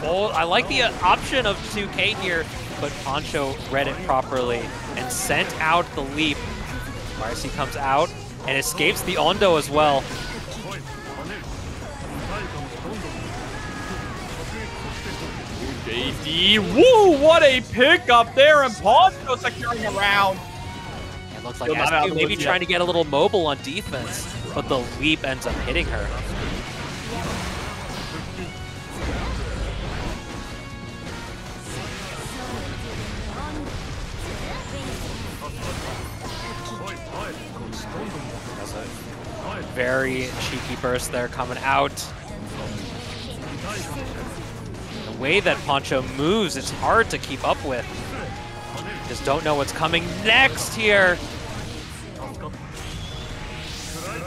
Oh, I like the option of 2K here, but Poncho read it properly and sent out the leap. RC comes out and escapes the Ondo as well. JD, woo, what a pickup there, and Poncho securing a round. It looks like SQ maybe trying to get a little mobile on defense, but the leap ends up hitting her. That's a very cheeky burst there coming out. The way that Poncho moves, it's hard to keep up with. Just don't know what's coming next here.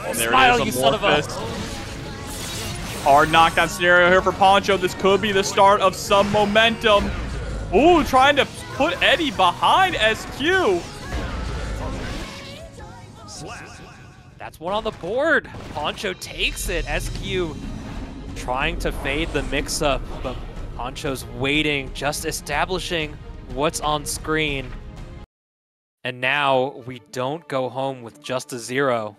Oh, there Smile, it you is, son of a... Hard knockdown scenario here for Poncho. This could be the start of some momentum. Ooh, trying to put Eddie behind SQ. That's one on the board. Poncho takes it. SQ trying to fade the mix-up, but Poncho's waiting, just establishing what's on screen. And now we don't go home with just a 0.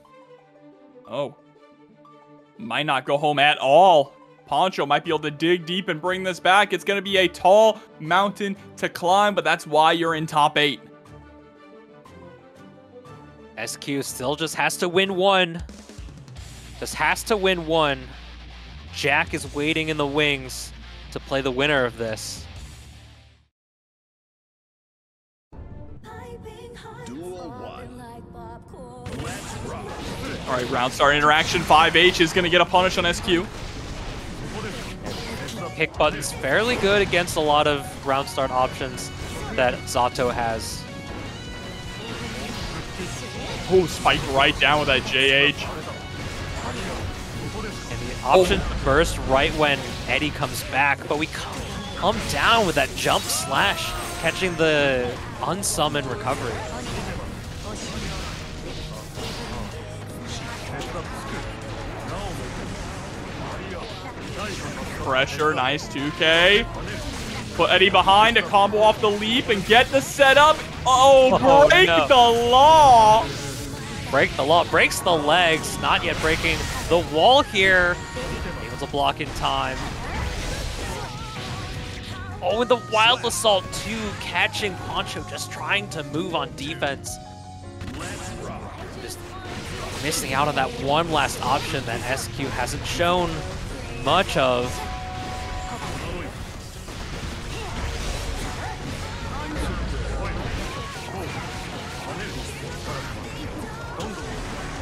Oh. Might not go home at all. Poncho might be able to dig deep and bring this back. It's going to be a tall mountain to climb, but that's why you're in top 8. SQ still just has to win one. Just has to win one. Jack is waiting in the wings to play the winner of this. Duel 1. Let's rock. All right, round start interaction. 5H is going to get a punish on SQ. Pick button's fairly good against a lot of round start options that Zato has. Oh, spiked right down with that JH. And the option to burst right when Eddie comes back, but we come down with that jump slash, catching the unsummon recovery. Pressure, nice 2K. Put Eddie behind to combo off the leap and get the setup. Oh, break no. the law. Break the law, breaks the legs, not yet breaking the wall here. Able to block in time. Oh, and the Wild Assault 2 catching Poncho, just trying to move on defense. Just missing out on that one last option that SQ hasn't shown much of.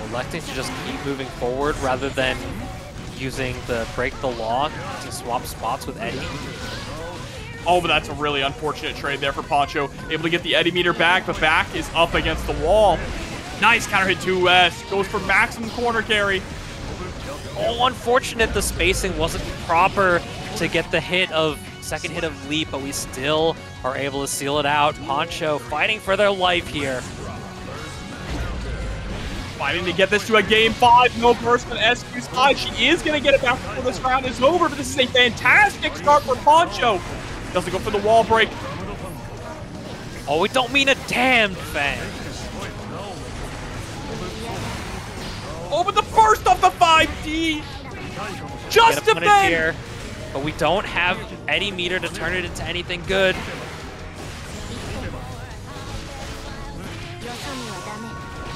Electing to just keep moving forward rather than using the break the law to swap spots with Eddie. Oh, but that's a really unfortunate trade there for Poncho. Able to get the Eddie meter back, but back is up against the wall. Nice counter hit 2S. Goes for maximum corner carry. Oh, unfortunate the spacing wasn't proper to get the second hit of leap, but we still are able to seal it out. Poncho fighting for their life here. Fighting to get this to a game 5. No burst on SQ's side. She is going to get it back before this round is over, but this is a fantastic start for Poncho. Doesn't go for the wall break. Oh, we don't mean a damn thing. Oh, but the burst off the 5D. Just a bit here, but we don't have Eddie meter to turn it into anything good.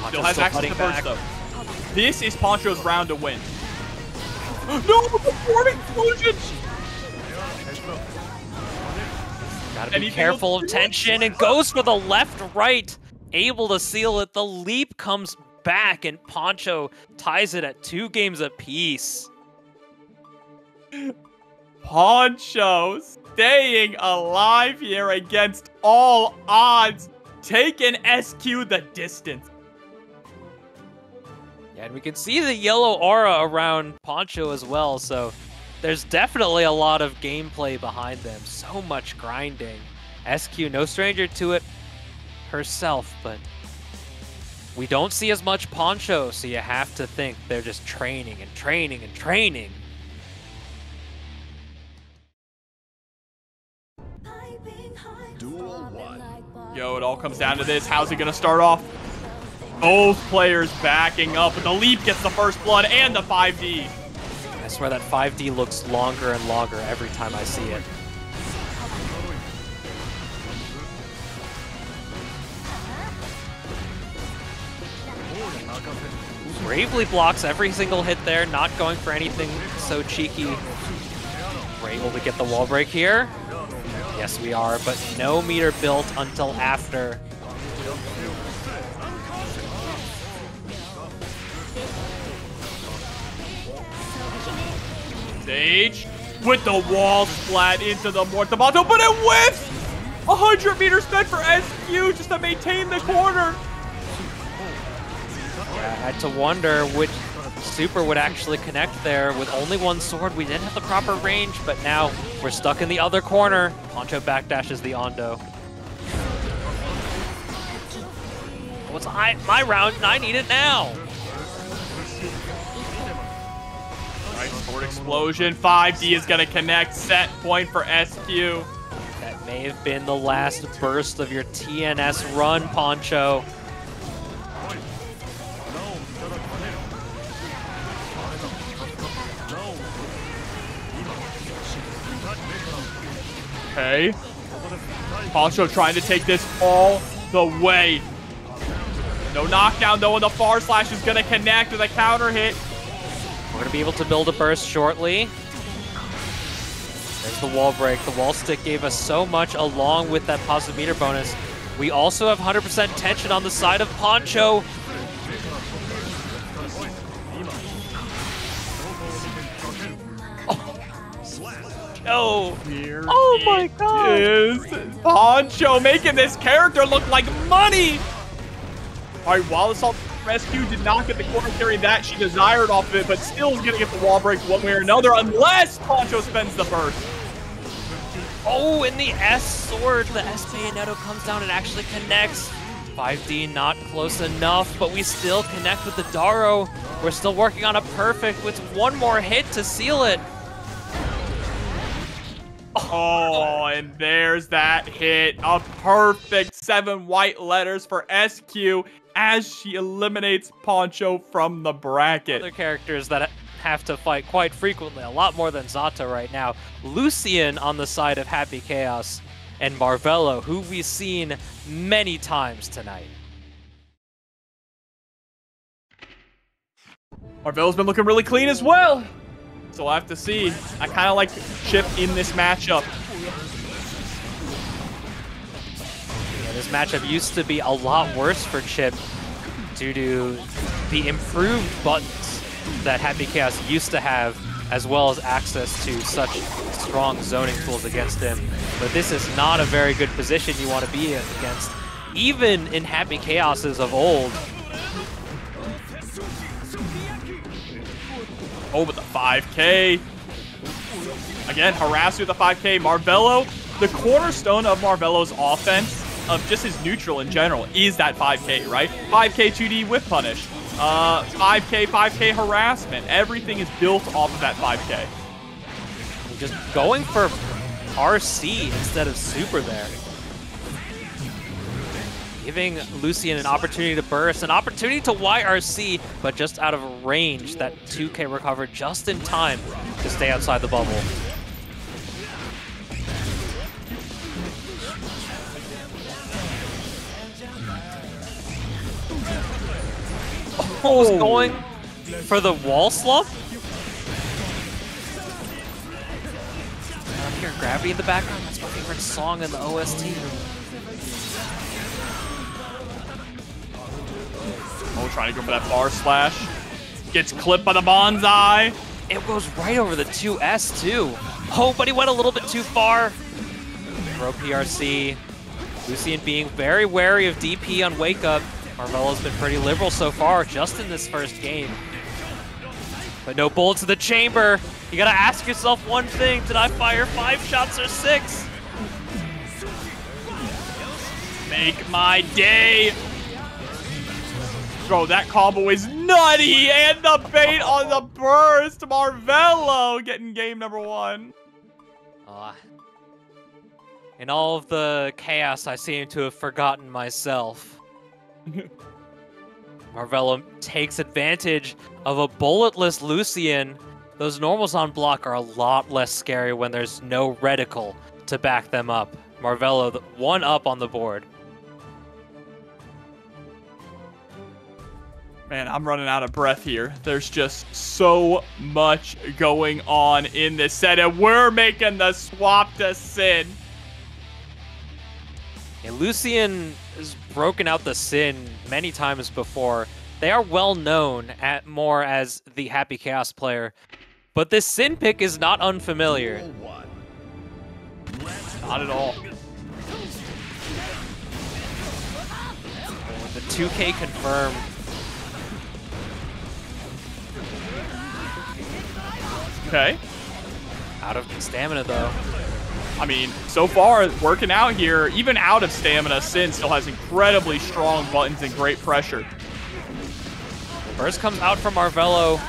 Still has access to the burst, though. This is Poncho's round to win. No, the board explosion! Gotta be careful of tension, and goes for the left-right. Able to seal it. The leap comes back, and Poncho ties it at 2 games apiece. Poncho staying alive here against all odds, taking SQ the distance. Yeah, and we can see the yellow aura around Poncho as well, so there's definitely a lot of gameplay behind them. So much grinding. SQ, no stranger to it herself, but we don't see as much Poncho, so you have to think they're just training and training and training. Duel 1. Yo, it all comes down to this. How's it going to start off? Both players backing up, but the Leap gets the first blood and the 5D. I swear that 5D looks longer and longer every time I see it. Bravely blocks every single hit there, not going for anything so cheeky. We're able to get the wall break here. Yes, we are, but no meter built until after. Sage with the wall splat into the Mortabato, but it whiffs! 100 meters spent for SQ just to maintain the corner. Yeah, I had to wonder which super would actually connect there. With only one sword, we didn't have the proper range, but now we're stuck in the other corner. Poncho backdashes the Ondo. What's my round? I need it now. Nice sword explosion. 5D is going to connect. Set point for SQ. That may have been the last burst of your TNS run, Poncho. Okay. Poncho trying to take this all the way. No knockdown, though, and the far slash is going to connect with a counter hit. We're going to be able to build a burst shortly. There's the wall break. The wall stick gave us so much along with that positive meter bonus. We also have 100% tension on the side of Poncho. Oh, oh my god. Is Poncho making this character look like money. All right, while Assault Rescue did not get the corner carry that she desired off of it, but still is going to get the wall break one way or another unless Poncho spends the burst. Oh, in the S sword, the S Bayonetto comes down and actually connects. 5D not close enough, but we still connect with the Daro. We're still working on a perfect with one more hit to seal it. Oh, and there's that hit. A perfect 7 white letters for SQ as she eliminates Poncho from the bracket. Other characters that have to fight quite frequently, a lot more than Zato right now. Lucien on the side of Happy Chaos, and Marvelo, who we've seen many times tonight. Marvelo's been looking really clean as well. So we'll have to see. I kind of like Chipp in this matchup. Yeah, this matchup used to be a lot worse for Chipp due to the improved buttons that Happy Chaos used to have, as well as access to such strong zoning tools against him. But this is not a very good position you want to be in against, even in Happy Chaoses of old. Oh, but the 5K. Again, harass you with the 5K. Marvelo, the cornerstone of Marvelo's offense, of just his neutral in general, is that 5K, right? 5K 2D whip punish. 5K harassment. Everything is built off of that 5K. Just going for RC instead of super there. Giving Lucien an opportunity to burst, an opportunity to YRC, but just out of range. That 2K recovered just in time to stay outside the bubble. Oh, was going for the wall slump? I hear Gravity in the background. That's my favorite song in the OST. Oh, trying to go for that bar slash. Gets clipped by the bonsai. it goes right over the 2S too. Oh, but he went a little bit too far. Throw PRC. Lucien being very wary of DP on Wake Up. Marvelo's been pretty liberal so far, just in this first game. But no bullet to the chamber. You gotta ask yourself one thing, did I fire 5 shots or 6? Make my day. Bro, that combo is nutty, and the bait on the burst. Marvelo getting game number 1. In all of the chaos, I seem to have forgotten myself. Marvelo takes advantage of a bulletless Lucien. Those normals on block are a lot less scary when there's no reticle to back them up. Marvelo, 1 up on the board. Man, I'm running out of breath here. There's just so much going on in this set, and we're making the swap to Sin. Yeah, Lucien has broken out the Sin many times before. They are well known more as the Happy Chaos player, but this Sin pick is not unfamiliar. Not at all. The 2K confirmed. Okay. Out of stamina, though. I mean, so far, working out here, even out of stamina, Sin still has incredibly strong buttons and great pressure. Burst comes out from Marvelo.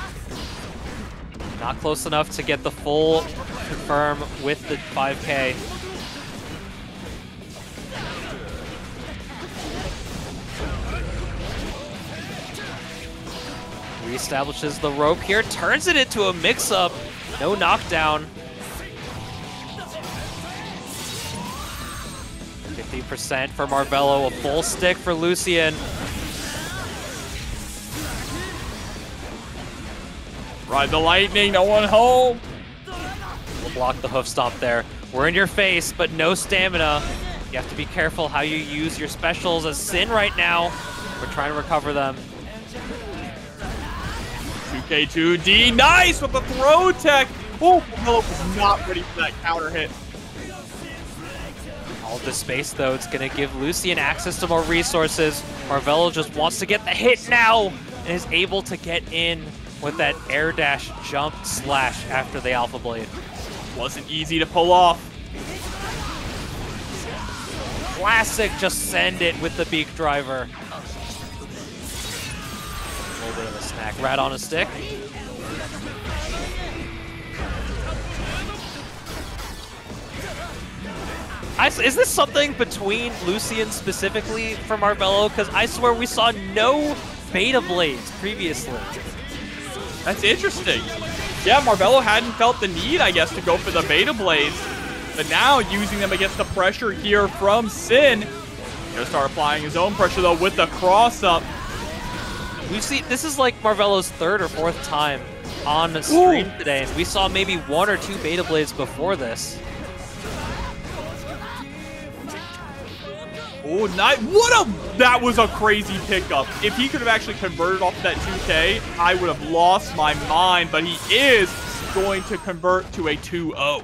Not close enough to get the full confirm with the 5K. Reestablishes the rope here, turns it into a mix-up. No knockdown. 50% for Marvelo, a full stick for Lucien. Ride the lightning, no one home. We'll block the hoof stomp there. We're in your face, but no stamina. You have to be careful how you use your specials as Sin right now. We're trying to recover them. 2K2D, nice with the throw tech. Oh, Marvelo was not ready for that counter hit. All this space, though, it's going to give Lucien access to more resources. Marvelo just wants to get the hit now and is able to get in with that air dash jump slash after the Alpha Blade. Wasn't easy to pull off. Classic, just send it with the beak driver. A little bit of a snack rat on a stick. Is this something between Lucien specifically for Marvelo? Because I swear we saw no Beta Blades previously. That's interesting. Yeah, Marvelo hadn't felt the need, I guess, to go for the Beta Blades. But now, using them against the pressure here from Sin. Gonna start applying his own pressure, though, with the cross-up. We've seen, this is like Marvelo's 3rd or 4th time on the stream today, and we saw maybe 1 or 2 Beta Blades before this. Oh, nice. That was a crazy pickup. If he could have actually converted off of that 2K, I would have lost my mind, but he is going to convert to a 2-0.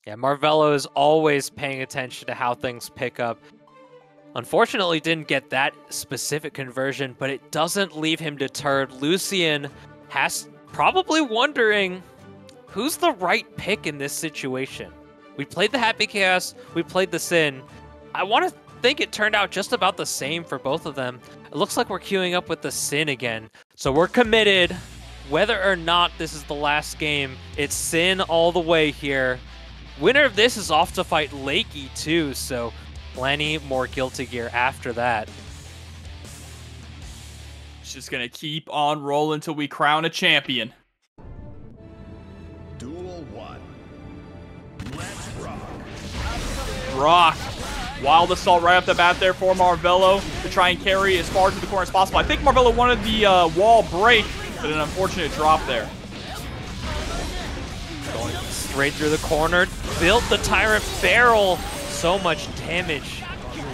Yeah, Marvelo is always paying attention to how things pick up. Unfortunately, didn't get that specific conversion, but it doesn't leave him deterred. Lucien has probably wondering who's the right pick in this situation. We played the Happy Chaos, we played the Sin. I want to think it turned out just about the same for both of them. It looks like we're queuing up with the Sin again. So we're committed. Whether or not this is the last game, it's Sin all the way here. Winner of this is off to fight Lakey too, so plenty more Guilty Gear after that. It's just going to keep on rolling until we crown a champion. Duel 1. Let's rock. Rock. Wild assault right off the bat there for Marvelo to try and carry as far to the corner as possible. I think Marvelo wanted the wall break, but an unfortunate drop there. Going straight through the corner, built the Tyrant barrel. So much damage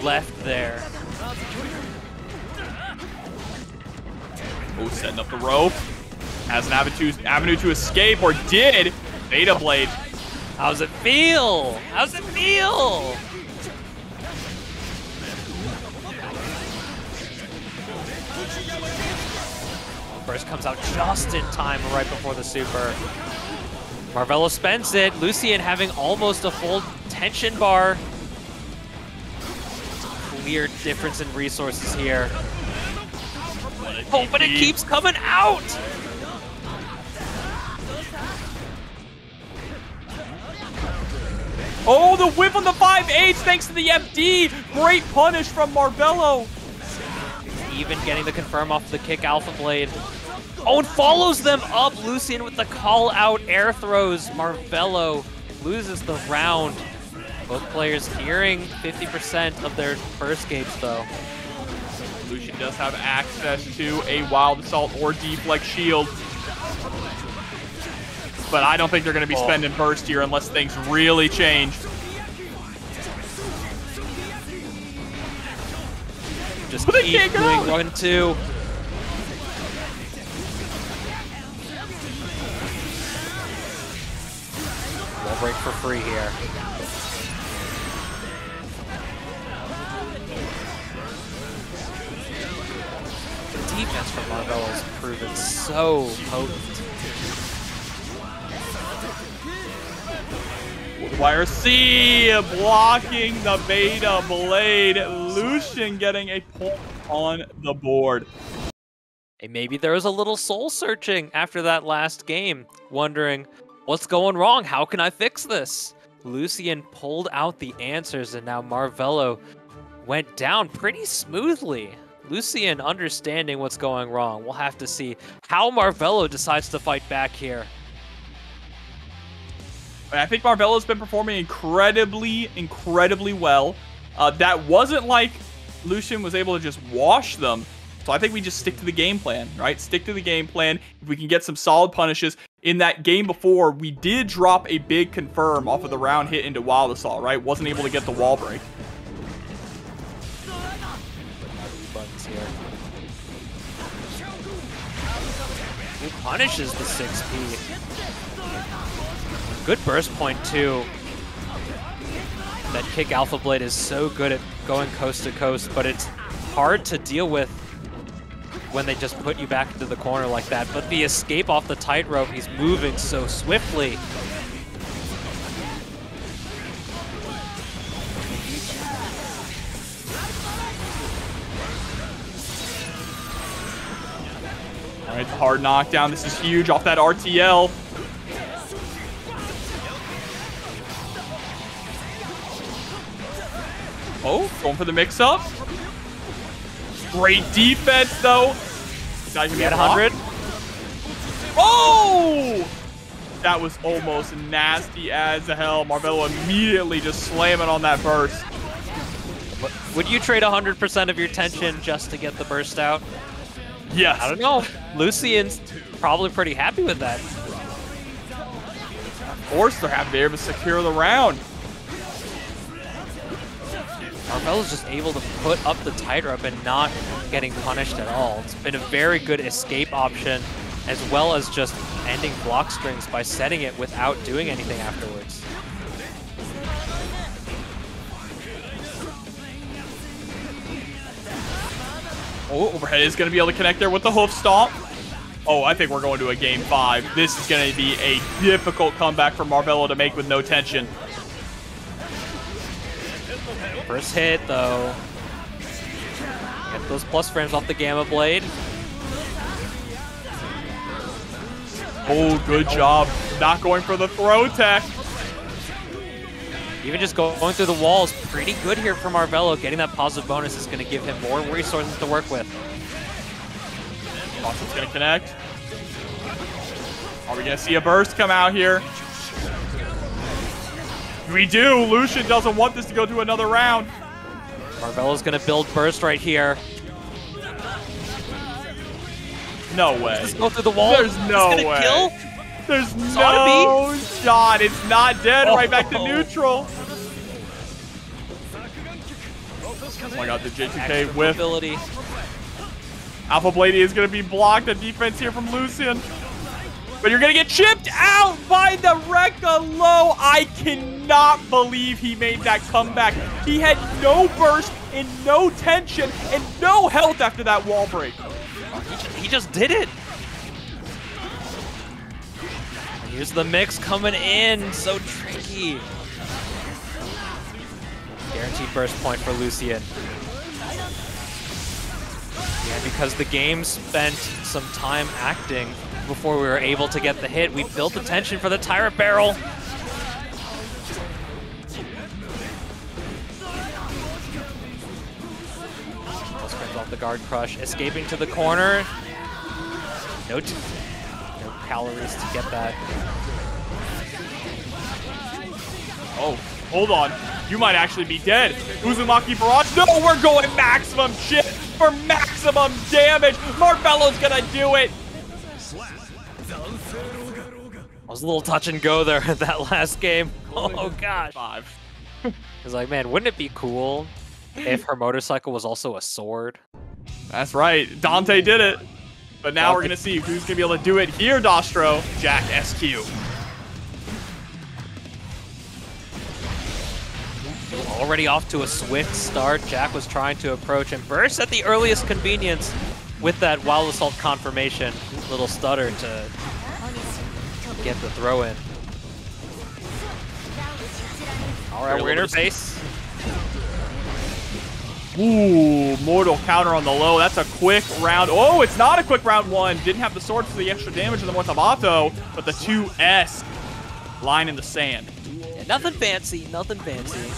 left there. Oh, setting up the rope. Has an avenue to escape, or did. Beta Blade. How's it feel? How's it feel? Burst comes out just in time right before the super. Marvelo spends it. Lucien having almost a full tension bar. Clear difference in resources here. Oh, but it keeps coming out! Oh, the whip on the 5H thanks to the FD. Great punish from Marvelo. Even getting the confirm off the kick Alpha Blade. Oh, and follows them up. Lucien with the call out air throws. Marvelo loses the round. Both players hearing 50% of their burst gates though. Lucien does have access to a Wild Assault or Deflect Shield. But I don't think they're going to be spending burst here unless things really change. Just keep doing 1-2. Wall break for free here. The defense from Marvelo has proven so potent. YRC blocking the Beta Blade. Lucien getting a point on the board. And maybe there was a little soul searching after that last game, wondering, what's going wrong? How can I fix this? Lucien pulled out the answers, and now Marvelo went down pretty smoothly. Lucien understanding what's going wrong. We'll have to see how Marvelo decides to fight back here. I think Marvelo's been performing incredibly well. That wasn't like Lucien was able to just wash them. So I think we just stick to the game plan, right? Stick to the game plan. If we can get some solid punishes. In that game before, we did drop a big confirm off of the round hit into Wild Assault, right? Wasn't able to get the wall break. Who punishes the 6P? Good burst point too. That kick Alpha Blade is so good at going coast to coast, but it's hard to deal with when they just put you back into the corner like that. But the escape off the tightrope, he's moving so swiftly. All right, the hard knockdown. This is huge off that RTL. Oh, going for the mix-up. Great defense, though. Get 100. Oh! That was almost nasty as hell. Marvelo immediately just slamming on that burst. Would you trade 100% of your tension just to get the burst out? Yes. I don't know. Lucien's probably pretty happy with that. Of course, they're happy to secure the round. Marvelo's just able to put up the tightrope and not getting punished at all. It's been a very good escape option, as well as just ending block strings by setting it without doing anything afterwards. Oh, overhead is going to be able to connect there with the hoof stomp. Oh, I think we're going to a game 5. This is going to be a difficult comeback for Marvelo to make with no tension. First hit, though. Get those plus frames off the Gamma Blade. Oh, good job. Not going for the throw tech. Even just going through the walls, pretty good here for Marvelo. Getting that positive bonus is going to give him more resources to work with. Boston's going to connect. Are we going to see a burst come out here? We do. Lucien doesn't want this to go to another round. Marvelo's going to build burst right here. No way. Let's go through the wall. There's no way. Kill? There's no shot. It's not dead. Right back to neutral. Oh my god, the J2K whiff. Ability. Alpha Blade is going to be blocked. The defense here from Lucien. But you're going to get chipped out by the Rekka low. I cannot believe he made that comeback. He had no burst and no tension and no health after that wall break. He just did it. Here's the mix coming in. So tricky. Guaranteed burst point for Lucien. Yeah, because the game spent some time acting before we were able to get the hit. We built the tension for the Tyrant Barrel. Screams off the guard crush, escaping to the corner. No calories to get that. Oh, hold on. You might actually be dead. Uzumaki Barrage. No, we're going maximum chip for maximum damage. Marvelo's gonna do it. I was a little touch and go there at that last game. Oh gosh. 5. It's like, man, wouldn't it be cool if her motorcycle was also a sword? That's right. Dante did it. But now we're gonna see who's gonna be able to do it here, Dostro. Jack SQ. Already off to a swift start. Jack was trying to approach and burst at the earliest convenience with that Wild Assault confirmation. Little stutter to get the throw in. All right, we're in her base. Ooh, mortal counter on the low. That's a quick round. Oh, it's not a quick round 1. Didn't have the sword for the extra damage of the Mortabato, but the 2S line in the sand. Yeah, nothing fancy, nothing fancy.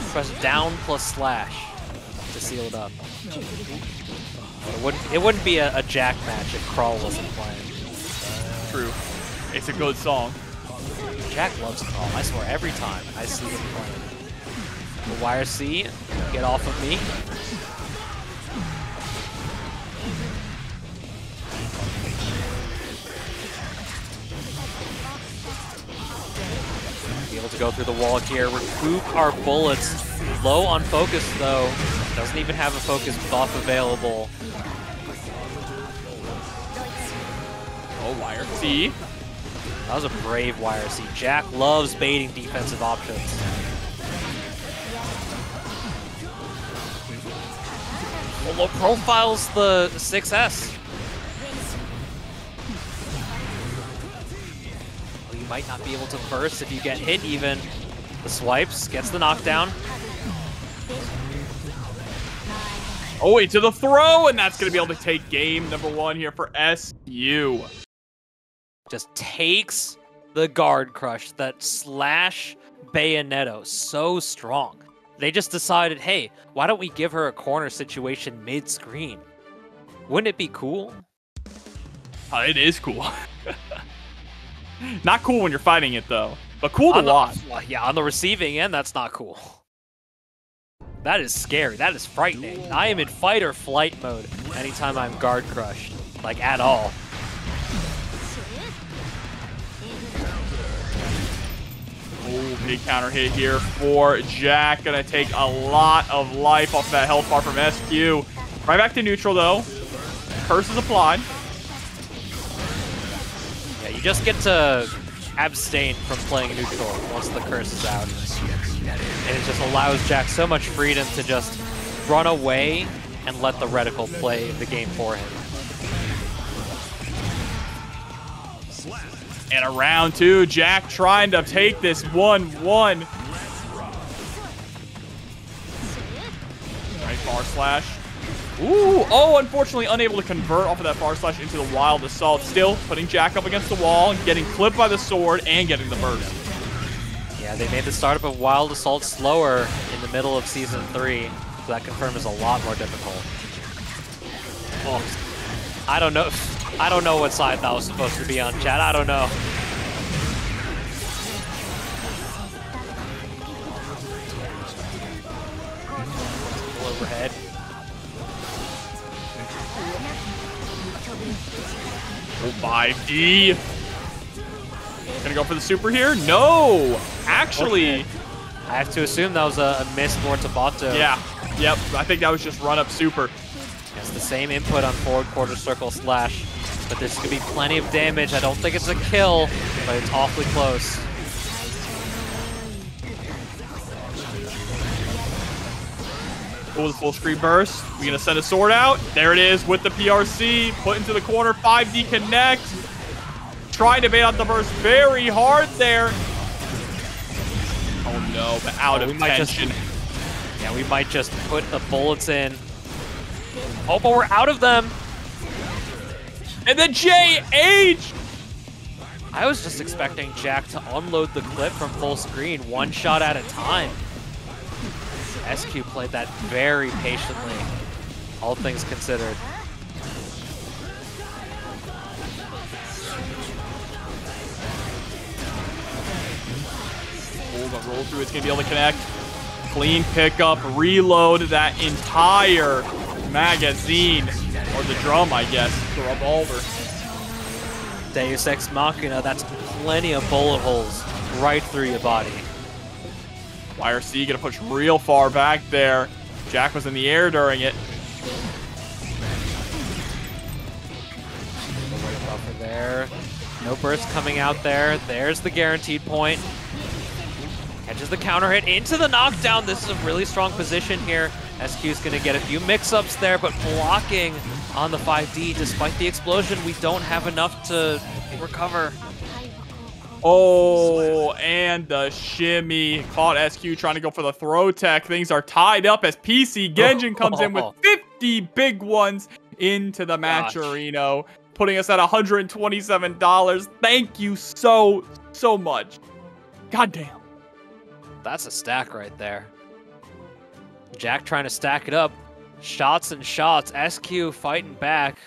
Press down plus slash to seal it up. But it wouldn't be a Jack match if Crawl wasn't playing. True. It's a good song. Jack loves Crawl. I swear every time I see him playing. The wire C, get off of me. Be able to go through the wall here, recoup our bullets. Low on focus though. Doesn't even have a focus buff available. Oh, wire C. That was a brave wire C. Jack loves baiting defensive options. Lolo profiles the 6S. Well, you might not be able to burst if you get hit even. The swipes, gets the knockdown. Oh, wait, to the throw, and that's going to be able to take game number 1 here for SU. Just takes the guard crush, that slash Bayonetto, so strong. They just decided, hey, why don't we give her a corner situation mid-screen? Wouldn't it be cool? It is cool. Not cool when you're fighting it, though. But cool to watch. Yeah, on the receiving end, that's not cool. That is scary. That is frightening. I am in fight or flight mode anytime I'm guard crushed. Like, at all. Oh, big counter hit here for Jack. Gonna take a lot of life off that health bar from SQ. Right back to neutral, though. Curse is applied. Yeah, you just get to abstain from playing neutral once the curse is out. And it just allows Jack so much freedom to just run away and let the reticle play the game for him. And a round 2, Jack trying to take this 1-1. Right, far slash. Ooh, oh, unfortunately unable to convert off of that far slash into the wild assault. Still putting Jack up against the wall and getting clipped by the sword and getting the burst. Yeah, they made the startup of Wild Assault slower in the middle of Season 3, so that confirm is a lot more difficult. Oh, I don't know what side that was supposed to be on, chat. I don't know. Overhead. Oh, 5D. Gonna go for the super here? No! Actually... Okay. I have to assume that was a missed Mortabato. Yeah. Yep. I think that was just run up super. It's the same input on forward quarter circle slash. But this could be plenty of damage. I don't think it's a kill, but it's awfully close. Oh, the full screen burst. We're gonna send a sword out. There it is with the PRC. Put into the corner. 5D connect. Trying to bait out the burst very hard there. Oh no, but out of tension. Yeah, we might just put the bullets in. Oh, but we're out of them. And then JH! I was just expecting Jack to unload the clip from full screen, one shot at a time. SQ played that very patiently, all things considered. Oh, but roll through, it's gonna be able to connect. Clean pickup, reload that entire magazine, or the drum, I guess, the revolver. Deus Ex Machina, that's plenty of bullet holes right through your body. YRC gonna push real far back there. Jack was in the air during it. Buffer there. No burst coming out there. There's the guaranteed point. Catches the counter hit into the knockdown. This is a really strong position here. SQ's gonna get a few mix-ups there, but blocking on the 5D. Despite the explosion, we don't have enough to recover. Oh, and the shimmy. Caught SQ trying to go for the throw tech. Things are tied up as PC Genjin comes in with 50 big ones into the match-arena, putting us at $127. Thank you so much. Goddamn. That's a stack right there. Jack trying to stack it up. Shots and shots. SQ fighting back.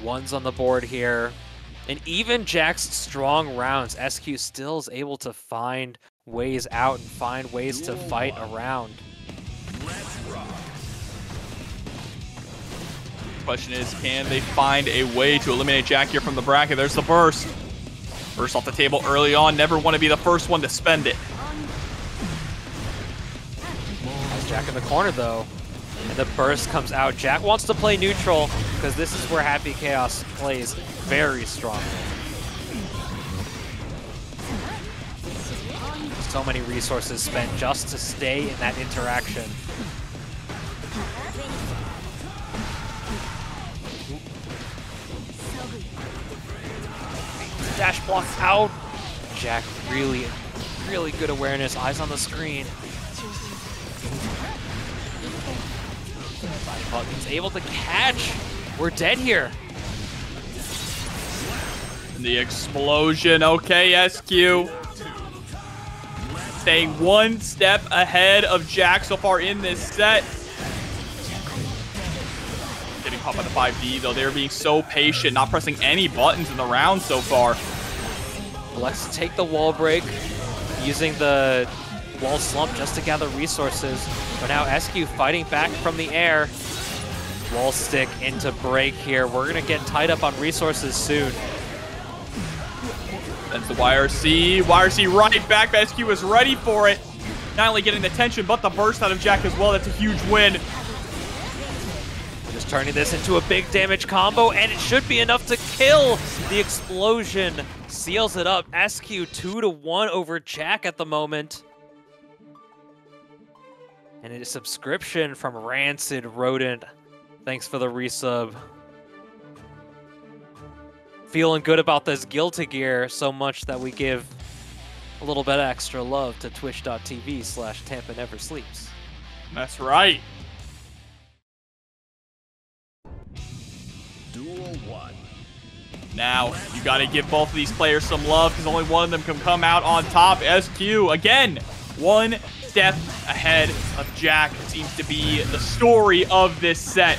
One's on the board here. And even Jack's strong rounds, SQ still is able to find ways out and find ways to fight around. Question is, can they find a way to eliminate Jack here from the bracket? There's the burst. Burst off the table early on. Never want to be the first one to spend it. Nice Jack in the corner, though. And the burst comes out. Jack wants to play neutral because this is where Happy Chaos plays very strongly. So many resources spent just to stay in that interaction. Dash block out. Jack really good awareness. Eyes on the screen. He's able to catch. We're dead here. The explosion. Okay, SQ. Staying one step ahead of Jack so far in this set. Getting caught by the 5D, though. They're being so patient, not pressing any buttons in the round so far. Let's take the wall break, using the wall slump just to gather resources. But now SQ fighting back from the air. Wall stick into break here. We're going to get tied up on resources soon. That's the YRC. YRC right back. SQ is ready for it. Not only getting the tension, but the burst out of Jack as well. That's a huge win. Just turning this into a big damage combo, and it should be enough to kill. The explosion seals it up. SQ 2-1 over Jack at the moment. And a subscription from Rancid Rodent. Thanks for the resub. Feeling good about this Guilty Gear so much that we give a little bit extra love to twitch.tv/TampaNeverSleeps. That's right. Duel 1. Now, you got to give both of these players some love because only one of them can come out on top. SQ, again, one step ahead of Jack. It seems to be the story of this set.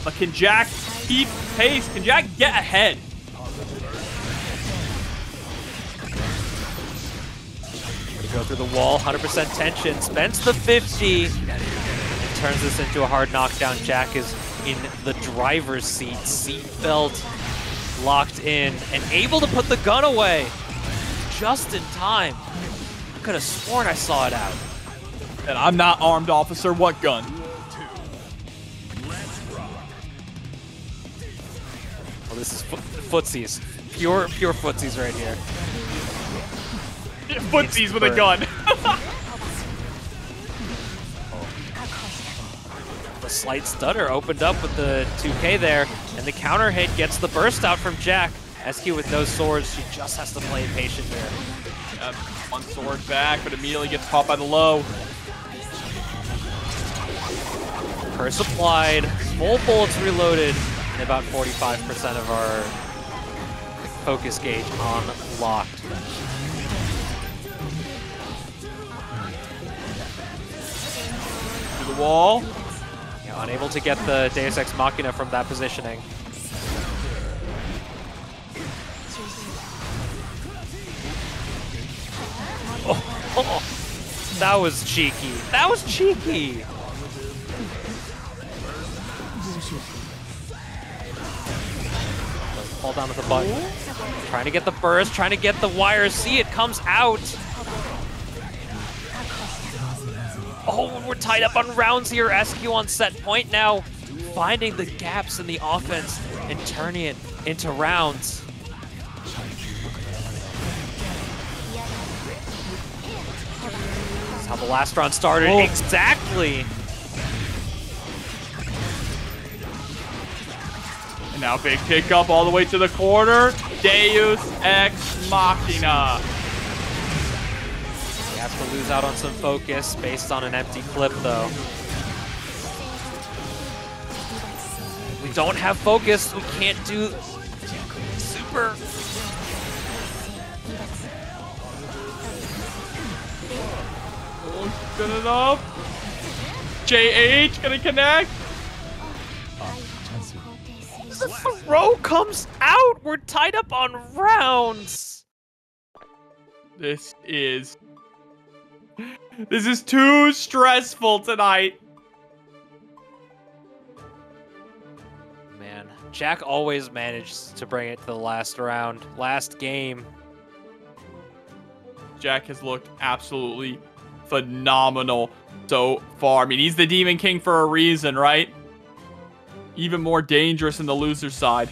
But can Jack keep pace? Can Jack get ahead? Go through the wall, 100% tension, spends the 50, and turns this into a hard knockdown. Jack is in the driver's seat, seatbelt locked in, and able to put the gun away just in time. I could have sworn I saw it out. And I'm not armed, officer. What gun? this is footsies. Pure footsies right here. Footsies with a gun. The slight stutter opened up with the 2K there, and the counter hit gets the burst out from Jack. SQ with no swords, she just has to play patient here. One sword back, but immediately gets caught by the low. Curse applied, full bullets reloaded, and about 45% of our focus gauge unlocked. To the wall. Yeah, unable to get the Deus Ex Machina from that positioning. Oh, that was cheeky. That was cheeky. Fall down with the button. Trying to get the burst, trying to get the wire. See, it comes out. Oh, we're tied up on rounds here. SQ on set point now. Finding the gaps in the offense and turning it into rounds. That's how the last round started. Oh. Exactly. And now big pickup all the way to the corner. Deus Ex Machina. We have to lose out on some focus based on an empty clip, though. We don't have focus. We can't do super. Oh, good enough. JH gonna connect. The throw comes out. We're tied up on rounds. This is too stressful tonight. Man, Jack always managed to bring it to the last round, last game. Jack has looked absolutely phenomenal so far. I mean, he's the Demon King for a reason, right? Even more dangerous in the loser side.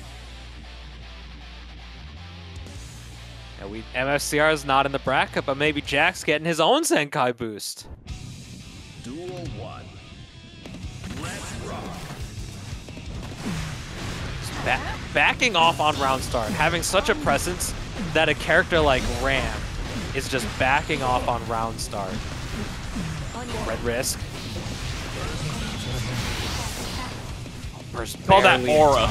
Yeah, MFCR is not in the bracket, but maybe Jack's getting his own Zenkai boost. Duel 1. Let's rock. Backing off on round start, having such a presence that a character like Ram is just backing off on round start. Red risk. Call that aura.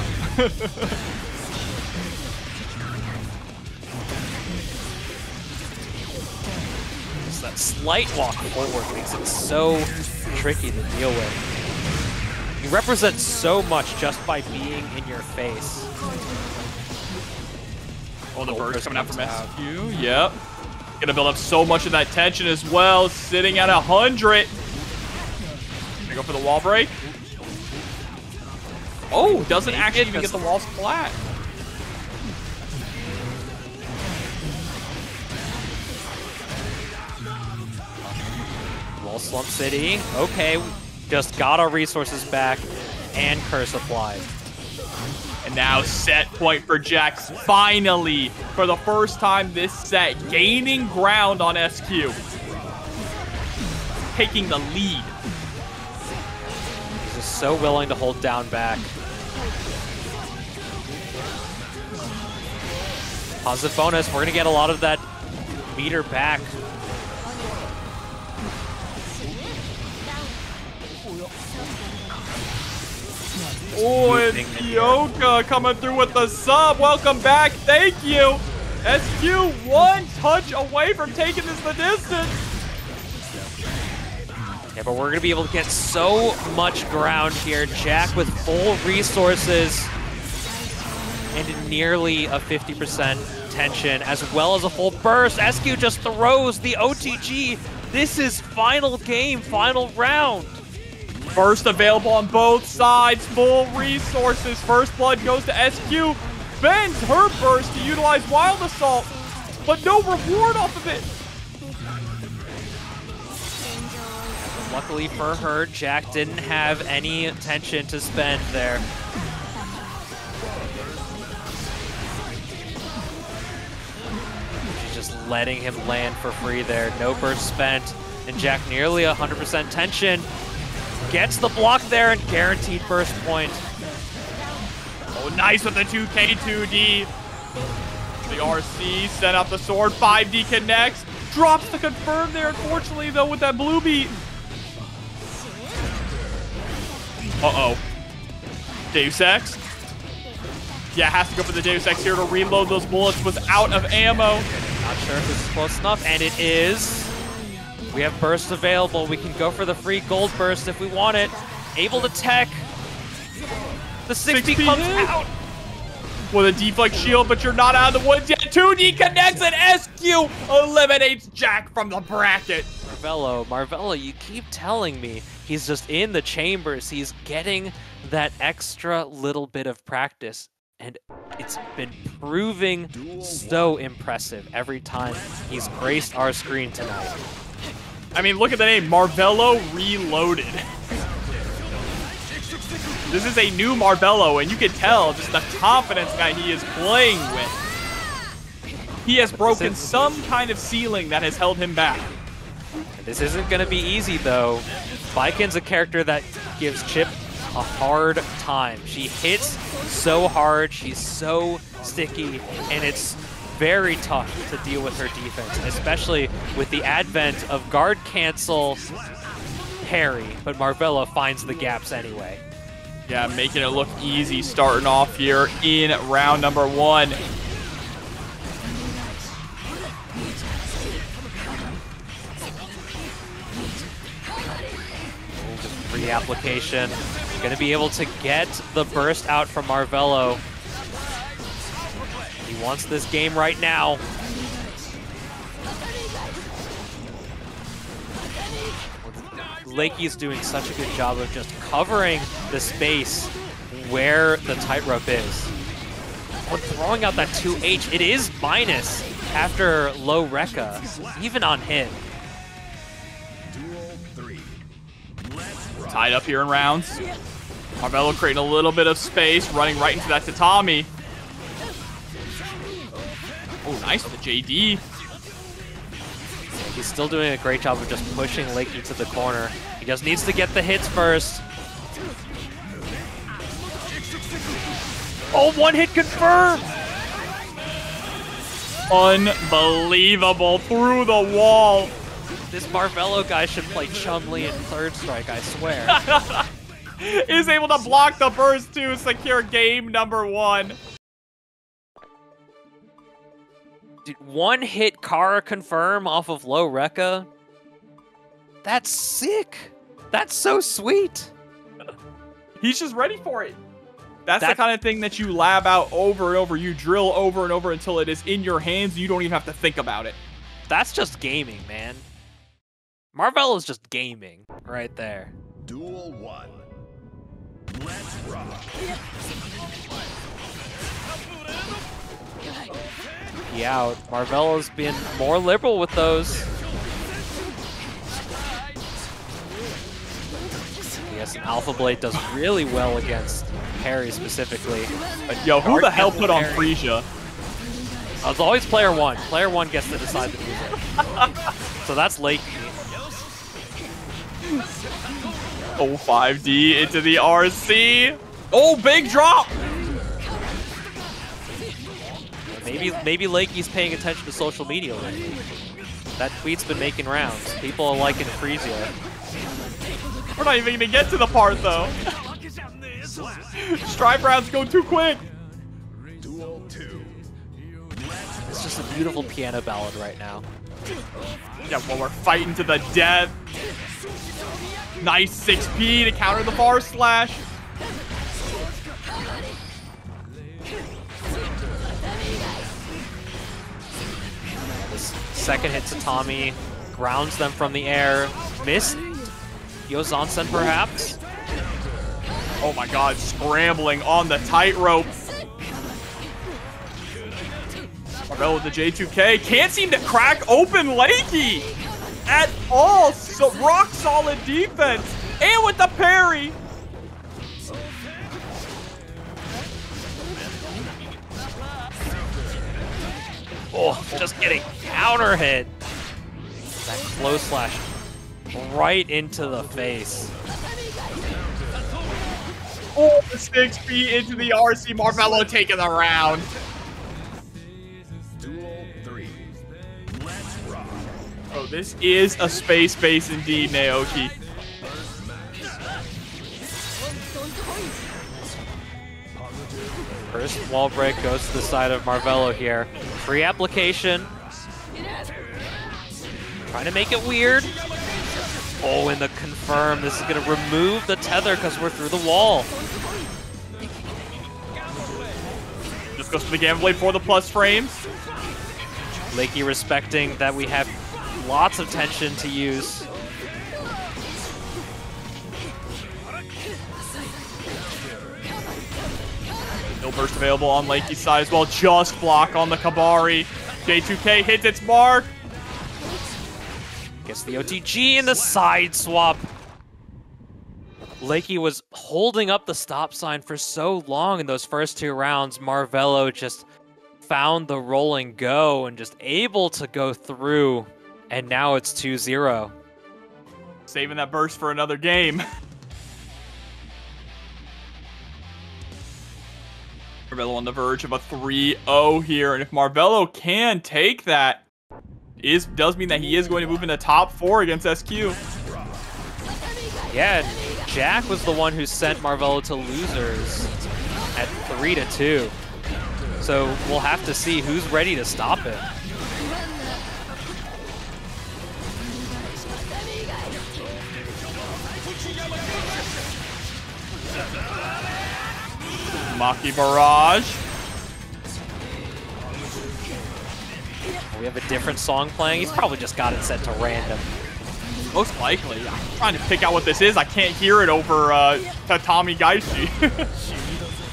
Just that slight walk forward makes it so tricky to deal with. You represent so much just by being in your face. Oh, the burst coming out from SQ. Yep. Gonna build up so much of that tension as well. Sitting at 100. Gonna go for the wall break. Oh, doesn't actually even get the walls flat. Wall slump city. Okay, just got our resources back and curse applied. And now set point for Jack. Finally, for the first time this set, gaining ground on SQ. Taking the lead. He's just so willing to hold down back. Positive bonus. We're going to get a lot of that meter back. Oh, and Yoka coming through with the sub. Welcome back. Thank you. SQ one touch away from taking this the distance. Yeah, but we're going to be able to get so much ground here. Jack with full resources and nearly a 50% tension, as well as a full burst. SQ just throws the OTG. This is final game, final round. Burst available on both sides, full resources. First blood goes to SQ. Bends her burst to utilize Wild Assault, but no reward off of it. Luckily for her, Jack didn't have any tension to spend there. letting him land for free there. No burst spent, and Jack nearly 100% tension. Gets the block there and guaranteed burst point. Oh, nice with the 2K 2D. The RC set up the sword. 5D connects. Drops the confirm there, unfortunately, though, with that blue beat. Uh-oh. Deus Ex. Yeah, has to go for the Deus Ex here to reload those bullets. Was out of ammo. Not sure if this is close enough, and it is. We have burst available. We can go for the free gold burst if we want it. Able to tech. The 6P comes out. With a deflect shield, but you're not out of the woods yet. 2D connects and SQ eliminates Jack from the bracket. Marvelo, you keep telling me he's just in the chambers. He's getting that extra little bit of practice, and it's been proving so impressive every time he's graced our screen tonight. I mean, look at the name, Marvelo Reloaded. This is a new Marvelo, and you can tell just the confidence that he is playing with. He has broken some kind of ceiling that has held him back. This isn't going to be easy, though. Baiken's a character that gives Chipp a hard time. She hits so hard, she's so sticky, and it's very tough to deal with her defense, especially with the advent of guard cancel parry, but Marvelo finds the gaps anyway. Yeah, making it look easy starting off here in round number 1. Reapplication. Gonna be able to get the burst out from Marvelo. He wants this game right now. Lakey's doing such a good job of just covering the space where the tightrope is. We're throwing out that 2H. It is minus after low Rekka, even on him. Tied up here in rounds. Marvelo creating a little bit of space, running right into that tatami. Oh, nice with the JD. He's still doing a great job of just pushing Lakey to the corner. He just needs to get the hits first. Oh, one hit confirmed! Unbelievable, through the wall. This Marvelo guy should play Chun-Li in Third Strike, I swear. Is able to block the burst to secure game number 1. Dude, one hit Kara confirm off of low Rekka? That's sick. That's so sweet. He's just ready for it. That's the kind of thing that you lab out over and over. You drill over and over until it is in your hands and you don't even have to think about it. That's just gaming, man. Marvelo's just gaming right there. Duel 1. Let's rock. Out. Marvelo's been more liberal with those. Yes, Alpha Blade does really well against parry specifically. But yo, who the hell put on Frisia? It's always player 1. Player 1 gets to decide the music. So that's Lakey. Oh, 5D into the RC. Oh, big drop. Maybe Lakey's paying attention to social media lately. That tweet's been making rounds. People are liking Frisia. We're not even gonna get to the part though. Stripe rounds go too quick. Duel 2. It's just a beautiful piano ballad right now. Yeah, well, we're fighting to the death. Nice 6P to counter the bar slash. Second hit Tatami, grounds them from the air. Missed Yozansen perhaps? Oh my god, scrambling on the tightrope. Marvelo with the J2K. Can't seem to crack open Lakey at all. So rock solid defense. And with the parry. Oh, just getting counter hit. That close slash right into the face. Oh, the 6 feet into the RC. Marvelo taking the round. Duel 3. Let's rock. Oh, this is a space base indeed, Naoki. First wall break goes to the side of Marvelo here. Free application. Trying to make it weird. Oh, and the confirm. This is going to remove the tether because we're through the wall. Just goes to the Gamma Blade for the plus frames. Lakey respecting that we have lots of tension to use. No burst available on Lakey's side as well. Just block on the Kabari. J2K hits its mark. Gets the OTG in the side swap. Lakey was holding up the stop sign for so long in those first 2 rounds. Marvelo just found the rolling go and just able to go through. And now it's 2-0. Saving that burst for another game. Marvelo on the verge of a 3-0 here. And if Marvelo can take that, does mean that he is going to move into top 4 against SQ. Yeah, Jack was the one who sent Marvelo to losers at 3-2. So we'll have to see who's ready to stop him. Maki Barrage. We have a different song playing. He's probably just got it set to random. Most likely. I'm trying to pick out what this is. I can't hear it over Tatami Gaishi.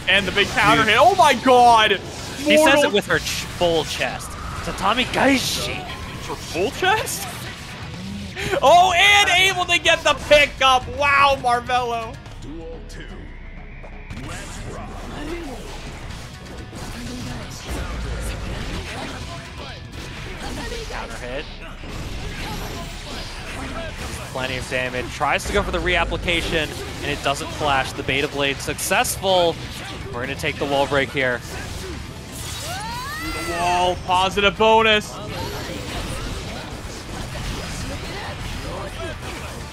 And the big counter hit. Oh my god! She says it with her full chest. Tatami Gaishi. Her full chest? Oh, and able to get the pickup. Wow, Marvelo. Duel 2. Let's rock. Counter hit. Plenty of damage. Tries to go for the reapplication, and it doesn't flash. The Beta Blade successful. We're going to take the wall break here. Through the wall. Positive bonus.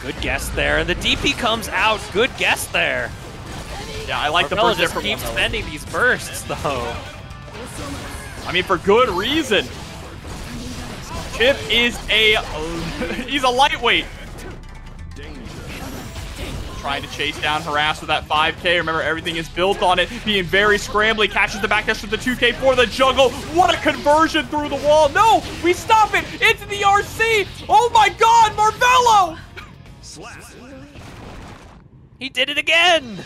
Good guess there. And the DP comes out. Good guess there. Yeah, I like Marvelo the just burst. keeps spending these bursts, though. I mean, for good reason. Chipp is he's a lightweight. Trying to chase down Harass with that 5K. Remember, everything is built on it. Being very scrambly. Catches the backdash with the 2K for the juggle. What a conversion through the wall. No, we stop it. Into the RC. Oh my god, Marvelo. Slap. He did it again.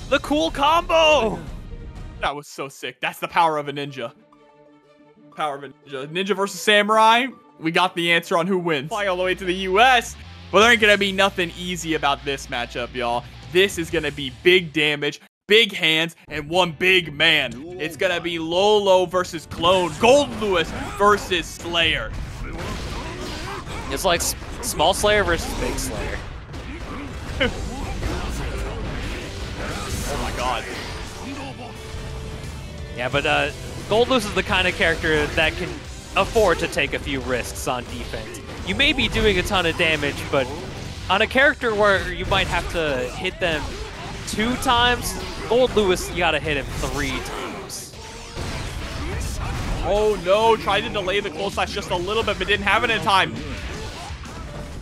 The cool combo. That was so sick. That's the power of a ninja. Power of a ninja. Ninja versus samurai. We got the answer on who wins. Fly all the way to the US. But there ain't gonna be nothing easy about this matchup, y'all. This is gonna be big damage, big hands, and one big man. It's gonna be Lolo versus Clone, Goldlewis versus Slayer. It's like small Slayer versus big Slayer. Oh my god. Yeah, but Goldlewis is the kind of character that can afford to take a few risks on defense. You may be doing a ton of damage, but on a character where you might have to hit them 2 times, Goldlewis, you gotta hit him 3 times. Oh no, tried to delay the close slash just a little bit, but didn't have it in time.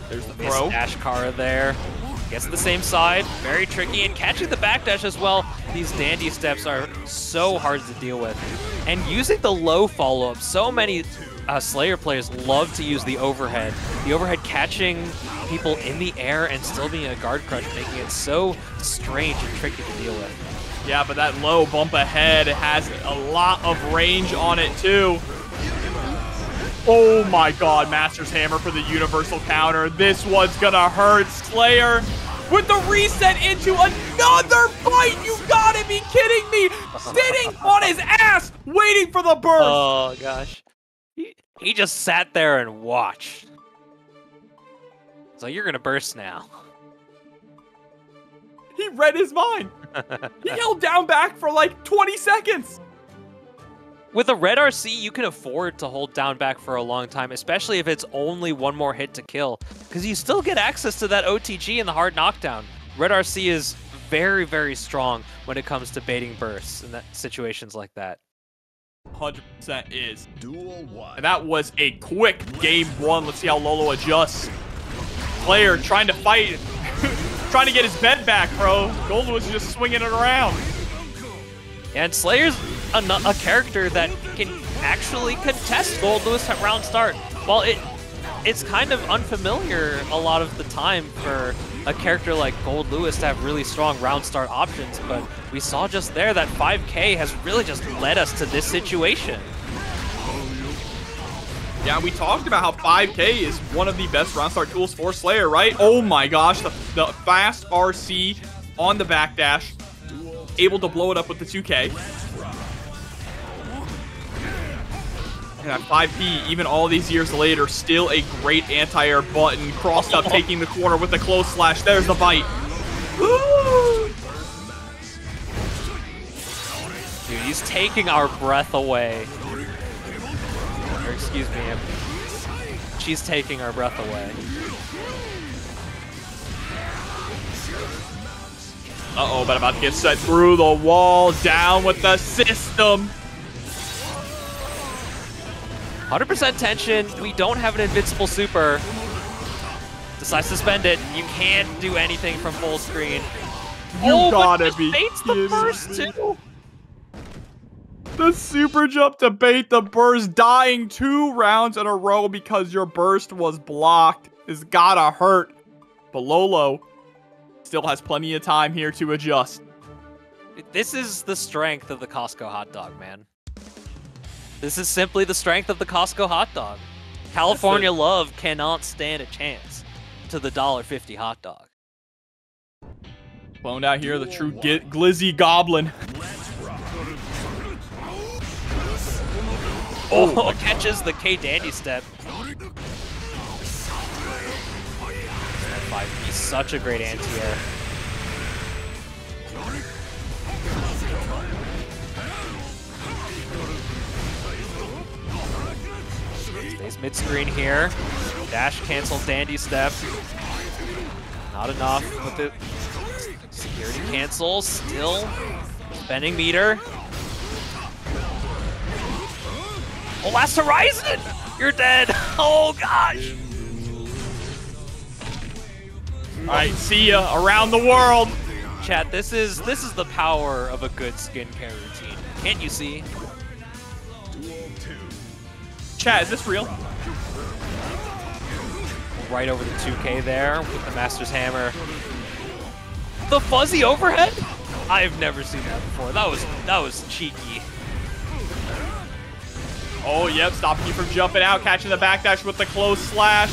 There's the throw. Ashkara there. Gets the same side. Very tricky, and catching the backdash as well. These dandy steps are so hard to deal with. And using the low follow-up, so many Slayer players love to use the overhead. The overhead catching people in the air and still being a guard crush, making it so strange and tricky to deal with. Yeah, but that low bump ahead has a lot of range on it too. Oh my god, Master's Hammer for the universal counter. This one's gonna hurt. Slayer with the reset into another fight. You gotta be kidding me. Sitting on his ass, waiting for the burst. Oh gosh. He just sat there and watched. So you're gonna burst now. He read his mind. He held down back for like 20 seconds. With a red RC, you can afford to hold down back for a long time, especially if it's only one more hit to kill, because you still get access to that OTG and the hard knockdown. Red RC is very, very strong when it comes to baiting bursts in situations like that. 100% is. Duel 1. And that was a quick game 1. Let's see how Lolo adjusts. Player trying to fight, trying to get his bed back, bro. Goldlewis is just swinging it around. And Slayer's a character that can actually contest Goldlewis at round start. Well, it's kind of unfamiliar a lot of the time for a character like Goldlewis to have really strong round start options, but we saw just there that 5K has really just led us to this situation. Yeah, we talked about how 5K is one of the best round start tools for Slayer, right? Oh my gosh, the fast RC on the backdash, able to blow it up with the 2K. And at 5P, even all these years later, still a great anti-air button. Crossed up, taking the corner with the close slash. There's the bite. Woo! Dude, he's taking our breath away. Or excuse me, she's taking our breath away. Uh-oh, but about to get set through the wall, down with the system. 100% tension. We don't have an invincible super. Decides to spend it. You can't do anything from full screen. You gotta be baits kidding. The burst too. The super jump to bait the burst, dying 2 rounds in a row because your burst was blocked is gotta hurt. But Lolo still has plenty of time here to adjust. This is the strength of the Costco hot dog, man. This is simply the strength of the Costco hot dog. California love cannot stand a chance to the $1.50 hot dog. Blown out here, the true glizzy goblin. Oh, catches the K Dandy step. That 5P, such a great anti-air. Stays mid-screen here. Dash cancel Dandy step. Not enough with the security cancel. Still spending meter. Oh, last horizon! You're dead. Oh gosh. All right, see ya around the world. Chat, this is the power of a good skincare routine. Can't you see? Chat, is this real? Right over the 2K there with the Master's Hammer. The fuzzy overhead? I've never seen that before. That was cheeky. Oh, yep, stopping you from jumping out, catching the backdash with the close slash.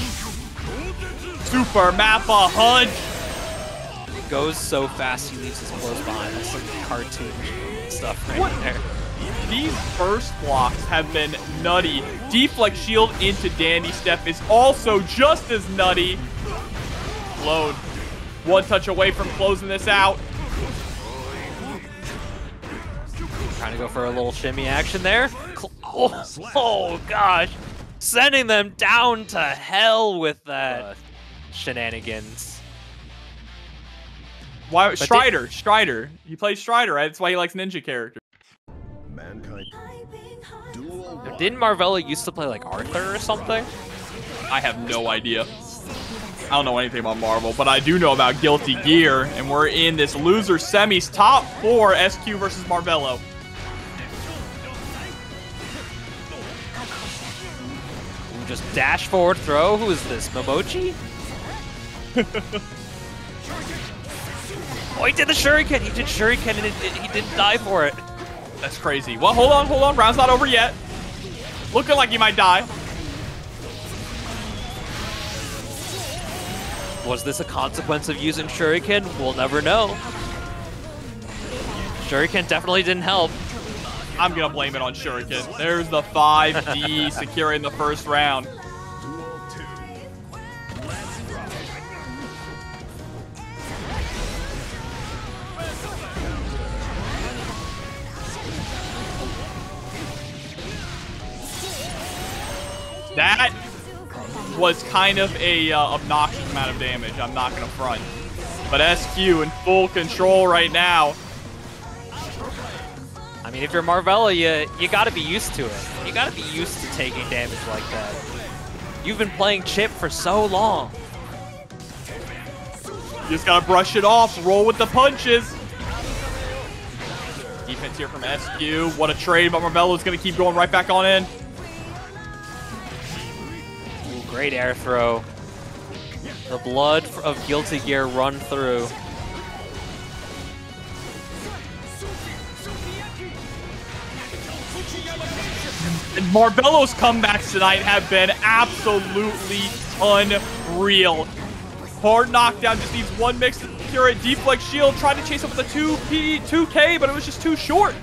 Super Mappa Hunch. It goes so fast, he leaves his clothes behind. That's some cartoon stuff right there. These burst blocks have been nutty. Deflect shield into Dandy step is also just as nutty. Load. One touch away from closing this out. Trying to go for a little shimmy action there. Oh gosh. Sending them down to hell with that shenanigans. Why Strider. He plays Strider, right? That's why he likes ninja characters. Mankind. Duel 1. Didn't Marvelo used to play like Arthur or something? I have no idea. I don't know anything about Marvel, but I do know about Guilty Gear, and we're in this loser semis top 4 SQ versus Marvelo. Just dash forward throw. Who is this? Momochi? Oh, he did the shuriken. He did shuriken and he didn't die for it. That's crazy. Well, hold on. Round's not over yet. Looking like he might die. Was this a consequence of using shuriken? We'll never know. Shuriken definitely didn't help. I'm going to blame it on Shuriken. There's the 5D securing the first round. Duel 2. Let's rock. That was kind of a obnoxious amount of damage. I'm not going to front. But SQ in full control right now. I mean, if you're Marvelo, you got to be used to it. You got to be used to taking damage like that. You've been playing Chipp for so long. You just got to brush it off. Roll with the punches. Defense here from SQ. What a trade, but Marvelo's going to keep going right back on in. Ooh, great air throw. The blood of Guilty Gear run through. And Marvelo's comebacks tonight have been absolutely unreal. Hard knockdown, just needs one mix to secure it. Deflect shield, tried to chase up with a 2K, but it was just too short.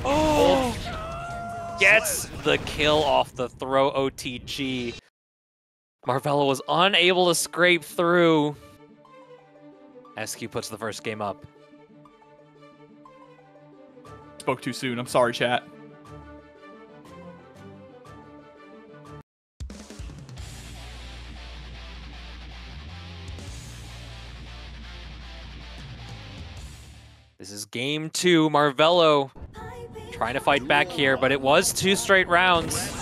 Oh! Gets the kill off the throw OTG. Marvelo was unable to scrape through. SQ puts the first game up. Spoke too soon. I'm sorry, chat. This is game 2. Marvelo trying to fight back here, but it was 2 straight rounds.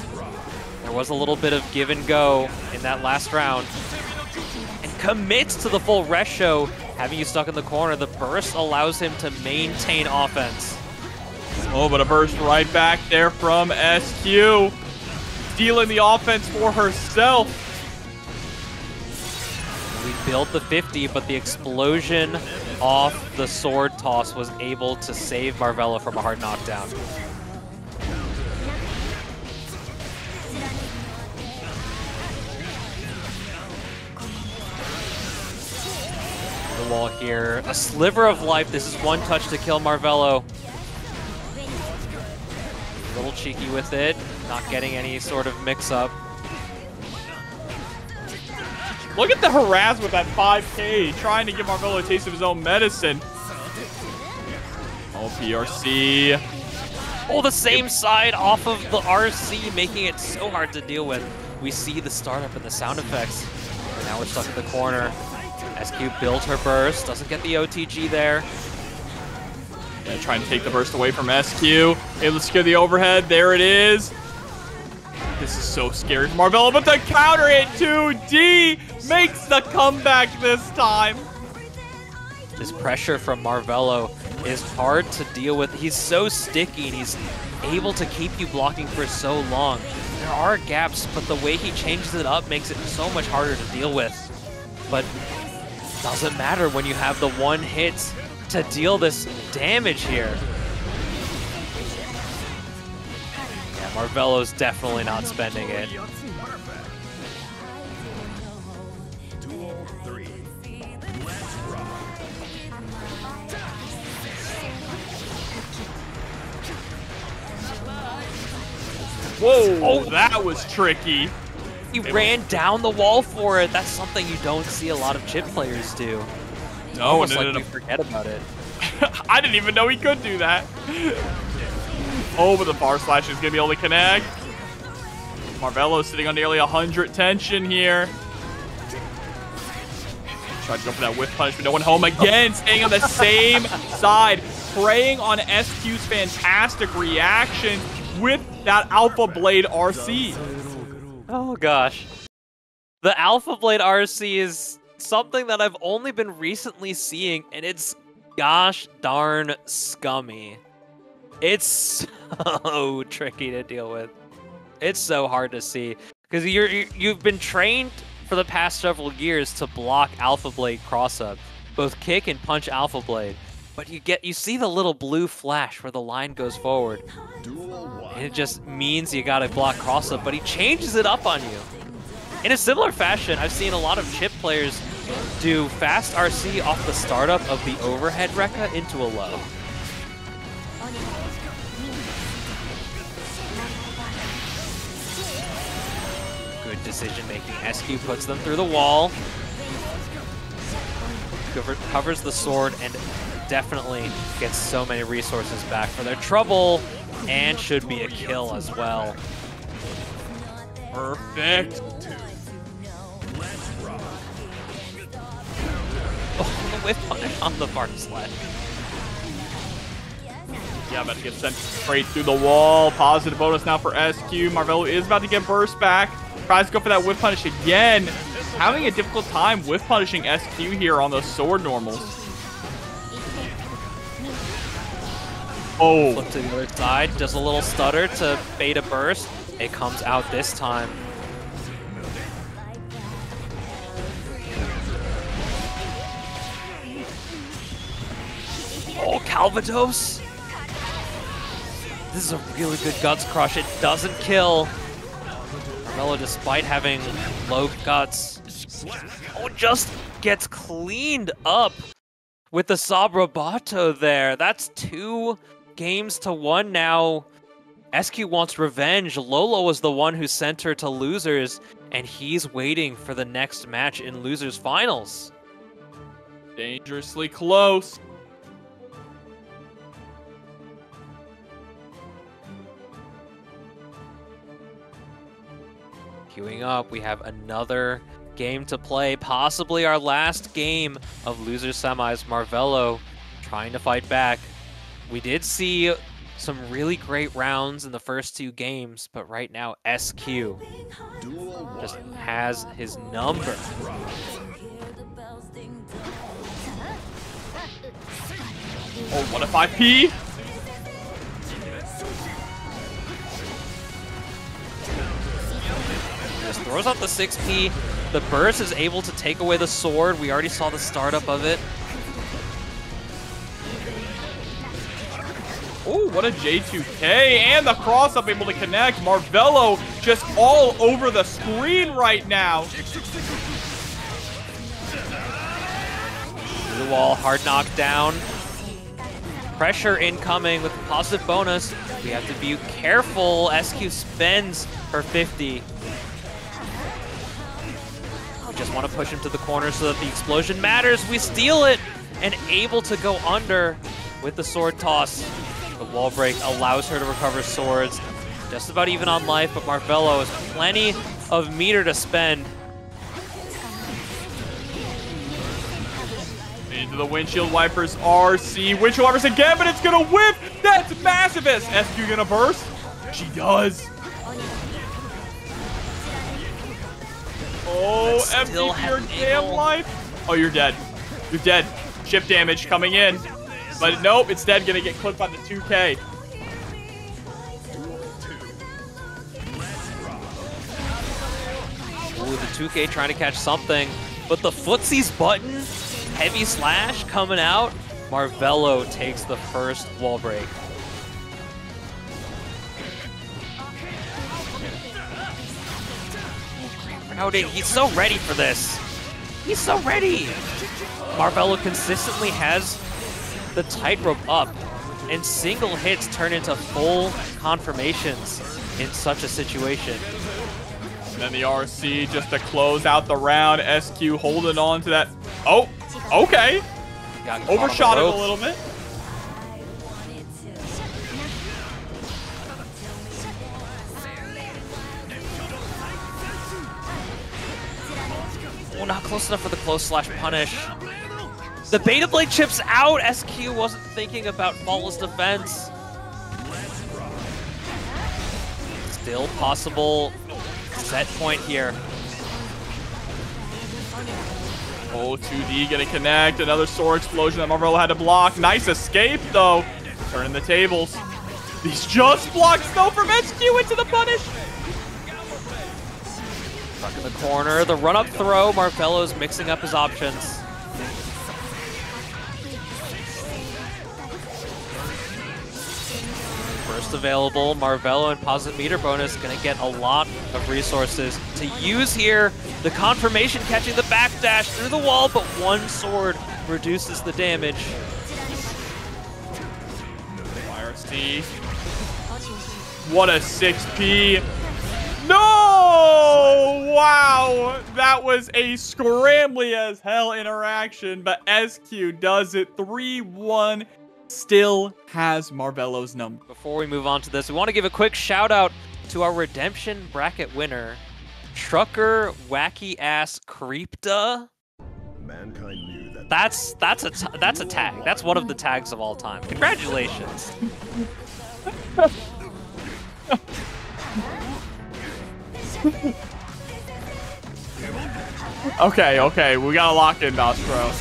There was a little bit of give and go in that last round. And commits to the full rest show, having you stuck in the corner. The burst allows him to maintain offense. Oh, but a burst right back there from SQ. Stealing the offense for herself. We built the 50, but the explosion off the sword toss was able to save Marvelo from a hard knockdown. The wall here. A sliver of life. This is one touch to kill Marvelo. A little cheeky with it. Not getting any sort of mix-up. Look at the harassment at 5K, trying to give Marvelo a taste of his own medicine. Oh, PRC. Oh, the same side off of the RC, making it so hard to deal with. We see the startup and the sound effects. And now we're stuck in the corner. SQ built her burst, doesn't get the OTG there. Yeah, trying to take the burst away from SQ. Able to secure the overhead. There it is. This is so scary for Marvelo, but the counter hit 2D makes the comeback this time. This pressure from Marvelo is hard to deal with. He's so sticky and he's able to keep you blocking for so long. There are gaps, but the way he changes it up makes it so much harder to deal with. But doesn't matter when you have the one hit to deal this damage here. Yeah, Marvelo's definitely not spending it. Duel 3. Let's rock. Whoa, oh, that was tricky. He ran down the wall for it. That's something you don't see a lot of Chipp players do. No, Almost like we forget about it. I didn't even know he could do that. Oh, but the bar slash is going to be able to connect. Marvelo sitting on nearly 100 tension here. Tried to go for that whiff punch, but no one home again. Staying on the same side. Preying on SQ's fantastic reaction with that Alpha Blade RC. Oh gosh. The Alpha Blade RC is something that I've only been recently seeing, and it's gosh darn scummy. It's so tricky to deal with. It's so hard to see because you've been trained for the past several years to block Alpha Blade cross-up, both kick and punch Alpha Blade, but you see the little blue flash where the line goes forward. And it just means you gotta block cross-up, but he changes it up on you. In a similar fashion, I've seen a lot of Chipp players do fast RC off the startup of the overhead Rekka into a low. good decision making. SQ puts them through the wall, covers the sword, and definitely gets so many resources back for their trouble, and should be a kill as well. Perfect. Oh, the whip punish on the far sledge. Yeah, about to get sent straight through the wall. Positive bonus now for SQ. Marvelo is about to get burst back. Tries to go for that whip punish again. Having a difficult time whip punishing SQ here on those sword normals. Oh. Flip to the other side. Does a little stutter to bait a burst. It comes out this time. Oh, Calvados. This is a really good guts crush. It doesn't kill. Marvelo, despite having low guts, just gets cleaned up with the Sabrabato there. That's 2 games to 1 now. SQ wants revenge. Lolo was the one who sent her to losers, and he's waiting for the next match in losers finals. Dangerously close. Queuing up, we have another game to play, possibly our last game of loser semis. Marvelo trying to fight back. We did see some really great rounds in the first 2 games, but right now SQ just has his number. Oh, what a 5P. Just throws out the 6P. The burst is able to take away the sword. We already saw the startup of it. Oh, what a J2K, and the cross-up able to connect. Marvelo just all over the screen right now. Through the wall, hard knockdown. Pressure incoming with a positive bonus. We have to be careful. SQ spends her 50. Just want to push him to the corner so that the explosion matters. We steal it and able to go under with the sword toss. The wall break allows her to recover swords. Just about even on life, but Marvelo has plenty of meter to spend. Into the windshield wipers, RC. Windshield wipers again, but it's going to whip. That's massive. Is SQ going to burst? She does. Oh, empty your damn life. Oh, you're dead. You're dead. Chip damage coming in. But nope, instead going to get clipped by the 2K. Ooh, the 2K trying to catch something. But the footsies button, heavy slash coming out. Marvelo takes the first wall break. He's so ready for this. He's so ready. Marvelo consistently has the tightrope up, and single hits turn into full confirmations in such a situation. And then the RC just to close out the round. SQ holding on to that. Oh, okay. Overshot it a little bit. Oh, not close enough for the close slash punish. The Beta Blade chips out. SQ wasn't thinking about flawless defense. Still possible set point here. Oh, 2D gonna connect. Another sword explosion that Marvelo had to block. Nice escape, though. Turning the tables. These just blocks, though, from SQ into the punish. Stuck in the corner. The run-up throw. Marvelo's mixing up his options. First available. Marvelo and positive meter bonus gonna get a lot of resources to use here. The confirmation catching the backdash through the wall, but one sword reduces the damage. What a 6P. No! Wow, that was a scrambly as hell interaction, but SQ does it 3-1. Still has Marvelo's number. Before we move on to this, we want to give a quick shout out to our redemption bracket winner, Trucker Wacky Ass Creepta. Mankind knew that. That's a tag. That's one of the tags of all time. Congratulations. Okay, we gotta lock in Nostro.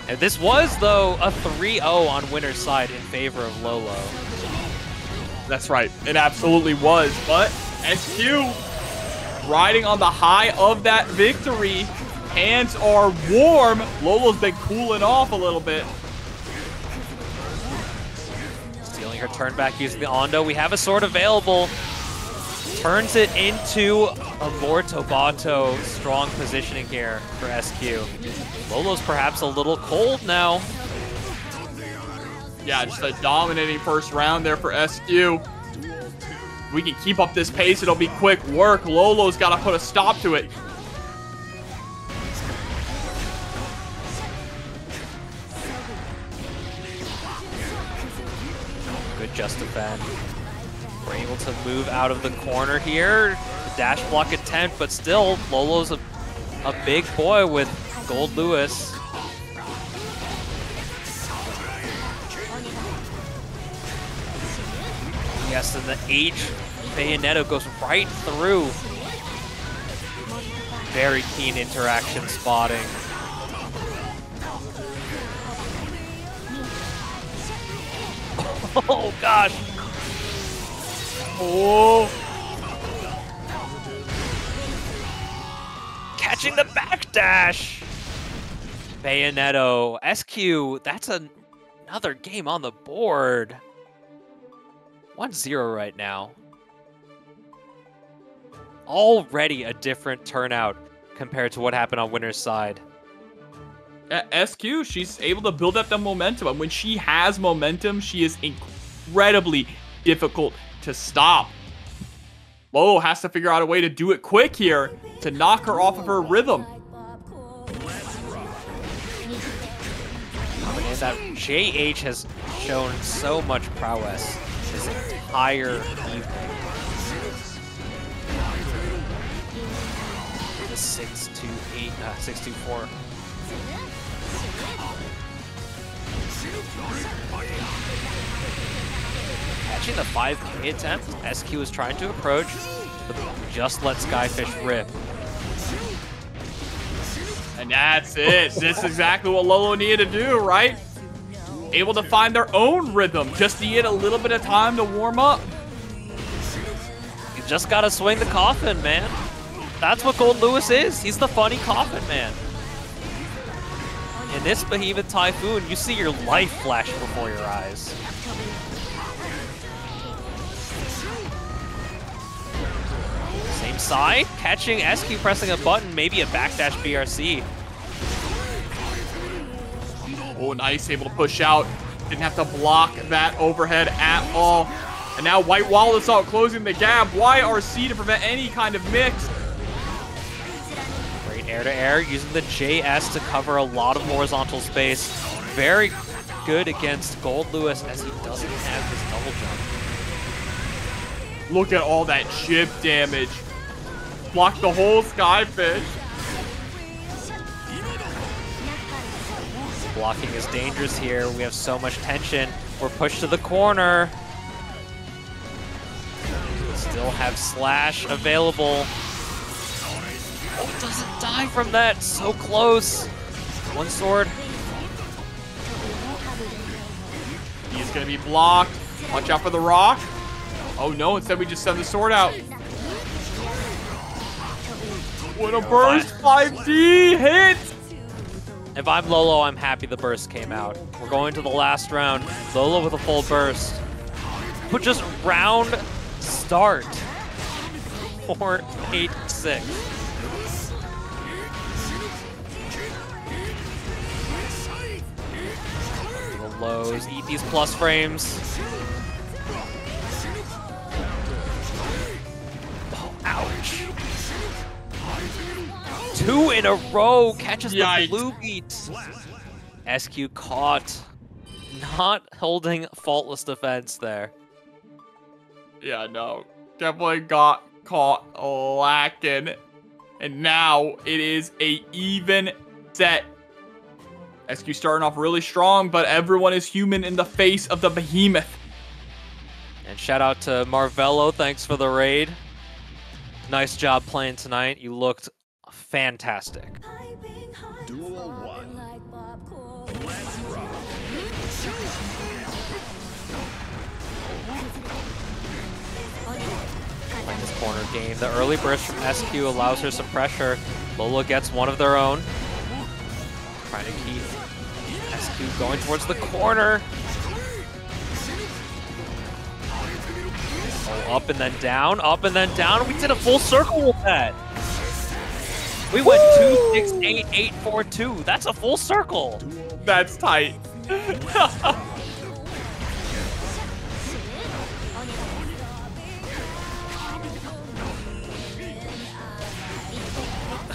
And this was, though, a 3-0 on winner's side in favor of Lolo. That's right, it absolutely was, but SQ riding on the high of that victory. Hands are warm. Lolo's been cooling off a little bit. Stealing her turn back using the Ondo. We have a sword available. Turns it into a more Tobato strong positioning here for SQ. Lolo's perhaps a little cold now. Yeah, just a dominating first round there for SQ. We can keep up this pace. It'll be quick work. Lolo's got to put a stop to it. Good just defend. We're able to move out of the corner here. Dash block attempt, but still, Lolo's a big boy with Goldlewis. Yes, and the H Bayonetta goes right through. Very keen interaction spotting. Oh gosh. Oh. Catching the backdash. Bayonetta. SQ, that's another game on the board. 1-0 right now. Already a different turnout compared to what happened on winner's side. SQ, she's able to build up the momentum, and when she has momentum, she is incredibly difficult to stop. Lolo has to figure out a way to do it quick here to knock her off of her rhythm. And that JH has shown so much prowess this entire evening. The 6-2-8, 6-2-4. Catching the 5K attempt, SQ is trying to approach, but just let Skyfish rip. And that's it. This is exactly what Lolo needed to do, right? Able to find their own rhythm. Just need a little bit of time to warm up. You just gotta swing the coffin, man. That's what Goldlewis is. He's the funny coffin man. In this Behemoth Typhoon, you see your life flash before your eyes. Same side, catching SQ pressing a button, maybe a backdash BRC. Oh, nice, able to push out. Didn't have to block that overhead at all. And now White Wallace out closing the gap. YRC to prevent any kind of mix. Great air-to-air, using the JS to cover a lot of horizontal space. Very good against Goldlewis as he doesn't have his double jump. Look at all that chip damage. Blocked the whole Skyfish. Blocking is dangerous here. We have so much tension. We're pushed to the corner. Still have Slash available. Oh, it doesn't die from that. So close. One sword. He's going to be blocked. Watch out for the rock. Oh no, instead we just send the sword out. What a burst, 5D hit! If I'm Lolo, I'm happy the burst came out. We're going to the last round. Lolo with a full burst. But just round start. 4-8-6. The lows, eat these plus frames. Oh, ouch. 2 in a row. Catches Yikes. the blue beat. SQ caught. Not holding faultless defense there. Yeah, no. Definitely got caught lacking. And now it is a even set. SQ starting off really strong, but everyone is human in the face of the behemoth. And shout out to Marvelo. Thanks for the raid. Nice job playing tonight. You looked fantastic. Duel 1. Let's rock. Playing this corner game. The early burst from SQ allows her some pressure. Lolo gets one of their own. Trying to keep SQ going towards the corner. Oh, up and then down, up and then down. We did a full circle with that. We went 2, 6, 8, 8, 4, 2. That's a full circle. That's tight.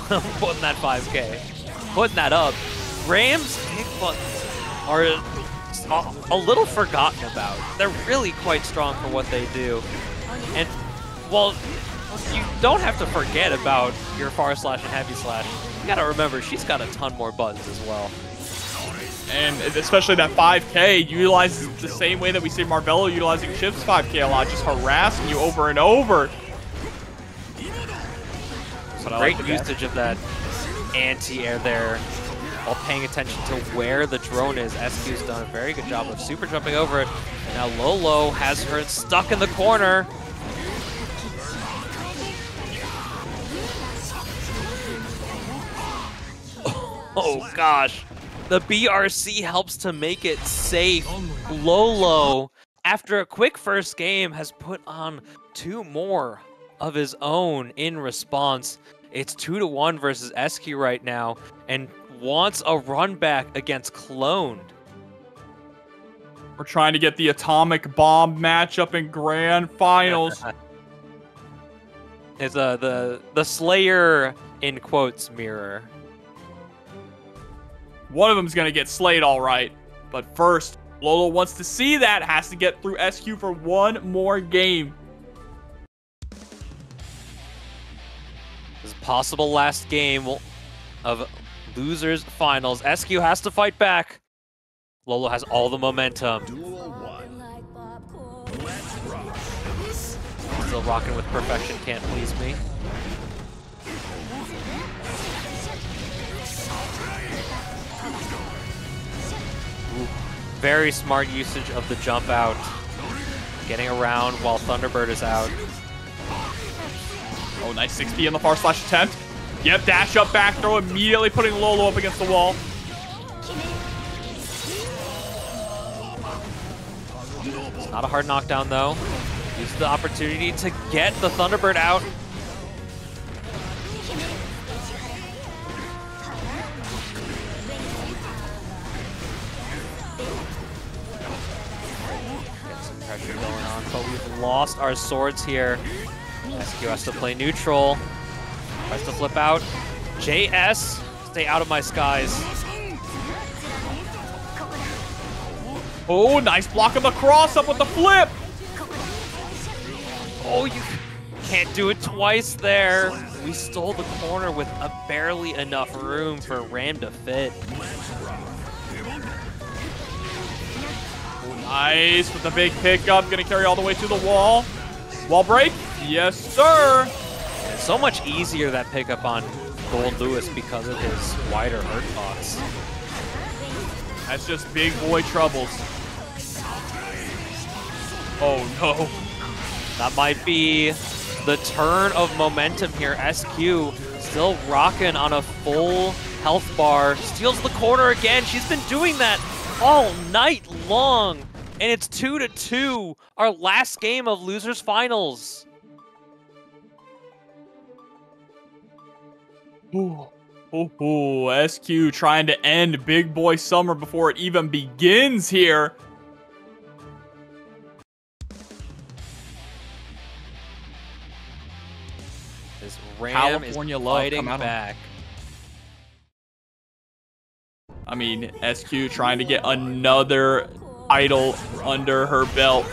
Putting that 5K. Putting that up. Ram's kick buttons are a little forgotten about. They're really quite strong for what they do. And, well, you don't have to forget about your far slash and heavy slash. You gotta remember, she's got a ton more buttons as well. And especially that 5K utilizes the same way that we see Marvelo utilizing Chipp's 5K a lot, just harassing you over and over. Great usage of that anti-air there while paying attention to where the drone is. SQ's done a very good job of super jumping over it. And now Lolo has her stuck in the corner. Oh gosh. The BRC helps to make it safe. Lolo, after a quick first game, has put on 2 more of his own in response. It's 2-1 versus SQ right now, and wants a run back against Cloned. We're trying to get the atomic bomb matchup in grand finals. It's the Slayer in quotes mirror. One of them's gonna get slayed all right, but first, Lolo wants to see that, has to get through SQ for one more game. This is possible last game of losers finals. SQ has to fight back. Lolo has all the momentum. Duel 1. Let's rock. Still rocking with perfection, can't please me. Ooh, very smart usage of the jump out. Getting around while Thunderbird is out. Oh, nice 6P on the far slash attempt. Yep, dash up, back throw, immediately putting Lolo up against the wall. It's not a hard knockdown though. Use the opportunity to get the Thunderbird out. Get some pressure going on, but we've lost our swords here. SQ has to play neutral. Tries to flip out. JS, stay out of my skies. Oh, nice block of the cross up with the flip. Oh, you can't do it twice there. We stole the corner with a barely enough room for Ram to fit. Oh, nice with the big pickup. Gonna carry all the way to the wall. Wall break. Yes, sir. It's so much easier that pickup on Goldlewis because of his wider hurt box. That's just big boy troubles. Oh no. That might be the turn of momentum here. SQ still rocking on a full health bar. Steals the corner again. She's been doing that all night long. And it's 2-2, our last game of losers finals. Ooh, SQ trying to end Big Boy Summer before it even begins here. This Ram California is love fighting come out back. I mean, SQ trying to get another idol under her belt.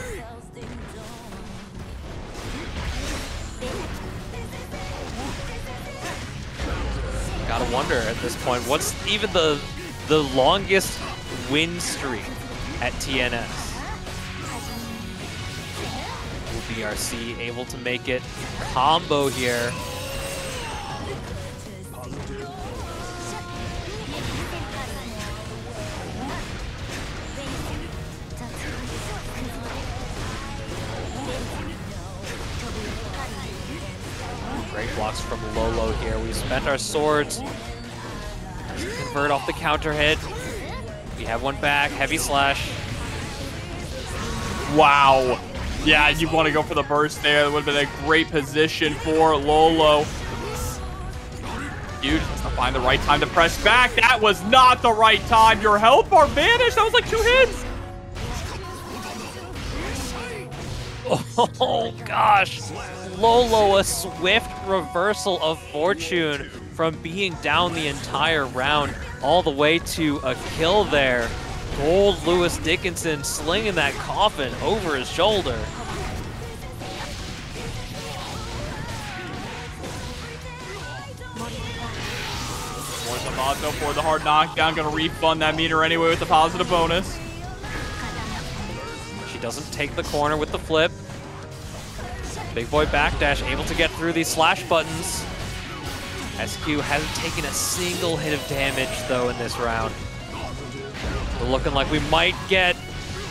Gotta wonder at this point, what's even the longest win streak at TNS? Will BRC able to make it combo here? Great blocks from Lolo here. We spent our swords to convert off the counter hit. We have one back. Heavy slash. Wow. Yeah, you want to go for the burst there. That would have been a great position for Lolo. Dude, to find the right time to press back. That was not the right time. Your health bar vanished. That was like 2 hits. Oh gosh. Lolo, a swift reversal of fortune from being down the entire round all the way to a kill there. Goldlewis Dickinson slinging that coffin over his shoulder. Zato for the hard knockdown, gonna refund that meter anyway with a positive bonus. She doesn't take the corner with the flip. Big boy backdash able to get through these slash buttons. SQ hasn't taken a single hit of damage though in this round. We're looking like we might get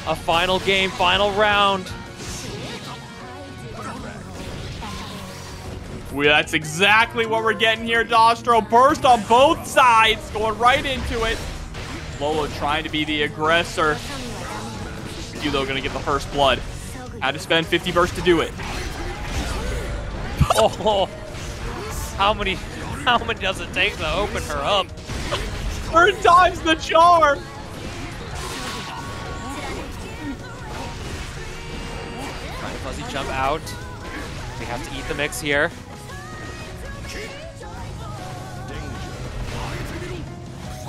a final game, final round. That's exactly what we're getting here, Dostro. Burst on both sides, going right into it. Lolo trying to be the aggressor. You though gonna get the first blood. Had to spend 50 bursts to do it. Oh, how many does it take to open her up? 3rd time's the charm. Trying to fuzzy jump out. We have to eat the mix here.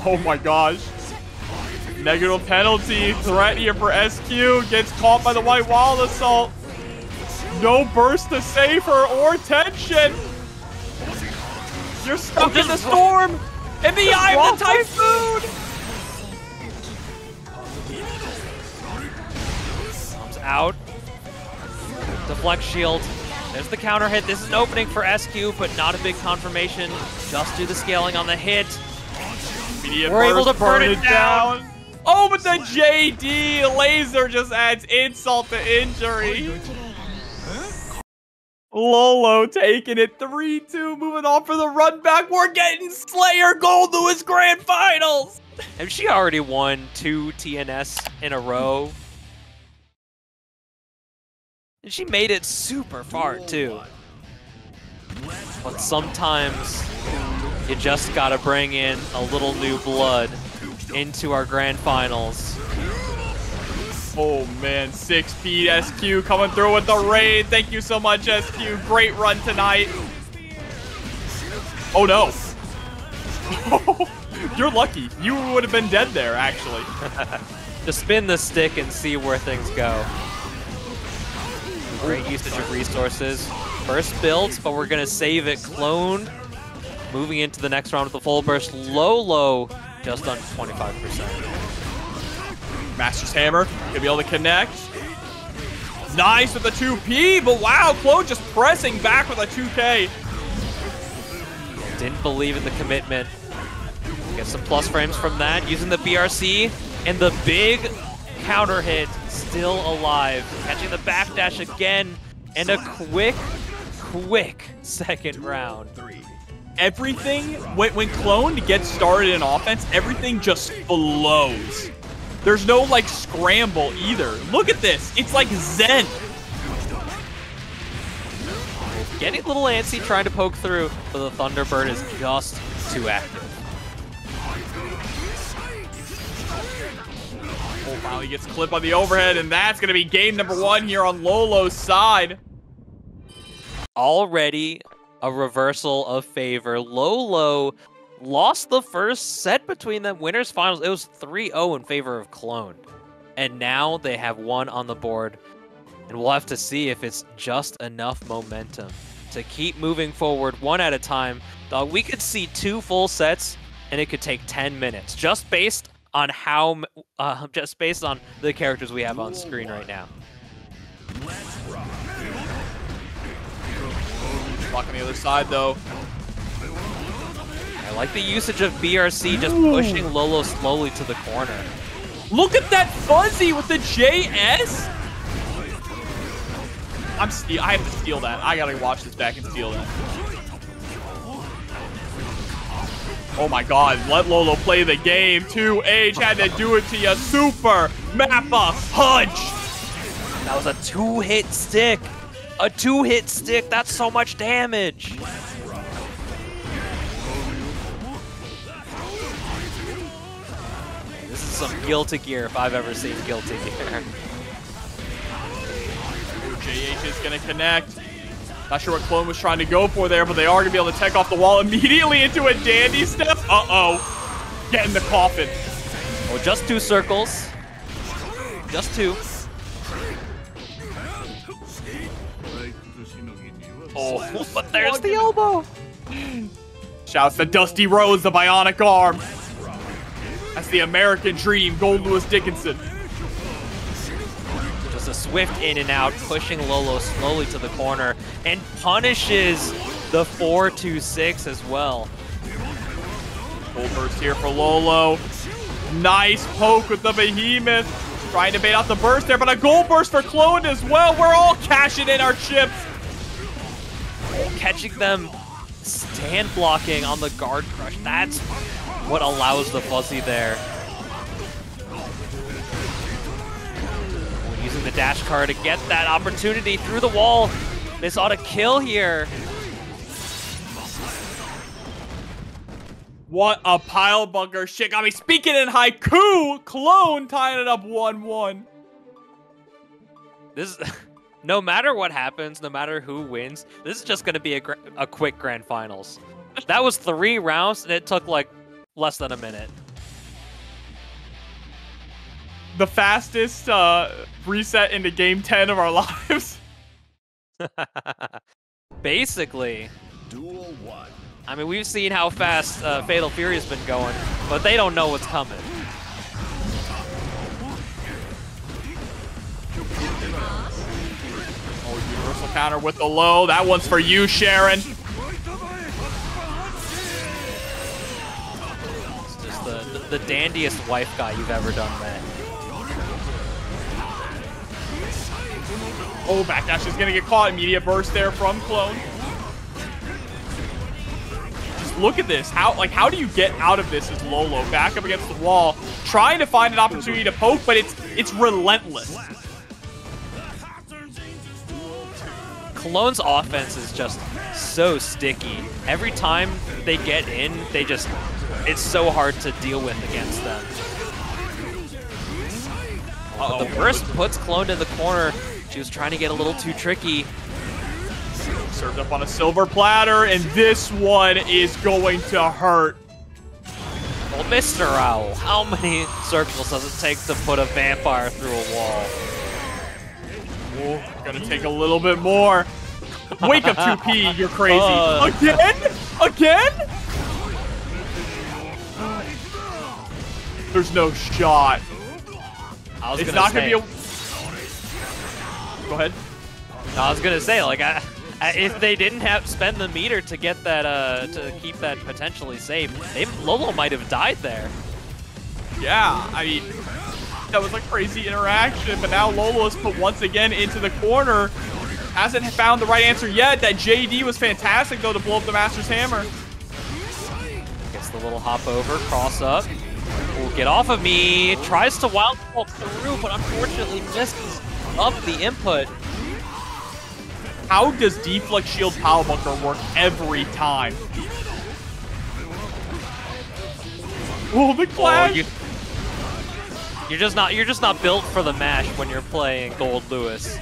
Oh my gosh. Negative penalty threat here for SQ. Gets caught by the white wall assault. No burst to save her or tension. You're stuck in the storm. In the eye of the typhoon. Comes out. Deflect shield. There's the counter hit. This is an opening for SQ, but not a big confirmation. Just do the scaling on the hit. We're able to burn it down. Oh, but the JD laser just adds insult to injury. Lolo taking it 3-2, moving on for the run back. We're getting Slayer Goldlewis Grand Finals. And she already won 2 TNS in a row. And she made it super far too. But sometimes you just gotta bring in a little new blood into our grand finals. Oh man, 6-speed SQ coming through with the raid. Thank you so much, SQ. Great run tonight. Oh no. You're lucky. You would have been dead there, actually. Just spin the stick and see where things go. Great usage of resources. First builds, but we're gonna save it cloned. Moving into the next round with the full burst. Lolo just under 25%. Master's Hammer, gonna be able to connect. Nice with the 2P, but wow, Clone just pressing back with a 2K. Didn't believe in the commitment. Get some plus frames from that, using the BRC, and the big counter hit still alive. Catching the backdash again, and a quick second round. Everything, when Clone gets started in offense, everything just flows. There's no, like, scramble either. Look at this. It's like Zen. Getting a little antsy, trying to poke through, but the Thunderbird is just too active. Oh, finally gets clipped on the overhead, and that's going to be game number 1 here on Lolo's side. Already a reversal of favor. Lolo lost the first set between them. Winners finals, it was 3-0 in favor of Clone. And now they have one on the board. And we'll have to see if it's just enough momentum to keep moving forward one at a time. We could see 2 full sets, and it could take 10 minutes, just based on the characters we have on screen right now. Block on the other side, though. I like the usage of BRC just pushing Lolo slowly to the corner. Look at that fuzzy with the JS. I have to steal that. I gotta watch this back and steal that. Oh my god, let Lolo play the game. 2H had to do it to you. Super Mappa Punch. That was a 2-hit stick. A 2-hit stick, that's so much damage. This is some Guilty Gear if I've ever seen Guilty Gear. JH is going to connect. Not sure what Clone was trying to go for there, but they are going to be able to tech off the wall immediately into a dandy step. Uh-oh. Get in the coffin. Oh, just 2 circles. Just 2. Oh, but there's the elbow. Shouts to Dusty Rose, the bionic arm. That's the American dream, Goldlewis Dickinson. Just a swift in and out, pushing Lolo slowly to the corner, and punishes the 4-2-6 as well. Gold burst here for Lolo. Nice poke with the behemoth. Trying to bait out the burst there, but a gold burst for Clone as well. We're all cashing in our chips. Catching them stand blocking on the guard crush. That's what allows the fuzzy there. Using the dash card to get that opportunity through the wall. This ought to kill here. What a pile bunker shit. Got me speaking in haiku. Clone tying it up 1-1. This is, no matter what happens, no matter who wins, this is just going to be a quick grand finals. That was 3 rounds, and it took like less than a minute. The fastest reset into game 10 of our lives. Basically. Duel 1. I mean, we've seen how fast Fatal Fury has been going, but they don't know what's coming. Oh, universal counter with the low. That one's for you, Sharon. It's just the dandiest wife guy you've ever done, man. Oh, backdash is gonna get caught. Immediate burst there from Clone. Just look at this. How do you get out of this as Lolo? Back up against the wall, trying to find an opportunity to poke, but it's relentless. Clone's offense is just so sticky. Every time they get in, it's so hard to deal with against them. But the burst puts Clone in the corner. She was trying to get a little too tricky. Served up on a silver platter, and this one is going to hurt. Well, Mr. Owl, how many circles does it take to put a vampire through a wall? Oh, gonna take a little bit more. Wake up, 2P, you're crazy. Again? Again? There's no shot. It's not gonna be a... Go ahead. No, I was gonna say, like, if they didn't spend the meter to get that, to keep that potentially safe, Lolo might have died there. Yeah, I mean, that was a crazy interaction, but now Lolo is put once again into the corner. Hasn't found the right answer yet. That JD was fantastic, though, to blow up the Master's Hammer. Gets the little hop over, cross up. Will get off of me. Tries to wild ball through, but unfortunately misses up the input. How does Deflect Shield Power Bunker work every time? Oh, the clash! Oh, you're just not built for the mash when you're playing Goldlewis.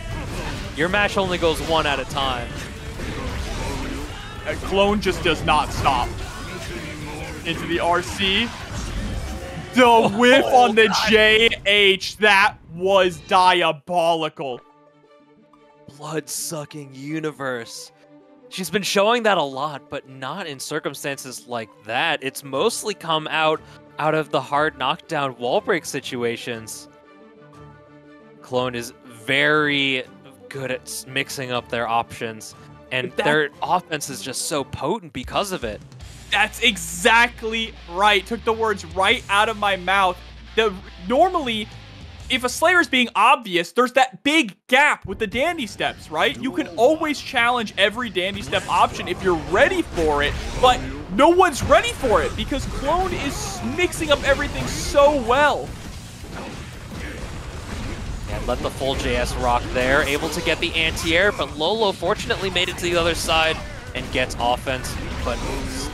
Your mash only goes one at a time. Clone just does not stop. Into the RC. The whiff on the JH. That was diabolical. Blood-sucking universe. She's been showing that a lot, but not in circumstances like that. It's mostly come out of the hard knockdown wall break situations. Clone is very good at mixing up their options, and their offense is just so potent because of it. That's exactly right. Took the words right out of my mouth. Normally, if a Slayer is being obvious, there's that big gap with the dandy steps, right? You can always challenge every dandy step option if you're ready for it, but no one's ready for it because Clone is mixing up everything so well. And let the full JS rock there, able to get the anti-air, but Lolo fortunately made it to the other side and gets offense, but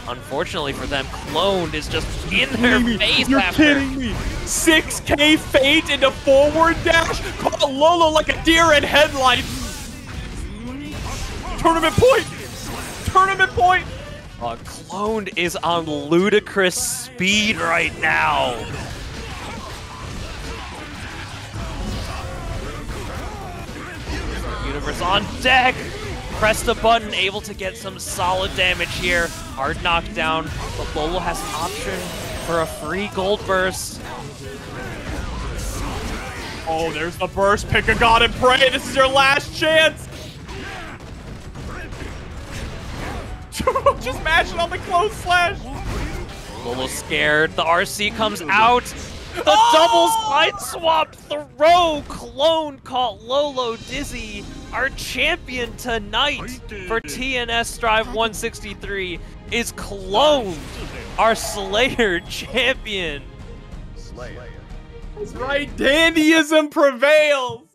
unfortunately for them, Clone is just in their face. You're kidding me. 6K feint into forward dash. Caught Lolo like a deer in headlights. Tournament point. Tournament point. Clone is on ludicrous speed right now. Universe on deck. Press the button, able to get some solid damage here. Hard knockdown, but Lolo has an option for a free gold burst. Oh, there's the burst. Pick a god and pray. This is your last chance. Just mash it on the close slash. Lolo scared. The RC comes out. The double side swap throw. Clone caught Lolo dizzy. Our champion tonight for TNS Strive 163 is Clone, our Slayer champion. That's right, dandyism prevails.